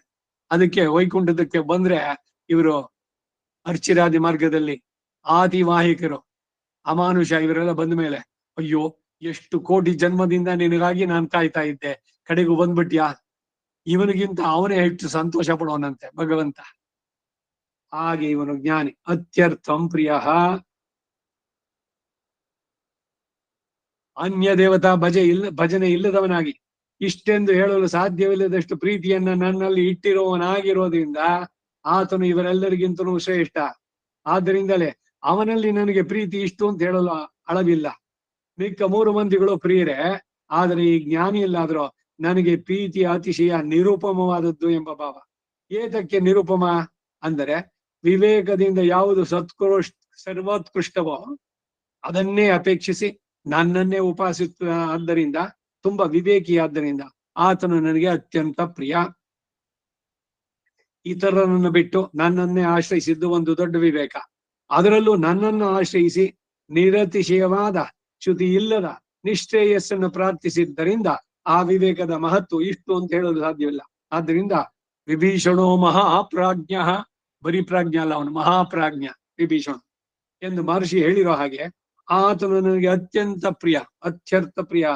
ಅದಕ್ಕೆ ವೈಕುಂಠದಕ್ಕೆ ಬಂದ್ರೆ ಇವರು ಅರ್ಚಿರಾದಿ ಮಾರ್ಗದಲ್ಲಿ ಆದಿವಾಹಿಕರು, ಅಮಾನುಷ ಇವರೆಲ್ಲ ಬಂದ ಮೇಲೆ, ಅಯ್ಯೋ ಎಷ್ಟು ಕೋಟಿ ಜನ್ಮದಿಂದ ನಿನಗಾಗಿ ನಾನು ಕಾಯ್ತಾ ಇದ್ದೆ, ಕಡೆಗೂ ಬಂದ್ಬಿಟ್ಯಾ, ಇವನಿಗಿಂತ ಅವನೇ ಹೆಚ್ಚು ಸಂತೋಷ ಪಡೋನಂತೆ ಭಗವಂತ. ಹಾಗೆ ಇವನು ಜ್ಞಾನಿ. ಅತ್ಯರ್ಥಂ ಪ್ರಿಯ, ಅನ್ಯ ದೇವತಾ ಭಜನೆ ಇಲ್ಲದವನಾಗಿ ಇಷ್ಟೆಂದು ಹೇಳಲು ಸಾಧ್ಯವಿಲ್ಲದಷ್ಟು ಪ್ರೀತಿಯನ್ನ ನನ್ನಲ್ಲಿ ಇಟ್ಟಿರುವವನಾಗಿರೋದ್ರಿಂದ ಆತನು ಇವರೆಲ್ಲರಿಗಿಂತಲೂ ಶ್ರೇಷ್ಠ. ಆದ್ದರಿಂದಲೇ ಅವನಲ್ಲಿ ನನಗೆ ಪ್ರೀತಿ ಇಷ್ಟು ಅಂತ ಹೇಳಲು ಅಳವಿಲ್ಲ. ಮಿಕ್ಕ 3 ಮಂದಿಗಳು ಪ್ರಿಯರೇ, ಆದರೆ ಈ ಜ್ಞಾನಿಯಲ್ಲಾದ್ರೂ ನನಗೆ ಪ್ರೀತಿಯ ಅತಿಶಯ ನಿರುಪಮವಾದದ್ದು ಎಂಬ ಭಾವ. ಏತಕ್ಕೆ ನಿರುಪಮ ಅಂದರೆ, ವಿವೇಕದಿಂದ ಯಾವುದು ಸರ್ವೋತ್ಕೃಷ್ಟವೋ ಅದನ್ನೇ ಅಪೇಕ್ಷಿಸಿ ನನ್ನನ್ನೇ ಉಪಾಸಿಸುತ್ತ, ಆದ್ದರಿಂದ ತುಂಬಾ ವಿವೇಕಿಯಾದ್ದರಿಂದ ಆತನು ನನಗೆ ಅತ್ಯಂತ ಪ್ರಿಯ. ಇತರರನ್ನು ಬಿಟ್ಟು ನನ್ನನ್ನೇ ಆಶ್ರಯಿಸಿದ್ದು ಒಂದು ದೊಡ್ಡ ವಿವೇಕ. ಅದರಲ್ಲೂ ನನ್ನನ್ನು ಆಶ್ರಯಿಸಿ ನಿರತಿಶಯವಾದ ಚ್ಯುತಿ ಇಲ್ಲದ ನಿಶ್ರೇಯಸ್ಸನ್ನು ಪ್ರಾರ್ಥಿಸಿದ್ದರಿಂದ ಆ ವಿವೇಕದ ಮಹತ್ವ ಇಷ್ಟು ಅಂತ ಹೇಳಲು ಸಾಧ್ಯವಿಲ್ಲ. ಆದ್ದರಿಂದ ವಿಭೀಷಣೋ ಮಹಾಪ್ರಾಜ್ಞ, ಬರೀ ಪ್ರಾಜ್ಞ ಅಲ್ಲ, ಅವನು ಮಹಾಪ್ರಾಜ್ಞ ವಿಭೀಷಣ ಎಂದು ಮಹರ್ಷಿ ಹೇಳಿರೋ ಹಾಗೆ ಆತನು ನನಗೆ ಅತ್ಯಂತ ಪ್ರಿಯ, ಅತ್ಯರ್ಥ ಪ್ರಿಯ.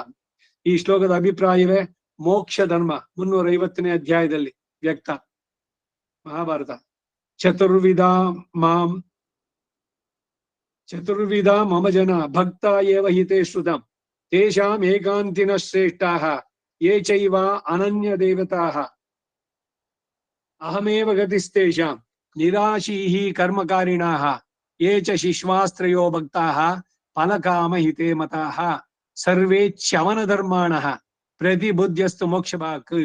ಈ ಶ್ಲೋಕದ ಅಭಿಪ್ರಾಯವೇ ಮೋಕ್ಷ ಧರ್ಮ 350ನೇ ಅಧ್ಯಾಯದಲ್ಲಿ ವ್ಯಕ್ತ. ಮಹಾಭಾರತ. ಚತುರ್ವಿಧ ಮಮ ಜನ ಭಕ್ತ ಏವ ಹಿತೇ ಶ್ರುತಂ ತೇಷಾಂ ಏಕಾಂತಿನ ಶ್ರೇಷ್ಠಾಃ ಯೇ ಚೈವ ಅನನ್ಯ ದೇವತಾಃ ಅಹಮೇವ ಗತಿಸ್ತೇಷಾಂ ನಿರಾಶೀಃ ಕರ್ಮಕಾರಿಣಾಃ ಯೇ ಚ ಶಿಶ್ವಾಸ್ತ್ರಯೋ ಭಕ್ತಾಃ ಫಲಕಾಮ ಹಿತೇ ಮತಾಃ ಸರ್ವೇ ಚ್ಯವನ ಧರ್ಮಾಣಃ ಪ್ರತಿಬುದ್ಧ್ಯಸ್ತು ಮೋಕ್ಷಭಾಕ್.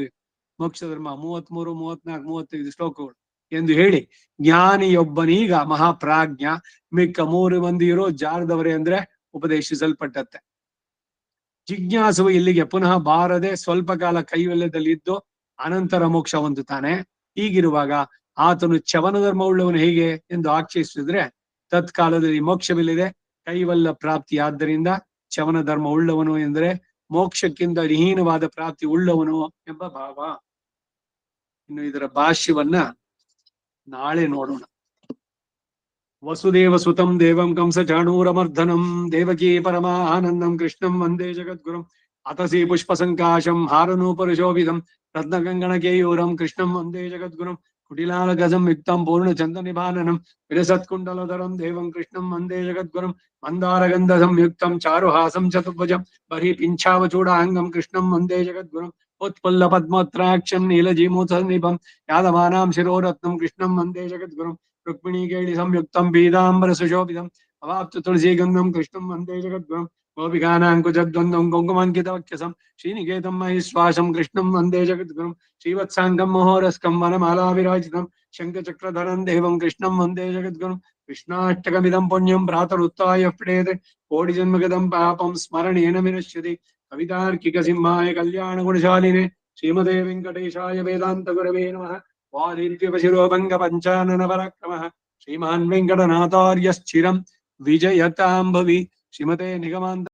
ಮೋಕ್ಷ ಧರ್ಮ 33, 34, 35 ಶ್ಲೋಕಗಳು ಎಂದು ಹೇಳಿ, ಜ್ಞಾನಿಯೊಬ್ಬನೀಗ ಮಹಾಪ್ರಾಜ್ಞ, ಮಿಕ್ಕ 3 ಮಂದಿ ಇರೋ ಜಾರದವರೇ ಅಂದ್ರೆ ಉಪದೇಶಿಸಲ್ಪಟ್ಟತ್ತೆ. ಜಿಜ್ಞಾಸುವು ಇಲ್ಲಿಗೆ ಪುನಃ ಬಾರದೆ ಸ್ವಲ್ಪ ಕಾಲ ಕೈವಲ್ಯದಲ್ಲಿದ್ದು ಅನಂತರ ಮೋಕ್ಷ ಹೊಂದುತ್ತಾನೆ. ಹೀಗಿರುವಾಗ ಆತನು ಚ್ಯವನ ಧರ್ಮ ಉಳ್ಳವನು ಹೇಗೆ ಎಂದು ಆಕ್ಷೇಪಿಸಿದ್ರೆ, ತತ್ಕಾಲದಲ್ಲಿ ಮೋಕ್ಷವಿಲ್ಲದೆ ಕೈವಲ್ಯ ಪ್ರಾಪ್ತಿ, ಆದ್ದರಿಂದ ಚ್ಯವನ ಧರ್ಮ ಉಳ್ಳವನು ಎಂದರೆ ಮೋಕ್ಷಕ್ಕಿಂತ ವಿಹೀನವಾದ ಪ್ರಾಪ್ತಿ ಉಳ್ಳವನು ಎಂಬ ಭಾವ. ಇನ್ನು ಇದರ ಭಾಷ್ಯವನ್ನ ನಾಳೆ ನೋಡೋಣ. वसुदेवसुतं देवं कंसचाणूरमर्दनं देवकी परमानन्दं कृष्णं वन्दे जगद्गुरुम् अतसी पुष्पसङ्काशं हारनूपुरशोभितं रत्नकङ्कणकेयूरं कृष्णं वन्दे जगद्गुरुम् कुटिलालगजं युक्तं पूर्णचन्दनिभाननं विलसत्कुण्डलधरं देवं कृष्णं वन्दे जगद्गुरुम् मन्दारगन्धसंयुक्तं चारुहासं चतुर्भुजं बर्हि पिञ्छावचूडाङ्गं कृष्णं वन्दे जगद्गुरुम् उत्पुल्लपद्मत्राक्षं नीलजीमूतनिभं यादवानां शिरोरत्नं कृष्णं वन्दे जगद्गुरुम् रुक्मिणीकेळि संयुक्तं पीताम्बर सुशोभितम् अवाप्त तुलसीगन्धं कृष्णं वन्दे जगद्गुरुम् गोपिकानां कुजद्वन्द्वं कुङ्कुमाङ्कितवक्षसं श्रीनिकेतं महिश्वासं कृष्णं वन्दे जगद्गुरुम् श्रीवत्साङ्गं महोरस्कं वनमालाविराजितं शङ्खचक्रधरं देवं कृष्णं वन्दे जगद्गुरुम् कृष्णाष्टकमिदं पुण्यं भ्रातरुत्थाय पठेत् कोटिजन्मगतं पापं स्मरणेन विनश्यति कवितार्किकसिंहाय कल्याणगुणशालिने श्रीमते वेङ्कटेशाय वेदान्तगुरवे नमः वादिव्यवशिरोभङ्गपञ्चाननपराक्रमः श्रीमान् वेङ्कटनाथार्यश्चिरं विजयतां भवि श्रीमते निगमान्त